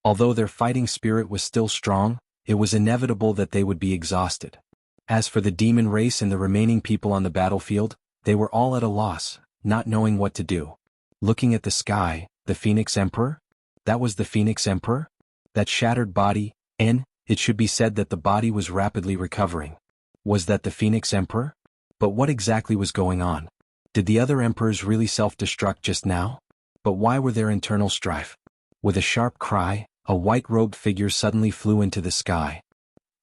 Although their fighting spirit was still strong, it was inevitable that they would be exhausted. As for the demon race and the remaining people on the battlefield, they were all at a loss, not knowing what to do. Looking at the sky, the Phoenix Emperor? That was the Phoenix Emperor? That shattered body, and it should be said that the body was rapidly recovering. Was that the Phoenix Emperor? But what exactly was going on? Did the other emperors really self-destruct just now? But why were there internal strife? With a sharp cry, a white-robed figure suddenly flew into the sky.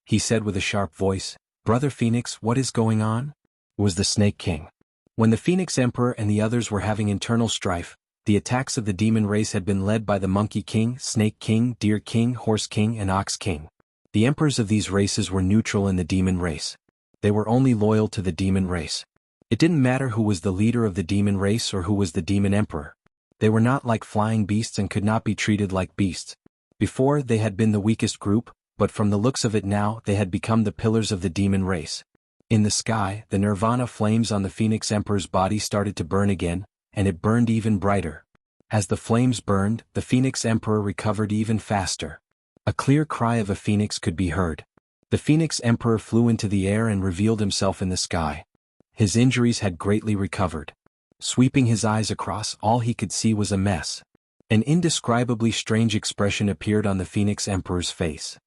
He said with a sharp voice, "Brother Phoenix, what is going on?" It was the Snake King. When the Phoenix Emperor and the others were having internal strife, the attacks of the demon race had been led by the Monkey King, Snake King, Deer King, Horse King, and Ox King. The emperors of these races were neutral in the demon race. They were only loyal to the demon race. It didn't matter who was the leader of the demon race or who was the demon emperor. They were not like flying beasts and could not be treated like beasts. Before, they had been the weakest group, but from the looks of it now, they had become the pillars of the demon race. In the sky, the nirvana flames on the Phoenix Emperor's body started to burn again, and it burned even brighter. As the flames burned, the Phoenix Emperor recovered even faster. A clear cry of a phoenix could be heard. The Phoenix Emperor flew into the air and revealed himself in the sky. His injuries had greatly recovered. Sweeping his eyes across, all he could see was a mess. An indescribably strange expression appeared on the Phoenix Emperor's face.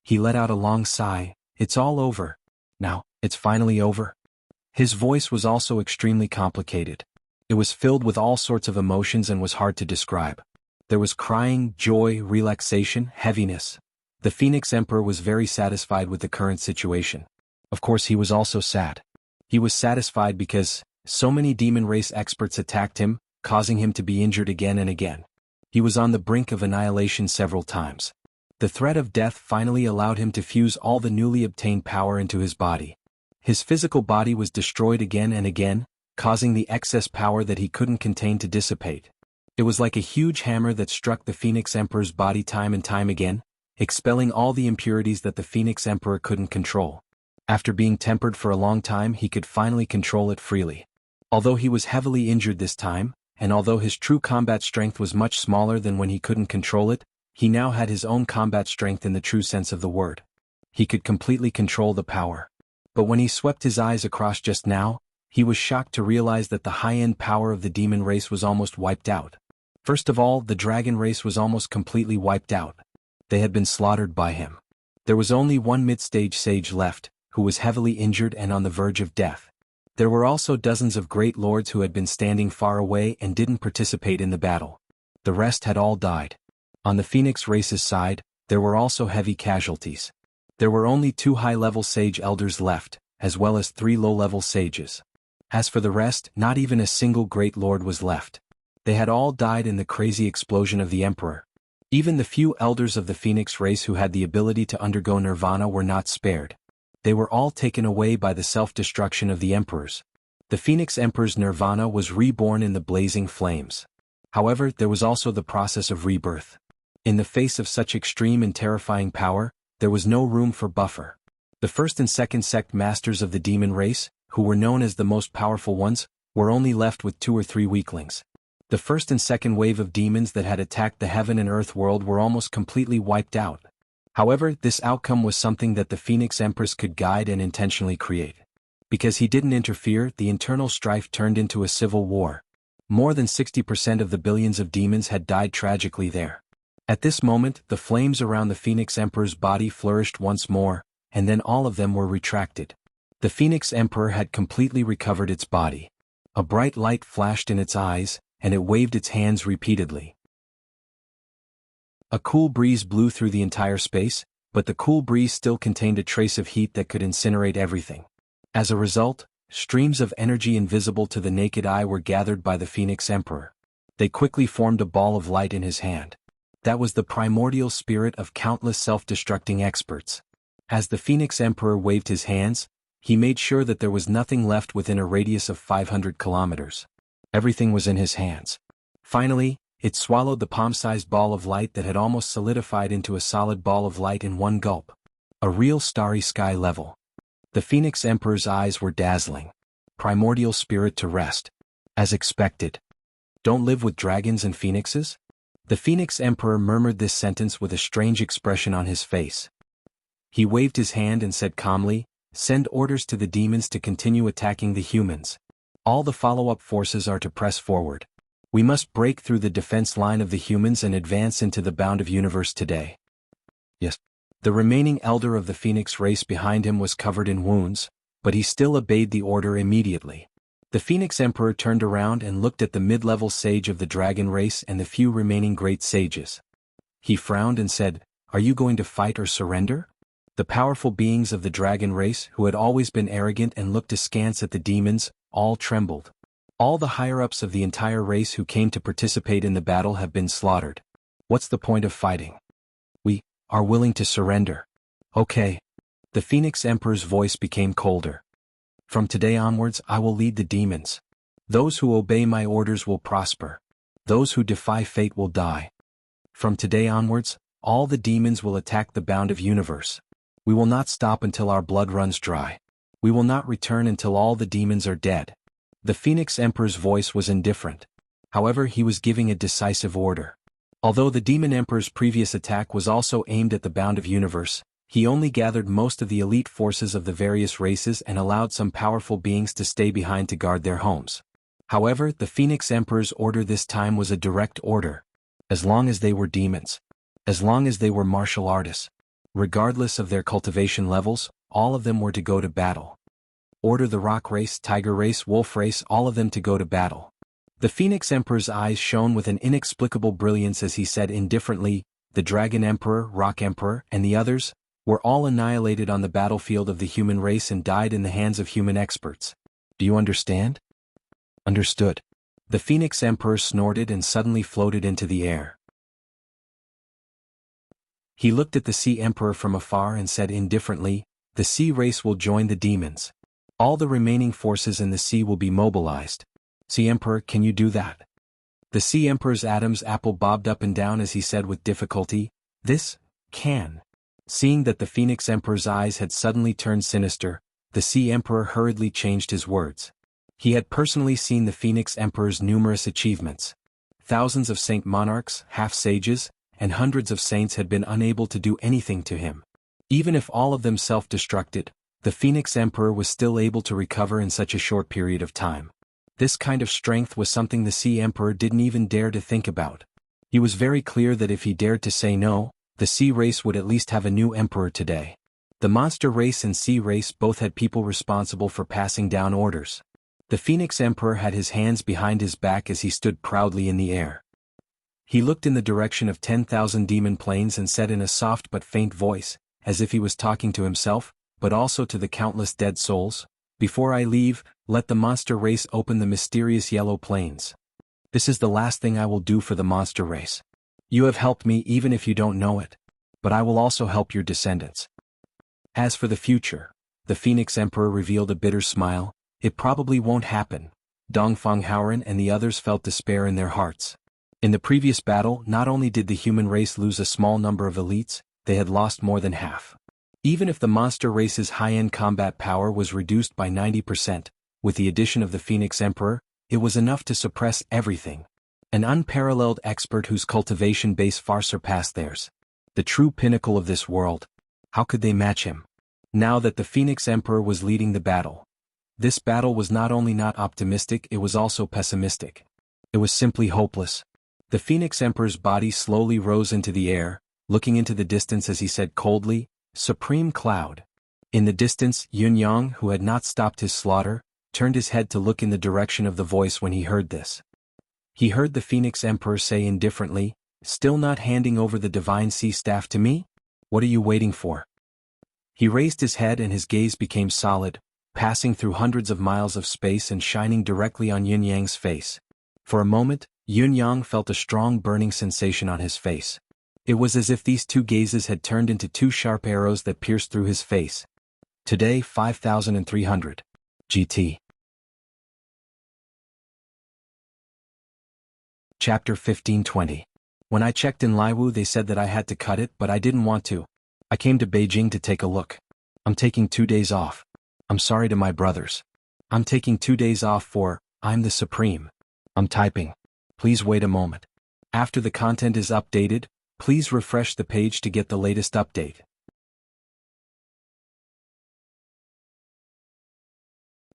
He let out a long sigh. "It's all over. Now, it's finally over." His voice was also extremely complicated. It was filled with all sorts of emotions and was hard to describe. There was crying, joy, relaxation, heaviness. The Phoenix Emperor was very satisfied with the current situation. Of course, he was also sad. He was satisfied because so many demon race experts attacked him, causing him to be injured again and again. He was on the brink of annihilation several times. The threat of death finally allowed him to fuse all the newly obtained power into his body. His physical body was destroyed again and again, causing the excess power that he couldn't contain to dissipate. It was like a huge hammer that struck the Phoenix Emperor's body time and time again, expelling all the impurities that the Phoenix Emperor couldn't control. After being tempered for a long time, he could finally control it freely. Although he was heavily injured this time, and although his true combat strength was much smaller than when he couldn't control it, he now had his own combat strength in the true sense of the word. He could completely control the power. But when he swept his eyes across just now, he was shocked to realize that the high-end power of the demon race was almost wiped out. First of all, the dragon race was almost completely wiped out. They had been slaughtered by him. There was only one mid-stage sage left, who was heavily injured and on the verge of death. There were also dozens of great lords who had been standing far away and didn't participate in the battle. The rest had all died. On the Phoenix race's side, there were also heavy casualties. There were only 2 high-level sage elders left, as well as 3 low-level sages. As for the rest, not even a single great lord was left. They had all died in the crazy explosion of the Emperor. Even the few elders of the Phoenix race who had the ability to undergo nirvana were not spared. They were all taken away by the self-destruction of the emperors. The Phoenix Emperor's nirvana was reborn in the blazing flames. However, there was also the process of rebirth. In the face of such extreme and terrifying power, there was no room for buffer. The first and second sect masters of the demon race, who were known as the most powerful ones, were only left with 2 or 3 weaklings. The first and second wave of demons that had attacked the heaven and earth world were almost completely wiped out. However, this outcome was something that the Phoenix Empress could guide and intentionally create. Because he didn't interfere, the internal strife turned into a civil war. More than 60% of the billions of demons had died tragically there. At this moment, the flames around the Phoenix Emperor's body flourished once more, and then all of them were retracted. The Phoenix Emperor had completely recovered its body. A bright light flashed in its eyes, and it waved its hands repeatedly. A cool breeze blew through the entire space, but the cool breeze still contained a trace of heat that could incinerate everything. As a result, streams of energy invisible to the naked eye were gathered by the Phoenix Emperor. They quickly formed a ball of light in his hand. That was the primordial spirit of countless self-destructing experts. As the Phoenix Emperor waved his hands, he made sure that there was nothing left within a radius of 500 kilometers. Everything was in his hands. Finally, it swallowed the palm-sized ball of light that had almost solidified into a solid ball of light in one gulp. A real starry sky level. The Phoenix Emperor's eyes were dazzling. Primordial spirit to rest. As expected. Don't live with dragons and phoenixes? The Phoenix Emperor murmured this sentence with a strange expression on his face. He waved his hand and said calmly, "Send orders to the demons to continue attacking the humans. All the follow-up forces are to press forward. We must break through the defense line of the humans and advance into the bound of universe today." Yes. The remaining elder of the Phoenix race behind him was covered in wounds, but he still obeyed the order immediately. The Phoenix Emperor turned around and looked at the mid-level sage of the dragon race and the few remaining great sages. He frowned and said, "Are you going to fight or surrender?" The powerful beings of the dragon race, who had always been arrogant and looked askance at the demons, all trembled. All the higher-ups of the entire race who came to participate in the battle have been slaughtered. What's the point of fighting? We are willing to surrender. Okay. The Phoenix Emperor's voice became colder. From today onwards I will lead the demons. Those who obey my orders will prosper. Those who defy fate will die. From today onwards, all the demons will attack the bound of universe. We will not stop until our blood runs dry. We will not return until all the demons are dead. The Phoenix Emperor's voice was indifferent. However, he was giving a decisive order. Although the Demon Emperor's previous attack was also aimed at the bound of universe, he only gathered most of the elite forces of the various races and allowed some powerful beings to stay behind to guard their homes. However, the Phoenix Emperor's order this time was a direct order. As long as they were demons. As long as they were martial artists. Regardless of their cultivation levels, all of them were to go to battle. Order the rock race, tiger race, wolf race, all of them to go to battle. The Phoenix Emperor's eyes shone with an inexplicable brilliance as he said indifferently, "The Dragon Emperor, Rock Emperor, and the others were all annihilated on the battlefield of the human race and died in the hands of human experts. Do you understand?" "Understood." The Phoenix Emperor snorted and suddenly floated into the air. He looked at the Sea Emperor from afar and said indifferently, "The sea race will join the demons. All the remaining forces in the sea will be mobilized. Sea Emperor, can you do that?" The Sea Emperor's Adam's apple bobbed up and down as he said with difficulty, "This can." Seeing that the Phoenix Emperor's eyes had suddenly turned sinister, the Sea Emperor hurriedly changed his words. He had personally seen the Phoenix Emperor's numerous achievements. Thousands of saint monarchs, half-sages, and hundreds of saints had been unable to do anything to him. Even if all of them self-destructed, the Phoenix Emperor was still able to recover in such a short period of time. This kind of strength was something the Sea Emperor didn't even dare to think about. He was very clear that if he dared to say no, the sea race would at least have a new emperor today. The monster race and sea race both had people responsible for passing down orders. The Phoenix Emperor had his hands behind his back as he stood proudly in the air. He looked in the direction of 10,000 demon planes and said in a soft but faint voice, as if he was talking to himself, but also to the countless dead souls, "Before I leave, let the monster race open the mysterious yellow plains. This is the last thing I will do for the monster race. You have helped me even if you don't know it, but I will also help your descendants." As for the future, the Phoenix Emperor revealed a bitter smile, "It probably won't happen." Dongfang Haoran and the others felt despair in their hearts. In the previous battle, not only did the human race lose a small number of elites, they had lost more than half. Even if the monster race's high-end combat power was reduced by 90%, with the addition of the Phoenix Emperor, it was enough to suppress everything. An unparalleled expert whose cultivation base far surpassed theirs. The true pinnacle of this world. How could they match him? Now that the Phoenix Emperor was leading the battle. This battle was not only not optimistic, it was also pessimistic. It was simply hopeless. The Phoenix Emperor's body slowly rose into the air, looking into the distance as he said coldly, "Supreme Cloud." In the distance, Yun Yang, who had not stopped his slaughter, turned his head to look in the direction of the voice when he heard this. He heard the Phoenix Emperor say indifferently, "Still not handing over the divine sea staff to me? What are you waiting for?" He raised his head and his gaze became solid, passing through hundreds of miles of space and shining directly on Yun Yang's face. For a moment, Yun Yang felt a strong burning sensation on his face. It was as if these two gazes had turned into two sharp arrows that pierced through his face. Today 5300. GT. Chapter 1520. When I checked in Laiwu they said that I had to cut it, but I didn't want to. I came to Beijing to take a look. I'm taking 2 days off. I'm sorry to my brothers. I'm taking 2 days off for, I'm the Supreme. I'm typing. Please wait a moment. After the content is updated, please refresh the page to get the latest update.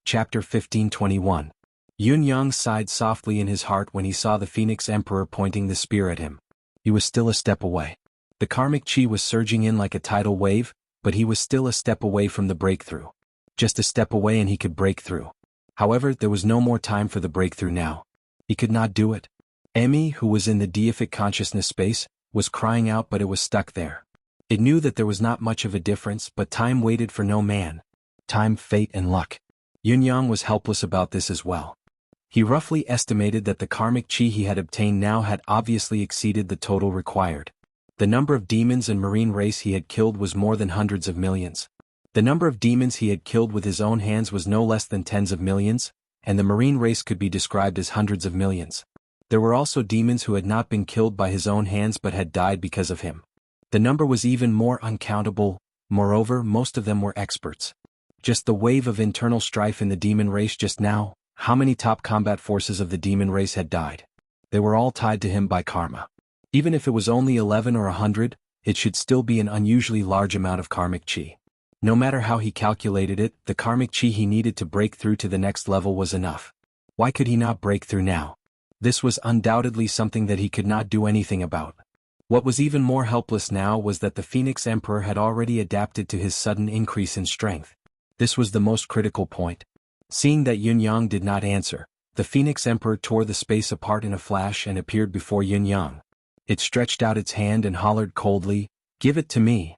Chapter 1521. Yun-yang sighed softly in his heart when he saw the Phoenix Emperor pointing the spear at him. He was still a step away. The karmic chi was surging in like a tidal wave, but he was still a step away from the breakthrough. Just a step away and he could break through. However, there was no more time for the breakthrough now. He could not do it. Emmy, who was in the deific consciousness space, was crying out, but it was stuck there. It knew that there was not much of a difference, but time waited for no man. Time, fate, and luck. Yun-yang was helpless about this as well. He roughly estimated that the karmic chi he had obtained now had obviously exceeded the total required. The number of demons and marine race he had killed was more than hundreds of millions. The number of demons he had killed with his own hands was no less than tens of millions, and the marine race could be described as hundreds of millions. There were also demons who had not been killed by his own hands but had died because of him. The number was even more uncountable. Moreover, most of them were experts. Just the wave of internal strife in the demon race just now, how many top combat forces of the demon race had died? They were all tied to him by karma. Even if it was only 11 or 100, it should still be an unusually large amount of karmic chi. No matter how he calculated it, the karmic chi he needed to break through to the next level was enough. Why could he not break through now? This was undoubtedly something that he could not do anything about. What was even more helpless now was that the Phoenix Emperor had already adapted to his sudden increase in strength. This was the most critical point. Seeing that Yun-yang did not answer, the Phoenix Emperor tore the space apart in a flash and appeared before Yun-yang. It stretched out its hand and hollered coldly, "Give it to me."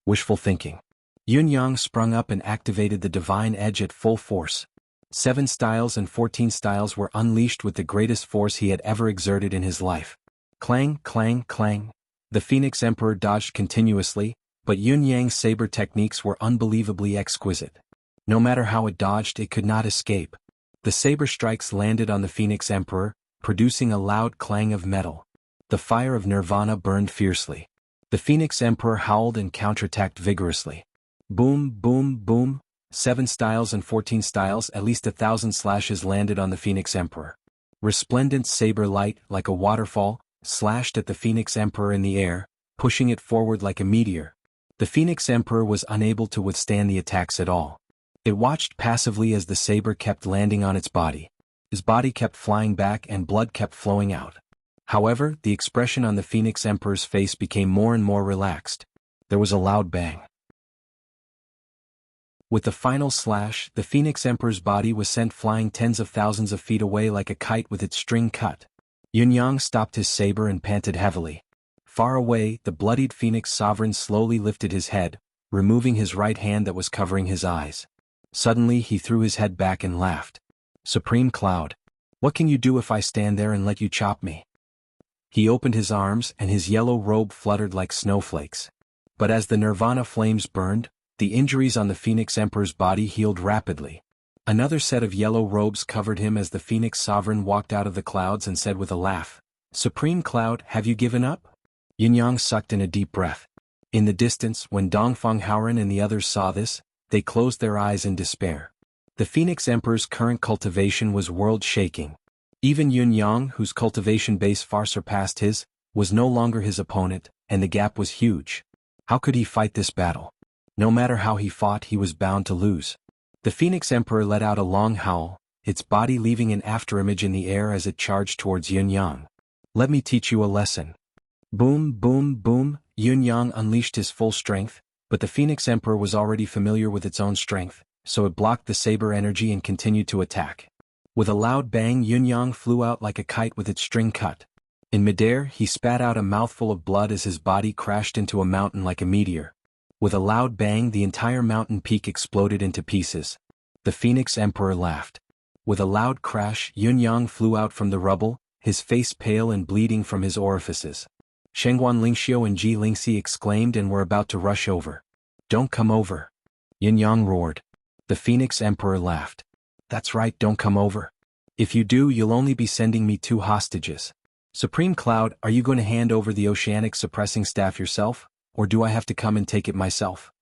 Wishful thinking. Yun-yang sprung up and activated the divine edge at full force. 7 styles and 14 styles were unleashed with the greatest force he had ever exerted in his life. Clang, clang, clang. The Phoenix Emperor dodged continuously, but Yun-yang's saber techniques were unbelievably exquisite. No matter how it dodged, it could not escape. The saber strikes landed on the Phoenix Emperor, producing a loud clang of metal. The fire of nirvana burned fiercely. The Phoenix Emperor howled and counterattacked vigorously. Boom, boom, boom. 7 styles and 14 styles, at least 1,000 slashes landed on the Phoenix Emperor. Resplendent saber light, like a waterfall, slashed at the Phoenix Emperor in the air, pushing it forward like a meteor. The Phoenix Emperor was unable to withstand the attacks at all. It watched passively as the saber kept landing on its body. His body kept flying back and blood kept flowing out. However, the expression on the Phoenix Emperor's face became more and more relaxed. There was a loud bang. With the final slash, the Phoenix Emperor's body was sent flying tens of thousands of feet away like a kite with its string cut. Yun-yang stopped his saber and panted heavily. Far away, the bloodied Phoenix Sovereign slowly lifted his head, removing his right hand that was covering his eyes. Suddenly he threw his head back and laughed. "Supreme Cloud, what can you do if I stand there and let you chop me?" He opened his arms and his yellow robe fluttered like snowflakes. But as the nirvana flames burned, the injuries on the Phoenix Emperor's body healed rapidly. Another set of yellow robes covered him as the Phoenix Sovereign walked out of the clouds and said with a laugh, "Supreme Cloud, have you given up?" Yun-yang sucked in a deep breath. In the distance, when Dongfang Haoren and the others saw this, they closed their eyes in despair. The Phoenix Emperor's current cultivation was world-shaking. Even Yun-yang, whose cultivation base far surpassed his, was no longer his opponent, and the gap was huge. How could he fight this battle? No matter how he fought, he was bound to lose. The Phoenix Emperor let out a long howl, its body leaving an afterimage in the air as it charged towards Yun-yang. "Let me teach you a lesson." Boom, boom, boom. Yun-yang unleashed his full strength, but the Phoenix Emperor was already familiar with its own strength, so it blocked the saber energy and continued to attack. With a loud bang, Yun-yang flew out like a kite with its string cut. In midair, he spat out a mouthful of blood as his body crashed into a mountain like a meteor. With a loud bang, the entire mountain peak exploded into pieces. The Phoenix Emperor laughed. With a loud crash, Yun-yang flew out from the rubble, his face pale and bleeding from his orifices. Shengguan Lingxiu and Ji Lingxi exclaimed and were about to rush over. "Don't come over!" Yun-yang roared. The Phoenix Emperor laughed. "That's right, don't come over. If you do, you'll only be sending me 2 hostages. Supreme Cloud, are you going to hand over the Oceanic Suppressing Staff yourself, or do I have to come and take it myself?"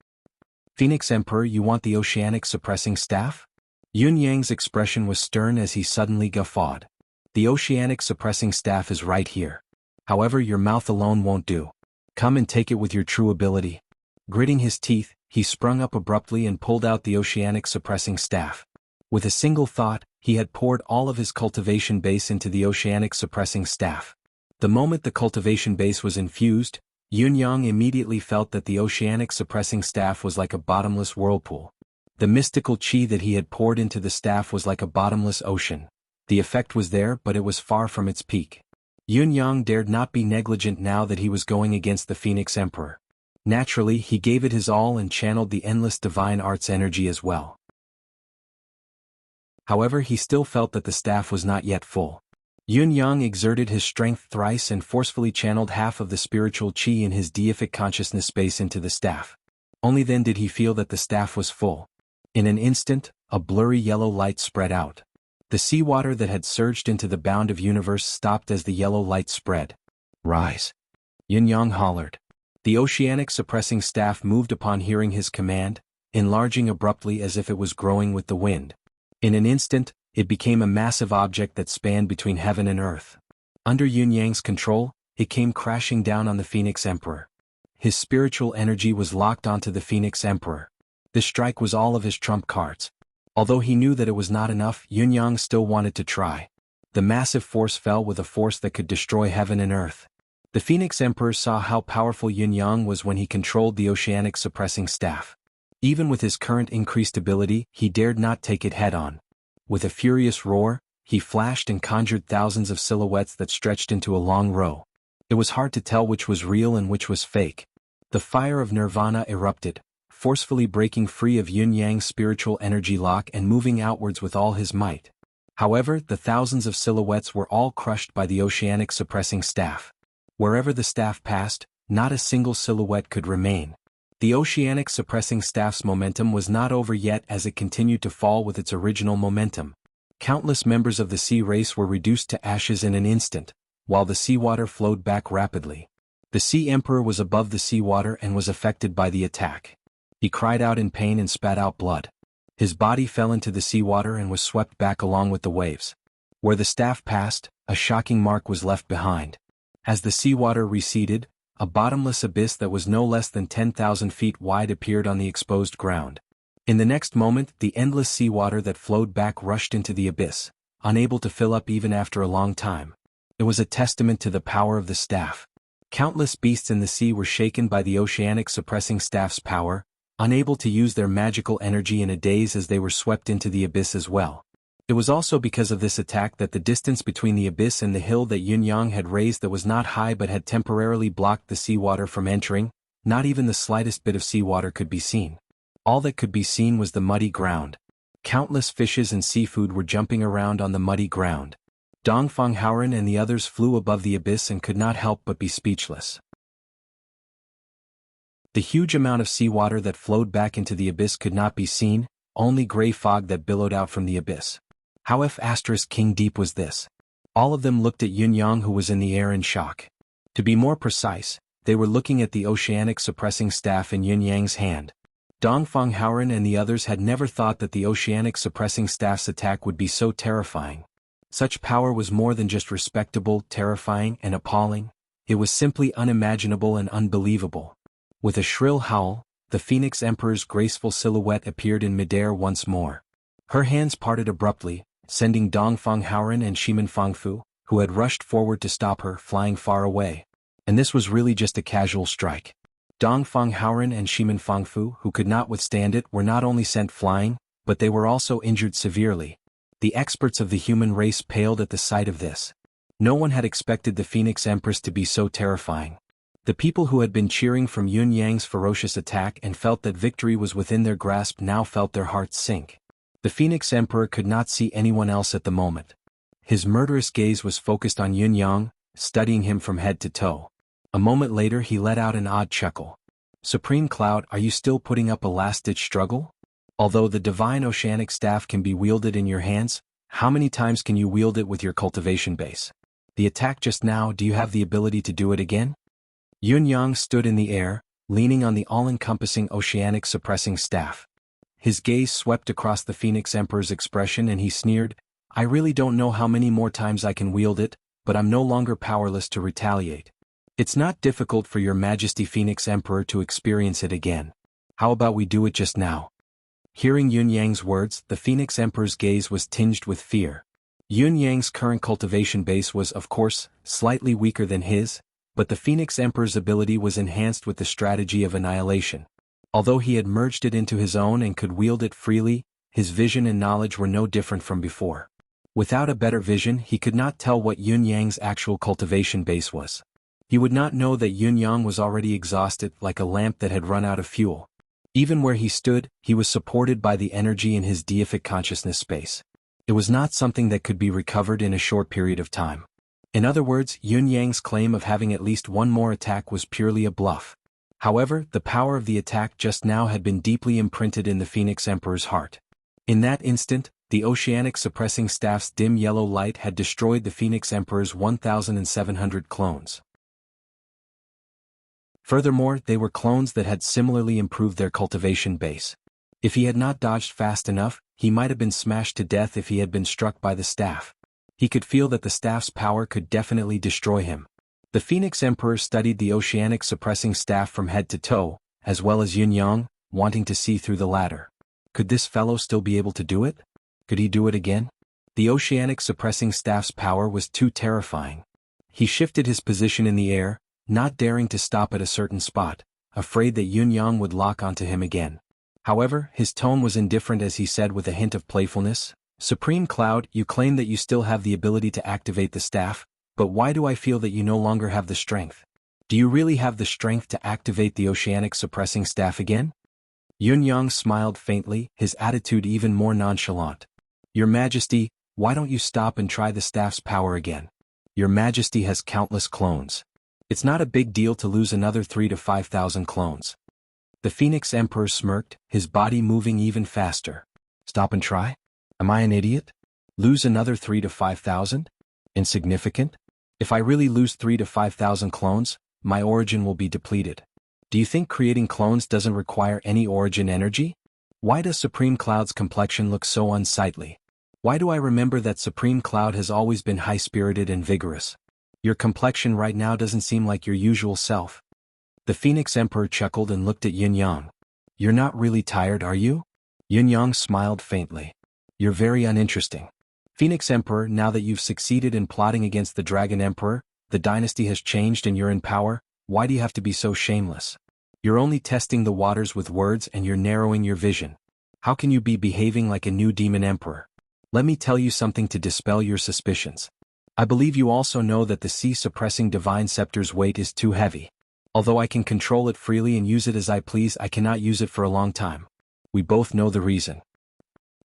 "Phoenix Emperor, you want the Oceanic Suppressing Staff?" Yun-yang's expression was stern as he suddenly guffawed. "The Oceanic Suppressing Staff is right here. However, your mouth alone won't do. Come and take it with your true ability. Gritting his teeth, he sprung up abruptly and pulled out the oceanic suppressing staff. With a single thought, he had poured all of his cultivation base into the oceanic suppressing staff. The moment the cultivation base was infused, Yunyang immediately felt that the oceanic suppressing staff was like a bottomless whirlpool. The mystical chi that he had poured into the staff was like a bottomless ocean. The effect was there, but it was far from its peak. Yunyang dared not be negligent now that he was going against the Phoenix Emperor. Naturally, he gave it his all and channeled the endless divine arts energy as well. However, he still felt that the staff was not yet full. Yunyang exerted his strength thrice and forcefully channeled half of the spiritual chi in his deific consciousness space into the staff. Only then did he feel that the staff was full. In an instant, a blurry yellow light spread out. The seawater that had surged into the bound of universe stopped as the yellow light spread. Rise! Yunyang hollered. The oceanic suppressing staff moved upon hearing his command, enlarging abruptly as if it was growing with the wind. In an instant, it became a massive object that spanned between heaven and earth. Under Yunyang's control, it came crashing down on the Phoenix Emperor. His spiritual energy was locked onto the Phoenix Emperor. This strike was all of his trump cards. Although he knew that it was not enough, Yunyang still wanted to try. The massive force fell with a force that could destroy heaven and earth. The Phoenix Emperor saw how powerful Yunyang was when he controlled the oceanic suppressing staff. Even with his current increased ability, he dared not take it head-on. With a furious roar, he flashed and conjured thousands of silhouettes that stretched into a long row. It was hard to tell which was real and which was fake. The fire of nirvana erupted, forcefully breaking free of Yunyang's spiritual energy lock and moving outwards with all his might. However, the thousands of silhouettes were all crushed by the oceanic suppressing staff. Wherever the staff passed, not a single silhouette could remain. The oceanic suppressing staff's momentum was not over yet as it continued to fall with its original momentum. Countless members of the sea race were reduced to ashes in an instant, while the seawater flowed back rapidly. The Sea Emperor was above the seawater and was affected by the attack. He cried out in pain and spat out blood. His body fell into the seawater and was swept back along with the waves. Where the staff passed, a shocking mark was left behind. As the seawater receded, a bottomless abyss that was no less than 10,000 feet wide appeared on the exposed ground. In the next moment, the endless seawater that flowed back rushed into the abyss, unable to fill up even after a long time. It was a testament to the power of the staff. Countless beasts in the sea were shaken by the oceanic suppressing staff's power, unable to use their magical energy in a daze as they were swept into the abyss as well. It was also because of this attack that the distance between the abyss and the hill that Yunyang had raised that was not high but had temporarily blocked the seawater from entering, not even the slightest bit of seawater could be seen. All that could be seen was the muddy ground. Countless fishes and seafood were jumping around on the muddy ground. Dongfang Haoren and the others flew above the abyss and could not help but be speechless. The huge amount of seawater that flowed back into the abyss could not be seen, only gray fog that billowed out from the abyss. How *King deep was this? All of them looked at Yunyang, who was in the air in shock. To be more precise, they were looking at the oceanic suppressing staff in Yunyang's hand. Dongfang Haoren and the others had never thought that the oceanic suppressing staff's attack would be so terrifying. Such power was more than just respectable, terrifying, and appalling. It was simply unimaginable and unbelievable. With a shrill howl, the Phoenix Emperor's graceful silhouette appeared in midair once more. Her hands parted abruptly, sending Dongfang Haoren and Shimen Fangfu, who had rushed forward to stop her, flying far away. And this was really just a casual strike. Dongfang Haoren and Shimen Fangfu, who could not withstand it, were not only sent flying, but they were also injured severely. The experts of the human race paled at the sight of this. No one had expected the Phoenix Empress to be so terrifying. The people who had been cheering from Yunyang's ferocious attack and felt that victory was within their grasp now felt their hearts sink. The Phoenix Emperor could not see anyone else at the moment. His murderous gaze was focused on Yunyang, studying him from head to toe. A moment later he let out an odd chuckle. Supreme Cloud, are you still putting up a last-ditch struggle? Although the divine oceanic staff can be wielded in your hands, how many times can you wield it with your cultivation base? The attack just now, do you have the ability to do it again? Yunyang stood in the air, leaning on the all-encompassing oceanic suppressing staff. His gaze swept across the Phoenix Emperor's expression and he sneered, I really don't know how many more times I can wield it, but I'm no longer powerless to retaliate. It's not difficult for your Majesty Phoenix Emperor to experience it again. How about we do it just now? Hearing Yun Yang's words, the Phoenix Emperor's gaze was tinged with fear. Yun Yang's current cultivation base was, of course, slightly weaker than his, but the Phoenix Emperor's ability was enhanced with the strategy of annihilation. Although he had merged it into his own and could wield it freely, his vision and knowledge were no different from before. Without a better vision, he could not tell what Yun Yang's actual cultivation base was. He would not know that Yun Yang was already exhausted, like a lamp that had run out of fuel. Even where he stood, he was supported by the energy in his deific consciousness space. It was not something that could be recovered in a short period of time. In other words, Yun Yang's claim of having at least one more attack was purely a bluff. However, the power of the attack just now had been deeply imprinted in the Phoenix Emperor's heart. In that instant, the oceanic suppressing staff's dim yellow light had destroyed the Phoenix Emperor's 1,700 clones. Furthermore, they were clones that had similarly improved their cultivation base. If he had not dodged fast enough, he might have been smashed to death if he had been struck by the staff. He could feel that the staff's power could definitely destroy him. The Phoenix Emperor studied the oceanic suppressing staff from head to toe, as well as Yun Yang, wanting to see through the latter. Could this fellow still be able to do it? Could he do it again? The oceanic suppressing staff's power was too terrifying. He shifted his position in the air, not daring to stop at a certain spot, afraid that Yun Yang would lock onto him again. However, his tone was indifferent as he said with a hint of playfulness, "Supreme Cloud, you claim that you still have the ability to activate the staff, but why do I feel that you no longer have the strength? Do you really have the strength to activate the oceanic suppressing staff again?" Yun Yang smiled faintly, his attitude even more nonchalant. "Your Majesty, why don't you stop and try the staff's power again? Your Majesty has countless clones. It's not a big deal to lose another 3,000 to 5,000 clones." The Phoenix Emperor smirked, his body moving even faster. "Stop and try? Am I an idiot? Lose another 3,000 to 5,000? Insignificant? If I really lose 3,000 to 5,000 clones, my origin will be depleted. Do you think creating clones doesn't require any origin energy? Why does Supreme Cloud's complexion look so unsightly? Why do I remember that Supreme Cloud has always been high-spirited and vigorous? Your complexion right now doesn't seem like your usual self." The Phoenix Emperor chuckled and looked at Yun Yang. "You're not really tired, are you?" Yun Yang smiled faintly. "You're very uninteresting. Phoenix Emperor, now that you've succeeded in plotting against the Dragon Emperor, the dynasty has changed and you're in power, why do you have to be so shameless? You're only testing the waters with words and you're narrowing your vision. How can you be behaving like a new demon emperor? Let me tell you something to dispel your suspicions. I believe you also know that the sea-suppressing divine scepter's weight is too heavy. Although I can control it freely and use it as I please, I cannot use it for a long time. We both know the reason.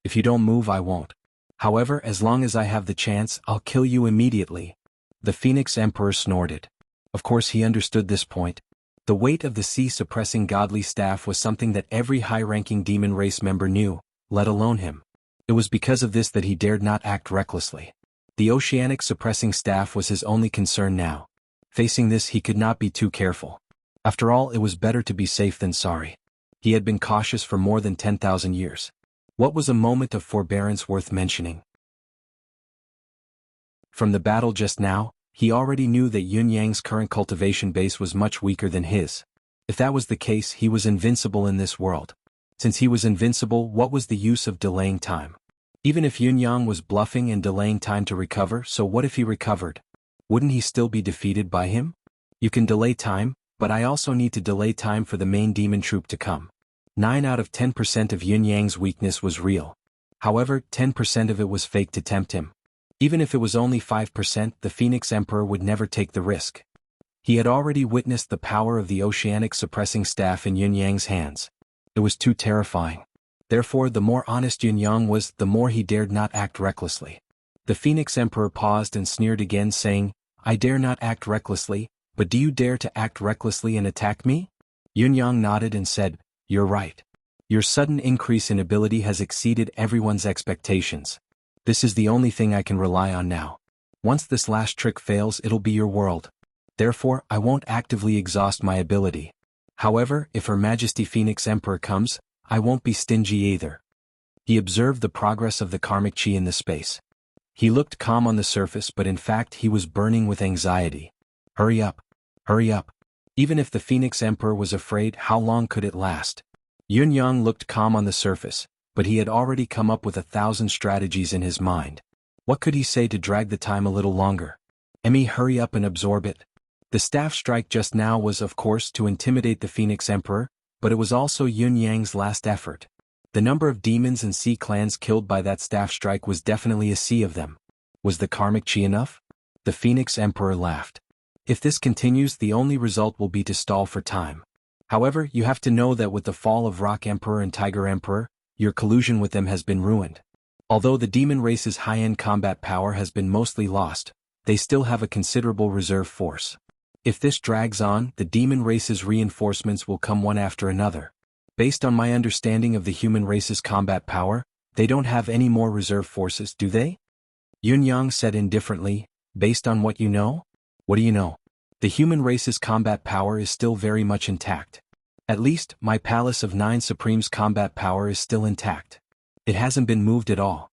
If you don't move, I won't. However, as long as I have the chance, I'll kill you immediately." The Phoenix Emperor snorted. Of course he understood this point. The weight of the sea-suppressing godly staff was something that every high-ranking demon race member knew, let alone him. It was because of this that he dared not act recklessly. The oceanic suppressing staff was his only concern now. Facing this, he could not be too careful. After all, it was better to be safe than sorry. He had been cautious for more than 10,000 years. What was a moment of forbearance worth mentioning? From the battle just now, he already knew that Yun Yang's current cultivation base was much weaker than his. If that was the case, he was invincible in this world. Since he was invincible, what was the use of delaying time? Even if Yun Yang was bluffing and delaying time to recover, so what if he recovered? Wouldn't he still be defeated by him? You can delay time, but I also need to delay time for the main demon troop to come. 9 out of 10% of Yun Yang's weakness was real. However, 10% of it was fake to tempt him. Even if it was only 5%, the Phoenix Emperor would never take the risk. He had already witnessed the power of the oceanic suppressing staff in Yun Yang's hands. It was too terrifying. Therefore, the more honest Yun Yang was, the more he dared not act recklessly. The Phoenix Emperor paused and sneered again, saying, "I dare not act recklessly, but do you dare to act recklessly and attack me?" Yun Yang nodded and said, "You're right. Your sudden increase in ability has exceeded everyone's expectations. This is the only thing I can rely on now. Once this last trick fails, it'll be your world. Therefore, I won't actively exhaust my ability. However, if Her Majesty Phoenix Emperor comes, I won't be stingy either." He observed the progress of the karmic chi in the space. He looked calm on the surface, but in fact he was burning with anxiety. Hurry up. Hurry up. Even if the Phoenix Emperor was afraid, how long could it last? Yun-yang looked calm on the surface, but he had already come up with 1,000 strategies in his mind. What could he say to drag the time a little longer? Hurry up and absorb it. The staff strike just now was, of course, to intimidate the Phoenix Emperor, but it was also Yun-yang's last effort. The number of demons and sea clans killed by that staff strike was definitely a sea of them. Was the karmic chi enough? The Phoenix Emperor laughed. If this continues, the only result will be to stall for time. However, you have to know that with the fall of Rock Emperor and Tiger Emperor, your collusion with them has been ruined. Although the demon race's high-end combat power has been mostly lost, they still have a considerable reserve force. If this drags on, the demon race's reinforcements will come one after another. Based on my understanding of the human race's combat power, they don't have any more reserve forces, do they? Yun-yang said indifferently, based on what you know? What do you know? The human race's combat power is still very much intact. At least, my Palace of 9 Supremes' combat power is still intact. It hasn't been moved at all.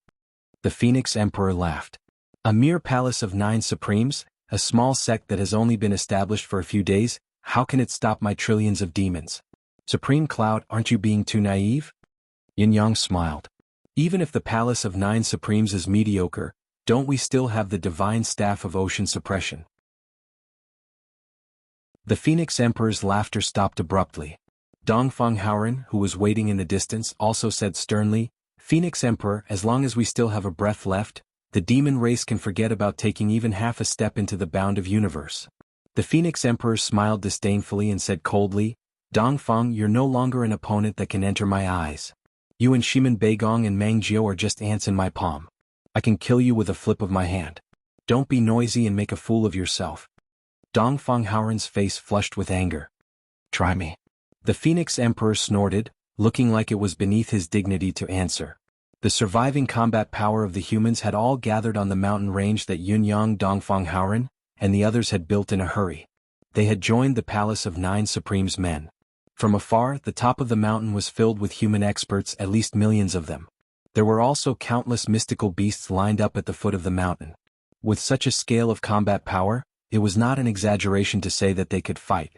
The Phoenix Emperor laughed. A mere Palace of 9 Supremes, a small sect that has only been established for a few days, how can it stop my trillions of demons? Supreme Cloud, aren't you being too naive? Yin-yang smiled. Even if the Palace of 9 Supremes is mediocre, don't we still have the divine staff of ocean suppression? The Phoenix Emperor's laughter stopped abruptly. Dongfeng Haoran, who was waiting in the distance, also said sternly, Phoenix Emperor, as long as we still have a breath left, the demon race can forget about taking even half a step into the bound of universe. The Phoenix Emperor smiled disdainfully and said coldly, Dongfeng, you're no longer an opponent that can enter my eyes. You and Shiman Beigong and Mang Jiao are just ants in my palm. I can kill you with a flip of my hand. Don't be noisy and make a fool of yourself. Dongfeng Haoran's face flushed with anger. Try me. The Phoenix Emperor snorted, looking like it was beneath his dignity to answer. The surviving combat power of the humans had all gathered on the mountain range that Yun-yang Dongfeng Haoran and the others had built in a hurry. They had joined the Palace of 9 Supremes men. From afar, the top of the mountain was filled with human experts, at least millions of them. There were also countless mystical beasts lined up at the foot of the mountain. With such a scale of combat power, it was not an exaggeration to say that they could fight.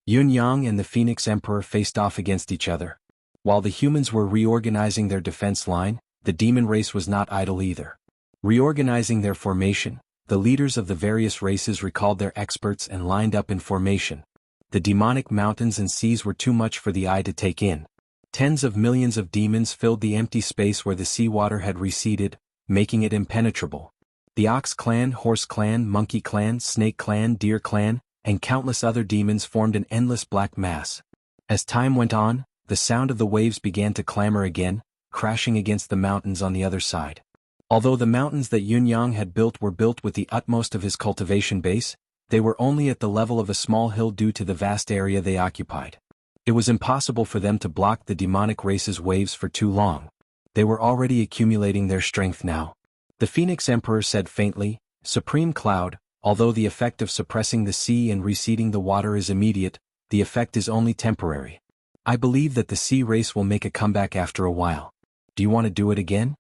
Yun-yang and the Phoenix Emperor faced off against each other. While the humans were reorganizing their defense line, the demon race was not idle either. Reorganizing their formation, the leaders of the various races recalled their experts and lined up in formation. The demonic mountains and seas were too much for the eye to take in. Tens of millions of demons filled the empty space where the seawater had receded, making it impenetrable. The Ox Clan, Horse Clan, Monkey Clan, Snake Clan, Deer Clan, and countless other demons formed an endless black mass. As time went on, the sound of the waves began to clamor again, crashing against the mountains on the other side. Although the mountains that Yun-yang had built were built with the utmost of his cultivation base, they were only at the level of a small hill due to the vast area they occupied. It was impossible for them to block the demonic race's waves for too long. They were already accumulating their strength now. The Phoenix Emperor said faintly, Supreme Cloud, although the effect of suppressing the sea and receding the water is immediate, the effect is only temporary. I believe that the sea race will make a comeback after a while. Do you want to do it again?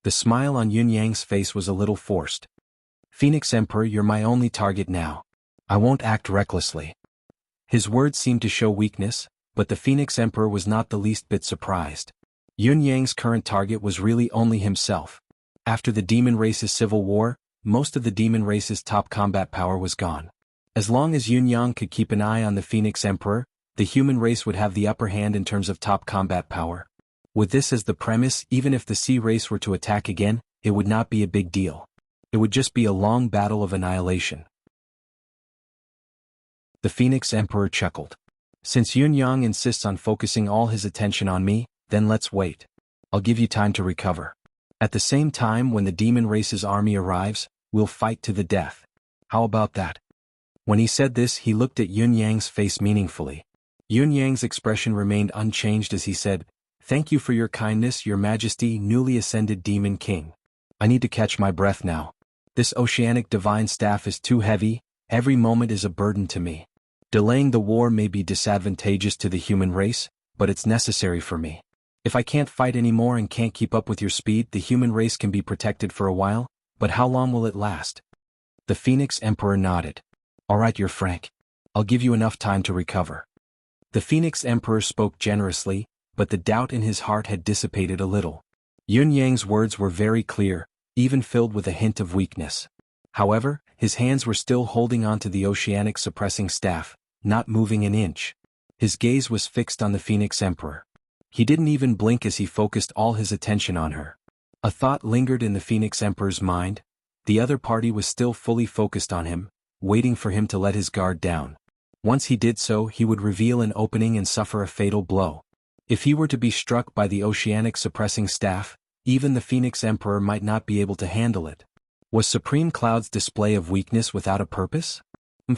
The smile on Yun-yang's face was a little forced. Phoenix Emperor, you're my only target now. I won't act recklessly. His words seemed to show weakness, but the Phoenix Emperor was not the least bit surprised. Yun-yang's current target was really only himself. After the demon race's civil war, most of the demon race's top combat power was gone. As long as Yun-yang could keep an eye on the Phoenix Emperor, the human race would have the upper hand in terms of top combat power. With this as the premise, even if the sea race were to attack again, it would not be a big deal. It would just be a long battle of annihilation. The Phoenix Emperor chuckled. Since Yun-yang insists on focusing all his attention on me, then let's wait. I'll give you time to recover. At the same time, when the demon race's army arrives, we'll fight to the death. How about that? When he said this, he looked at Yun-yang's face meaningfully. Yun-yang's expression remained unchanged as he said, Thank you for your kindness, Your Majesty, newly ascended Demon King. I need to catch my breath now. This oceanic divine staff is too heavy, every moment is a burden to me. Delaying the war may be disadvantageous to the human race, but it's necessary for me. If I can't fight anymore and can't keep up with your speed, the human race can be protected for a while, But how long will it last? The Phoenix Emperor nodded. All right, you're frank. I'll give you enough time to recover. The Phoenix Emperor spoke generously, but the doubt in his heart had dissipated a little. Yun Yang's words were very clear, even filled with a hint of weakness. However, his hands were still holding onto the oceanic suppressing staff, not moving an inch. His gaze was fixed on the Phoenix Emperor. He didn't even blink as he focused all his attention on her. A thought lingered in the Phoenix Emperor's mind. The other party was still fully focused on him, waiting for him to let his guard down. Once he did so, he would reveal an opening and suffer a fatal blow. If he were to be struck by the oceanic suppressing staff, even the Phoenix Emperor might not be able to handle it. Was Supreme Cloud's display of weakness without a purpose?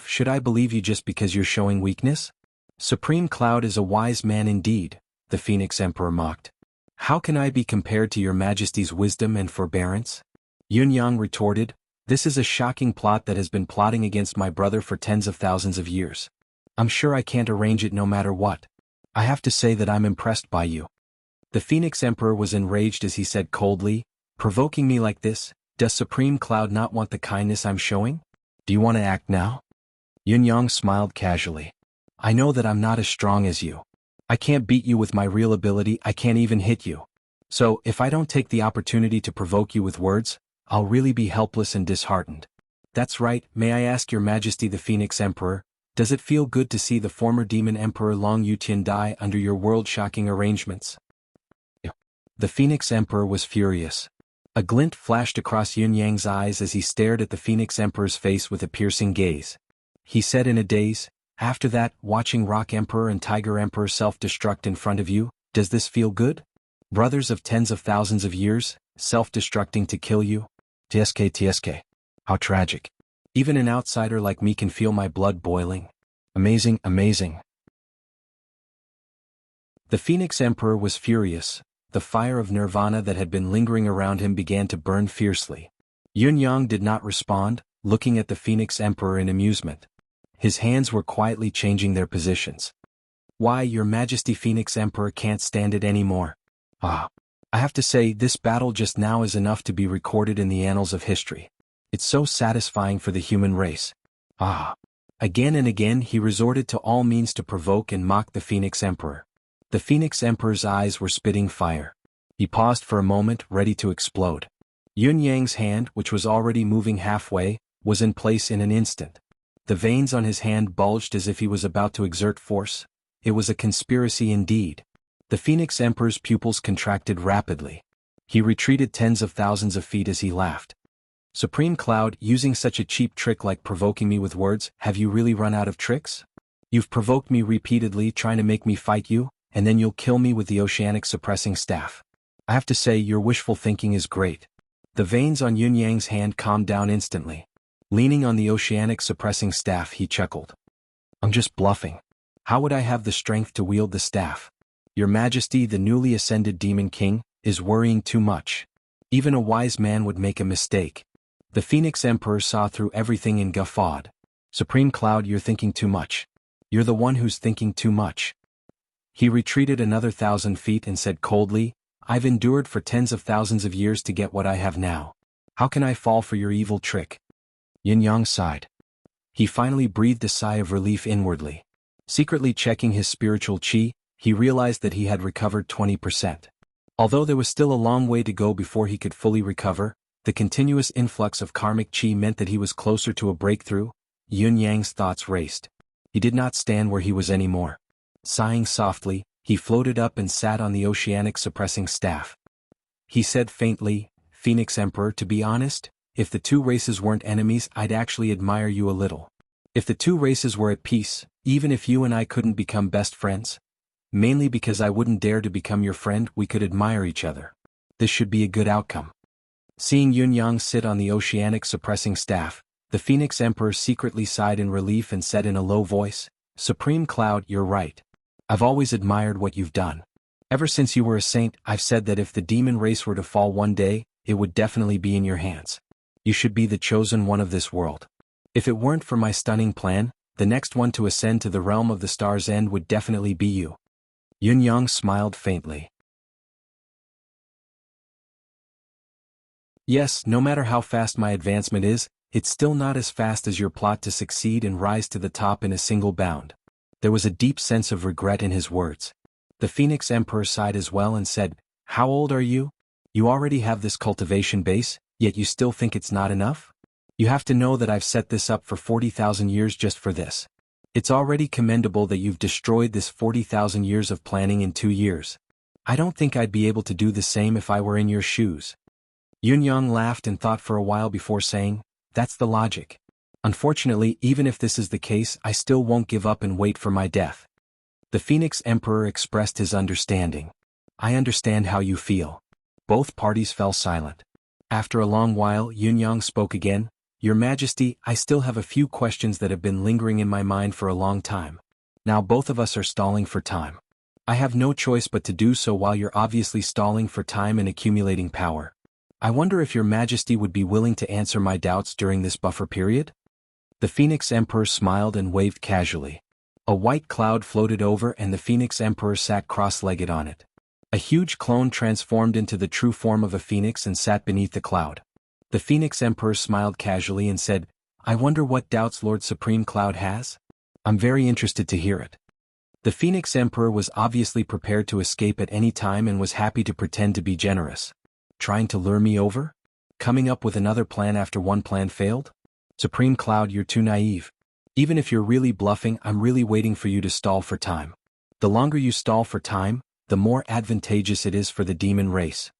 Should I believe you just because you're showing weakness? Supreme Cloud is a wise man indeed, the Phoenix Emperor mocked. How can I be compared to your Majesty's wisdom and forbearance? Yun Yang retorted, this is a shocking plot that has been plotting against my brother for tens of thousands of years. I'm sure I can't arrange it no matter what. I have to say that I'm impressed by you. The Phoenix Emperor was enraged as he said coldly, provoking me like this, does Supreme Cloud not want the kindness I'm showing? Do you want to act now? Yun Yang smiled casually. I know that I'm not as strong as you. I can't beat you with my real ability, I can't even hit you. So, if I don't take the opportunity to provoke you with words, I'll really be helpless and disheartened. That's right, may I ask your Majesty the Phoenix Emperor, does it feel good to see the former Demon Emperor Long Yutian die under your world-shocking arrangements? The Phoenix Emperor was furious. A glint flashed across Yun Yang's eyes as he stared at the Phoenix Emperor's face with a piercing gaze. He said in a daze, after that, watching Rock Emperor and Tiger Emperor self-destruct in front of you, does this feel good? Brothers of tens of thousands of years, self-destructing to kill you? TSK. How tragic. Even an outsider like me can feel my blood boiling. Amazing. The Phoenix Emperor was furious. The fire of nirvana that had been lingering around him began to burn fiercely. Yun Yang did not respond, looking at the Phoenix Emperor in amusement. His hands were quietly changing their positions. Why, Your Majesty Phoenix Emperor can't stand it anymore. I have to say, this battle just now is enough to be recorded in the annals of history. It's so satisfying for the human race. Again and again he resorted to all means to provoke and mock the Phoenix Emperor. The Phoenix Emperor's eyes were spitting fire. He paused for a moment, ready to explode. Yun Yang's hand, which was already moving halfway, was in place in an instant. The veins on his hand bulged as if he was about to exert force. It was a conspiracy indeed. The Phoenix Emperor's pupils contracted rapidly. He retreated tens of thousands of feet as he laughed. Supreme Cloud, using such a cheap trick like provoking me with words, have you really run out of tricks? You've provoked me repeatedly trying to make me fight you, and then you'll kill me with the oceanic suppressing staff. I have to say your wishful thinking is great. The veins on Yun Yang's hand calmed down instantly. Leaning on the oceanic suppressing staff he chuckled. I'm just bluffing. How would I have the strength to wield the staff? Your Majesty the newly ascended Demon King is worrying too much. Even a wise man would make a mistake. The Phoenix Emperor saw through everything and guffawed. Supreme Cloud, you're thinking too much. You're the one who's thinking too much. He retreated another 1,000 feet and said coldly, I've endured for tens of thousands of years to get what I have now. How can I fall for your evil trick? Yin Yang sighed. He finally breathed a sigh of relief inwardly. Secretly checking his spiritual chi, he realized that he had recovered 20%. Although there was still a long way to go before he could fully recover, the continuous influx of karmic chi meant that he was closer to a breakthrough. Yun Yang's thoughts raced. He did not stand where he was anymore. Sighing softly, he floated up and sat on the oceanic suppressing staff. He said faintly, Phoenix Emperor, to be honest, if the two races weren't enemies, I'd actually admire you a little. If the two races were at peace, even if you and I couldn't become best friends, mainly because I wouldn't dare to become your friend, we could admire each other. This should be a good outcome. Seeing Yun Yang sit on the oceanic suppressing staff, the Phoenix Emperor secretly sighed in relief and said in a low voice, Supreme Cloud, you're right. I've always admired what you've done. Ever since you were a saint, I've said that if the demon race were to fall one day, it would definitely be in your hands. You should be the chosen one of this world. If it weren't for my stunning plan, the next one to ascend to the realm of the Star's End would definitely be you. Yun Yang smiled faintly. Yes, no matter how fast my advancement is, it's still not as fast as your plot to succeed and rise to the top in a single bound. There was a deep sense of regret in his words. The Phoenix Emperor sighed as well and said, "How old are you? You already have this cultivation base, yet you still think it's not enough? You have to know that I've set this up for 40,000 years just for this. It's already commendable that you've destroyed this 40,000 years of planning in 2 years. I don't think I'd be able to do the same if I were in your shoes." Yunyang laughed and thought for a while before saying, "That's the logic. Unfortunately, even if this is the case, I still won't give up and wait for my death." The Phoenix Emperor expressed his understanding. "I understand how you feel." Both parties fell silent. After a long while, Yunyang spoke again, "Your Majesty, I still have a few questions that have been lingering in my mind for a long time. Now both of us are stalling for time. I have no choice but to do so while you're obviously stalling for time and accumulating power. I wonder if your Majesty would be willing to answer my doubts during this buffer period?" The Phoenix Emperor smiled and waved casually. A white cloud floated over and the Phoenix Emperor sat cross-legged on it. A huge clone transformed into the true form of a phoenix and sat beneath the cloud. The Phoenix Emperor smiled casually and said, "I wonder what doubts Lord Supreme Cloud has? I'm very interested to hear it." The Phoenix Emperor was obviously prepared to escape at any time and was happy to pretend to be generous. "Trying to lure me over? Coming up with another plan after one plan failed? Supreme Cloud, you're too naive. Even if you're really bluffing, I'm really waiting for you to stall for time. The longer you stall for time, the more advantageous it is for the demon race."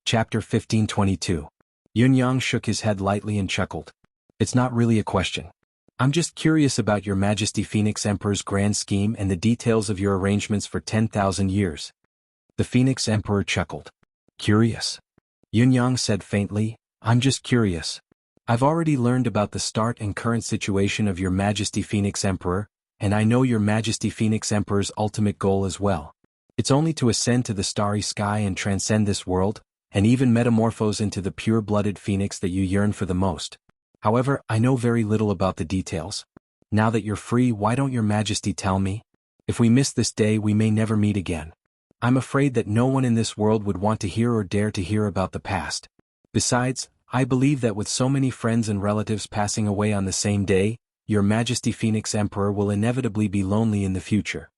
Chapter 1522. Yunyang shook his head lightly and chuckled. "It's not really a question. I'm just curious about your Majesty Phoenix Emperor's grand scheme and the details of your arrangements for 10,000 years." The Phoenix Emperor chuckled. "Curious?" Yunyang said faintly, "I'm just curious. I've already learned about the start and current situation of your Majesty Phoenix Emperor, and I know your Majesty Phoenix Emperor's ultimate goal as well. It's only to ascend to the starry sky and transcend this world, and even metamorphose into the pure-blooded phoenix that you yearn for the most. However, I know very little about the details. Now that you're free, why don't your Majesty tell me? If we miss this day, we may never meet again. I'm afraid that no one in this world would want to hear or dare to hear about the past. Besides, I believe that with so many friends and relatives passing away on the same day, your Majesty Phoenix Emperor will inevitably be lonely in the future."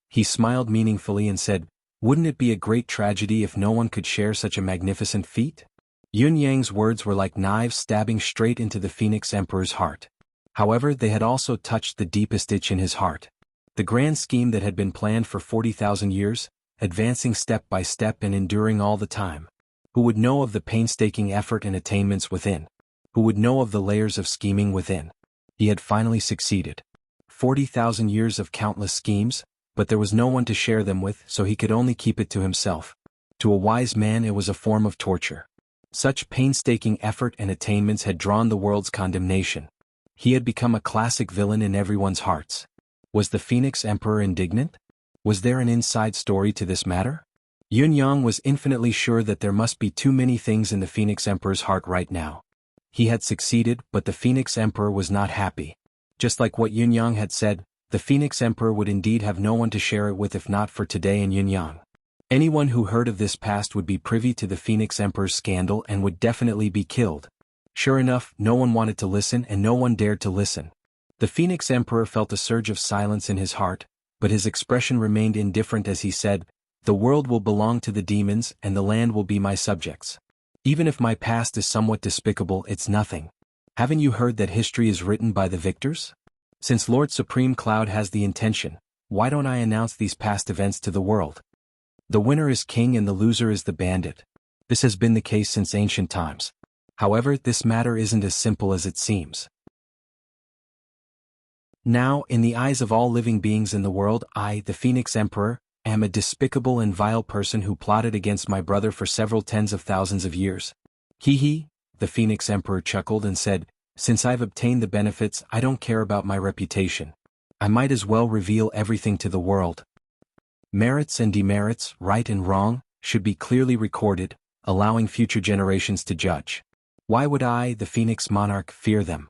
He smiled meaningfully and said, "Wouldn't it be a great tragedy if no one could share such a magnificent feat?" Yunyang's words were like knives stabbing straight into the Phoenix Emperor's heart. However, they had also touched the deepest itch in his heart. The grand scheme that had been planned for 40,000 years, advancing step by step and enduring all the time. Who would know of the painstaking effort and attainments within? Who would know of the layers of scheming within? He had finally succeeded. 40,000 years of countless schemes, but there was no one to share them with, so he could only keep it to himself. To a wise man it was a form of torture. Such painstaking effort and attainments had drawn the world's condemnation. He had become a classic villain in everyone's hearts. Was the Phoenix Emperor indignant? Was there an inside story to this matter? Yunyang was infinitely sure that there must be too many things in the Phoenix Emperor's heart right now. He had succeeded, but the Phoenix Emperor was not happy. Just like what Yunyang had said, the Phoenix Emperor would indeed have no one to share it with if not for today and Yunyang. Anyone who heard of this past would be privy to the Phoenix Emperor's scandal and would definitely be killed. Sure enough, no one wanted to listen and no one dared to listen. The Phoenix Emperor felt a surge of silence in his heart, but his expression remained indifferent as he said, "The world will belong to the demons and the land will be my subjects. Even if my past is somewhat despicable, it's nothing. Haven't you heard that history is written by the victors? Since Lord Supreme Cloud has the intention, why don't I announce these past events to the world? The winner is king and the loser is the bandit. This has been the case since ancient times. However, this matter isn't as simple as it seems. Now, in the eyes of all living beings in the world, I, the Phoenix Emperor, am a despicable and vile person who plotted against my brother for several tens of thousands of years. Hee, the Phoenix Emperor chuckled and said, "Since I've obtained the benefits, I don't care about my reputation. I might as well reveal everything to the world. Merits and demerits, right and wrong, should be clearly recorded, allowing future generations to judge. Why would I, the Phoenix Monarch, fear them?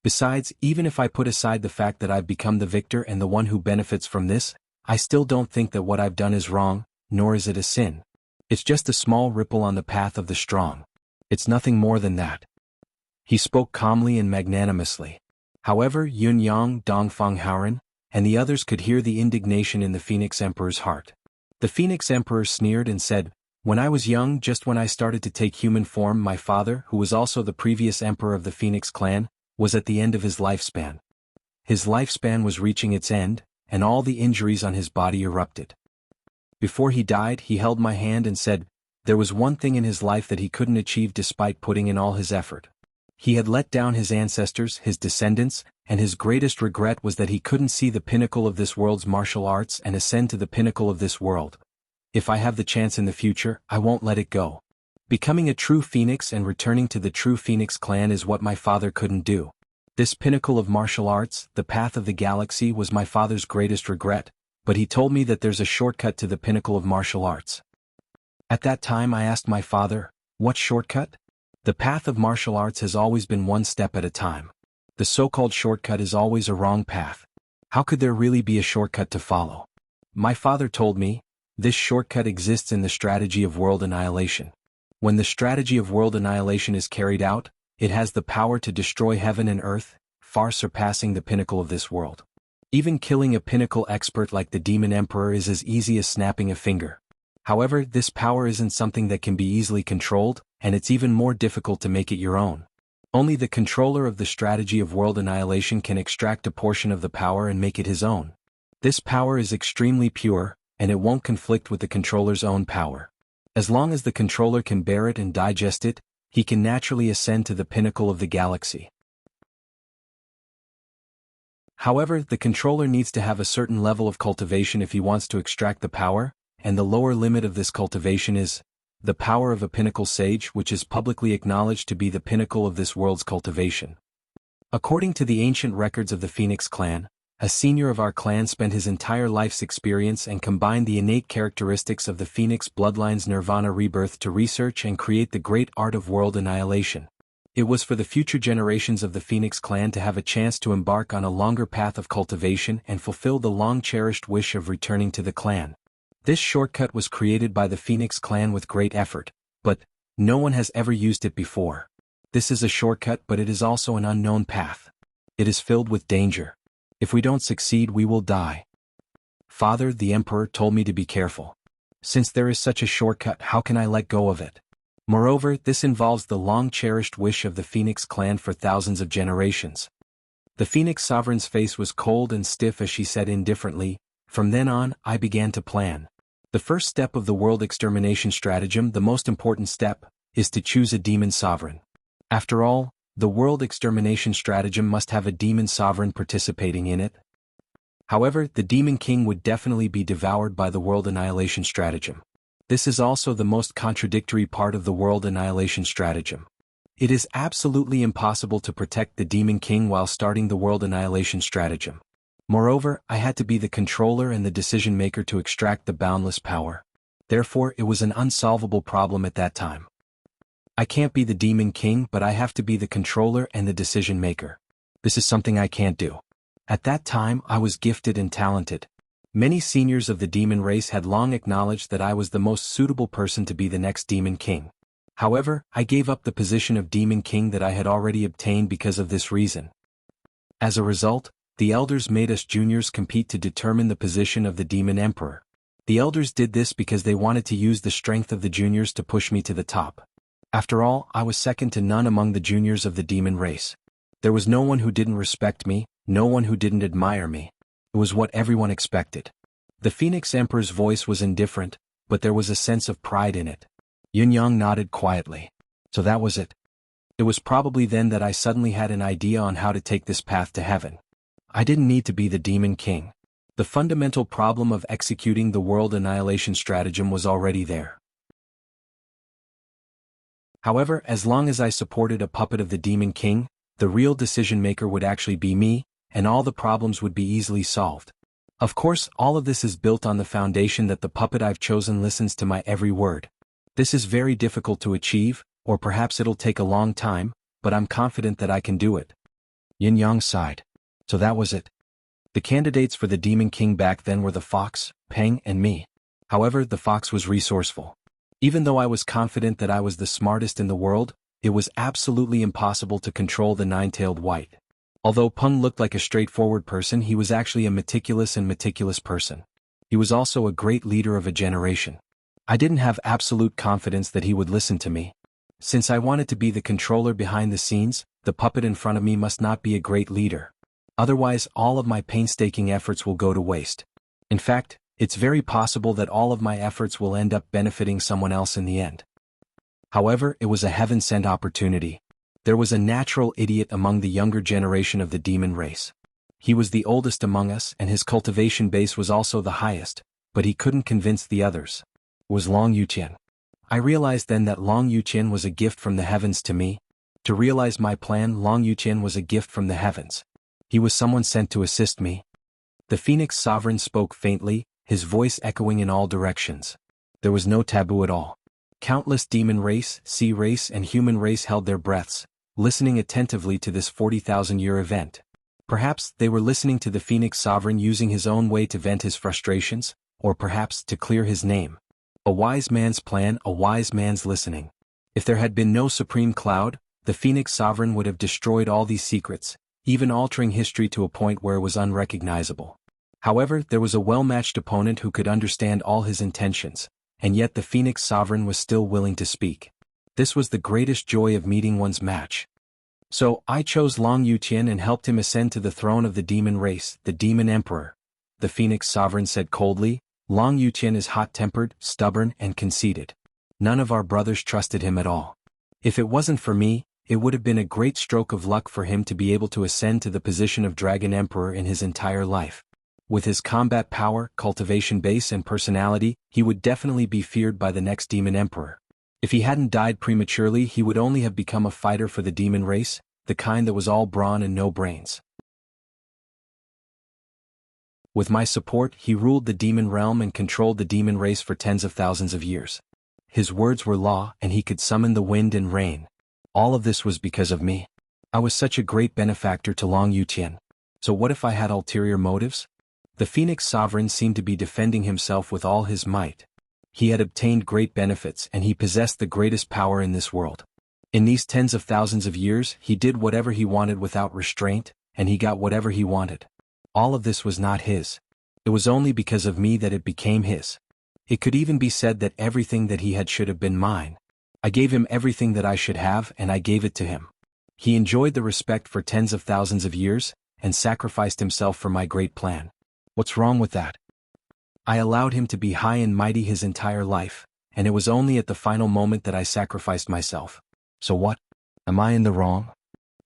Besides, even if I put aside the fact that I've become the victor and the one who benefits from this, I still don't think that what I've done is wrong, nor is it a sin. It's just a small ripple on the path of the strong. It's nothing more than that. He spoke calmly and magnanimously. However, Yun Yang, Dongfang Haoren, and the others could hear the indignation in the Phoenix Emperor's heart. The Phoenix Emperor sneered and said, "When I was young, just when I started to take human form, my father, who was also the previous emperor of the Phoenix clan, was at the end of his lifespan. His lifespan was reaching its end, and all the injuries on his body erupted. Before he died, he held my hand and said, there was one thing in his life that he couldn't achieve despite putting in all his effort. He had let down his ancestors, his descendants, and his greatest regret was that he couldn't see the pinnacle of this world's martial arts and ascend to the pinnacle of this world. If I have the chance in the future, I won't let it go. Becoming a true Phoenix and returning to the true Phoenix clan is what my father couldn't do. This pinnacle of martial arts, the path of the galaxy, was my father's greatest regret, but he told me that there's a shortcut to the pinnacle of martial arts. At that time I asked my father, what shortcut? The path of martial arts has always been one step at a time. The so-called shortcut is always a wrong path. How could there really be a shortcut to follow? My father told me, this shortcut exists in the strategy of world annihilation. When the strategy of world annihilation is carried out, it has the power to destroy heaven and earth, far surpassing the pinnacle of this world. Even killing a pinnacle expert like the Demon Emperor is as easy as snapping a finger. However, this power isn't something that can be easily controlled, and it's even more difficult to make it your own. Only the controller of the strategy of world annihilation can extract a portion of the power and make it his own. This power is extremely pure, and it won't conflict with the controller's own power. As long as the controller can bear it and digest it, he can naturally ascend to the pinnacle of the galaxy. However, the controller needs to have a certain level of cultivation if he wants to extract the power, and the lower limit of this cultivation is the power of a pinnacle sage, which is publicly acknowledged to be the pinnacle of this world's cultivation. According to the ancient records of the Phoenix clan, a senior of our clan spent his entire life's experience and combined the innate characteristics of the Phoenix bloodline's nirvana rebirth to research and create the great art of world annihilation. It was for the future generations of the Phoenix clan to have a chance to embark on a longer path of cultivation and fulfill the long-cherished wish of returning to the clan. This shortcut was created by the Phoenix clan with great effort, but no one has ever used it before. This is a shortcut, but it is also an unknown path. It is filled with danger. If we don't succeed, we will die. Father, the Emperor told me to be careful. Since there is such a shortcut, how can I let go of it? Moreover, this involves the long-cherished wish of the Phoenix clan for thousands of generations. The Phoenix sovereign's face was cold and stiff as she said indifferently, from then on, I began to plan. The first step of the world extermination stratagem, the most important step, is to choose a demon sovereign. After all, the world extermination stratagem must have a demon sovereign participating in it. However, the demon king would definitely be devoured by the world annihilation stratagem. This is also the most contradictory part of the world annihilation stratagem. It is absolutely impossible to protect the demon king while starting the world annihilation stratagem. Moreover, I had to be the controller and the decision-maker to extract the boundless power. Therefore, it was an unsolvable problem at that time. I can't be the demon king, but I have to be the controller and the decision-maker. This is something I can't do. At that time, I was gifted and talented. Many seniors of the demon race had long acknowledged that I was the most suitable person to be the next demon king. However, I gave up the position of demon king that I had already obtained because of this reason. As a result, the elders made us juniors compete to determine the position of the demon emperor. The elders did this because they wanted to use the strength of the juniors to push me to the top. After all, I was second to none among the juniors of the demon race. There was no one who didn't respect me, no one who didn't admire me. It was what everyone expected. The Phoenix Emperor's voice was indifferent, but there was a sense of pride in it. Yun Yang nodded quietly. So that was it. It was probably then that I suddenly had an idea on how to take this path to heaven. I didn't need to be the demon king. The fundamental problem of executing the world annihilation stratagem was already there. However, as long as I supported a puppet of the demon king, the real decision-maker would actually be me, and all the problems would be easily solved. Of course, all of this is built on the foundation that the puppet I've chosen listens to my every word. This is very difficult to achieve, or perhaps it'll take a long time, but I'm confident that I can do it. Yin Yang sighed. So that was it. The candidates for the Demon King back then were the fox, Peng, and me. However, the fox was resourceful. Even though I was confident that I was the smartest in the world, it was absolutely impossible to control the nine-tailed white. Although Peng looked like a straightforward person, he was actually a meticulous person. He was also a great leader of a generation. I didn't have absolute confidence that he would listen to me. Since I wanted to be the controller behind the scenes, the puppet in front of me must not be a great leader. Otherwise, all of my painstaking efforts will go to waste. In fact, it's very possible that all of my efforts will end up benefiting someone else in the end. However, it was a heaven-sent opportunity. There was a natural idiot among the younger generation of the demon race. He was the oldest among us and his cultivation base was also the highest, but he couldn't convince the others. It was Long Yuqian. I realized then that Long Yuqian was a gift from the heavens to me. To realize my plan, Long Yuqian was a gift from the heavens. He was someone sent to assist me. The Phoenix Sovereign spoke faintly, his voice echoing in all directions. There was no taboo at all. Countless demon race, sea race, and human race held their breaths, listening attentively to this 40,000-year event. Perhaps they were listening to the Phoenix Sovereign using his own way to vent his frustrations, or perhaps to clear his name. A wise man's plan, a wise man's listening. If there had been no supreme cloud, the Phoenix Sovereign would have destroyed all these secrets, even altering history to a point where it was unrecognizable. However, there was a well-matched opponent who could understand all his intentions, and yet the Phoenix Sovereign was still willing to speak. This was the greatest joy of meeting one's match. So, I chose Long Yuqian and helped him ascend to the throne of the demon race, the Demon Emperor. The Phoenix Sovereign said coldly, Long Yuqian is hot-tempered, stubborn, and conceited. None of our brothers trusted him at all. If it wasn't for me, it would have been a great stroke of luck for him to be able to ascend to the position of Dragon Emperor in his entire life. With his combat power, cultivation base, and personality, he would definitely be feared by the next Demon Emperor. If he hadn't died prematurely, he would only have become a fighter for the demon race, the kind that was all brawn and no brains. With my support, he ruled the demon realm and controlled the demon race for tens of thousands of years. His words were law, and he could summon the wind and rain. All of this was because of me. I was such a great benefactor to Long Yuqian. So what if I had ulterior motives? The Phoenix Sovereign seemed to be defending himself with all his might. He had obtained great benefits and he possessed the greatest power in this world. In these tens of thousands of years, he did whatever he wanted without restraint, and he got whatever he wanted. All of this was not his. It was only because of me that it became his. It could even be said that everything that he had should have been mine. I gave him everything that I should have and I gave it to him. He enjoyed the respect for tens of thousands of years, and sacrificed himself for my great plan. What's wrong with that? I allowed him to be high and mighty his entire life, and it was only at the final moment that I sacrificed myself. So what? Am I in the wrong?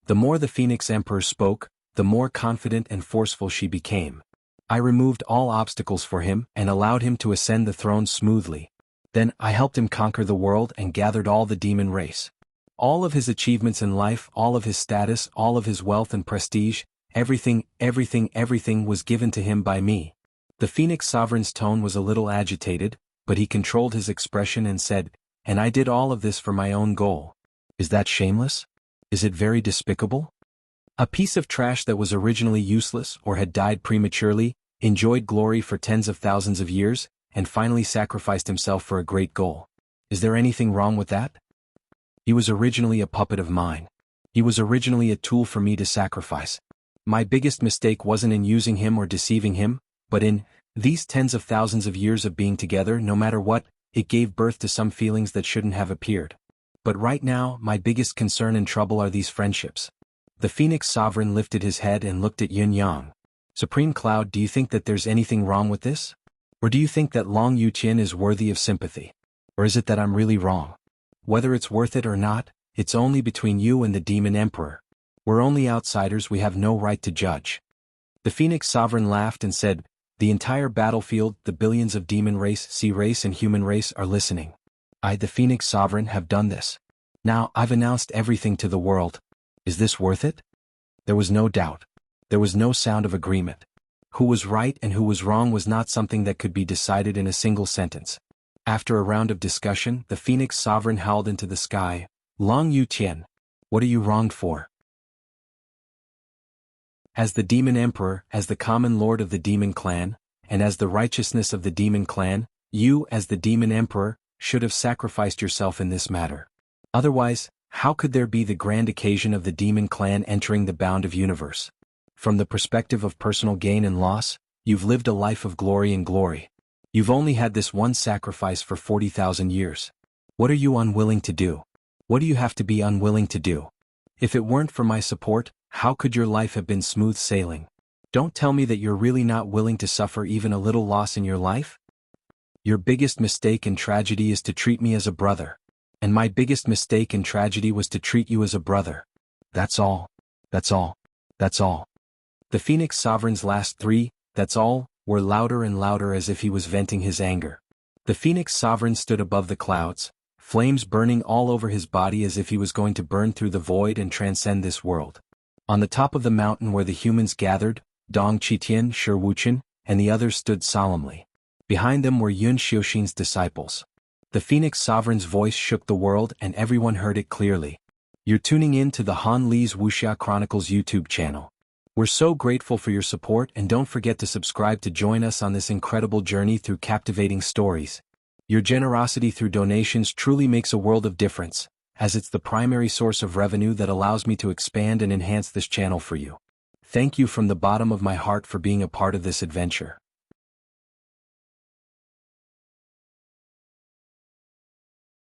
The more the Phoenix Emperor spoke, the more confident and forceful she became. I removed all obstacles for him and allowed him to ascend the throne smoothly. Then I helped him conquer the world and gathered all the demon race. All of his achievements in life, all of his status, all of his wealth and prestige, everything was given to him by me. The Phoenix Sovereign's tone was a little agitated, but he controlled his expression and said, and I did all of this for my own goal. Is that shameless? Is it very despicable? A piece of trash that was originally useless or had died prematurely, enjoyed glory for tens of thousands of years, and finally sacrificed himself for a great goal. Is there anything wrong with that? He was originally a puppet of mine. He was originally a tool for me to sacrifice. My biggest mistake wasn't in using him or deceiving him, but in these tens of thousands of years of being together, no matter what, it gave birth to some feelings that shouldn't have appeared. But right now, my biggest concern and trouble are these friendships. The Phoenix Sovereign lifted his head and looked at Yin Yang. Supreme Cloud, do you think that there's anything wrong with this? Or do you think that Long Yuqian is worthy of sympathy? Or is it that I'm really wrong? Whether it's worth it or not, it's only between you and the Demon Emperor. We're only outsiders, we have no right to judge. The Phoenix Sovereign laughed and said, the entire battlefield, the billions of demon race, sea race and human race are listening. I, the Phoenix Sovereign, have done this. Now, I've announced everything to the world. Is this worth it? There was no doubt. There was no sound of agreement. Who was right and who was wrong was not something that could be decided in a single sentence. After a round of discussion, the Phoenix Sovereign howled into the sky, Long Yuqian, what are you wronged for? As the demon emperor, as the common lord of the demon clan, and as the righteousness of the demon clan, you, as the demon emperor, should have sacrificed yourself in this matter. Otherwise, how could there be the grand occasion of the demon clan entering the bound of universe? From the perspective of personal gain and loss, you've lived a life of glory and glory. You've only had this one sacrifice for 40,000 years. What are you unwilling to do? What do you have to be unwilling to do? If it weren't for my support, how could your life have been smooth sailing? Don't tell me that you're really not willing to suffer even a little loss in your life? Your biggest mistake and tragedy is to treat me as a brother. And my biggest mistake and tragedy was to treat you as a brother. That's all. That's all. That's all. The Phoenix Sovereign's last three, "that's all," were louder and louder as if he was venting his anger. The Phoenix Sovereign stood above the clouds, flames burning all over his body as if he was going to burn through the void and transcend this world. On the top of the mountain where the humans gathered, Dong Qitian, Shi Wuchen, and the others stood solemnly. Behind them were Yun Xiuxin's disciples. The Phoenix Sovereign's voice shook the world and everyone heard it clearly. You're tuning in to the Han Li's Wuxia Chronicles YouTube channel. We're so grateful for your support, and don't forget to subscribe to join us on this incredible journey through captivating stories. Your generosity through donations truly makes a world of difference, as it's the primary source of revenue that allows me to expand and enhance this channel for you. Thank you from the bottom of my heart for being a part of this adventure.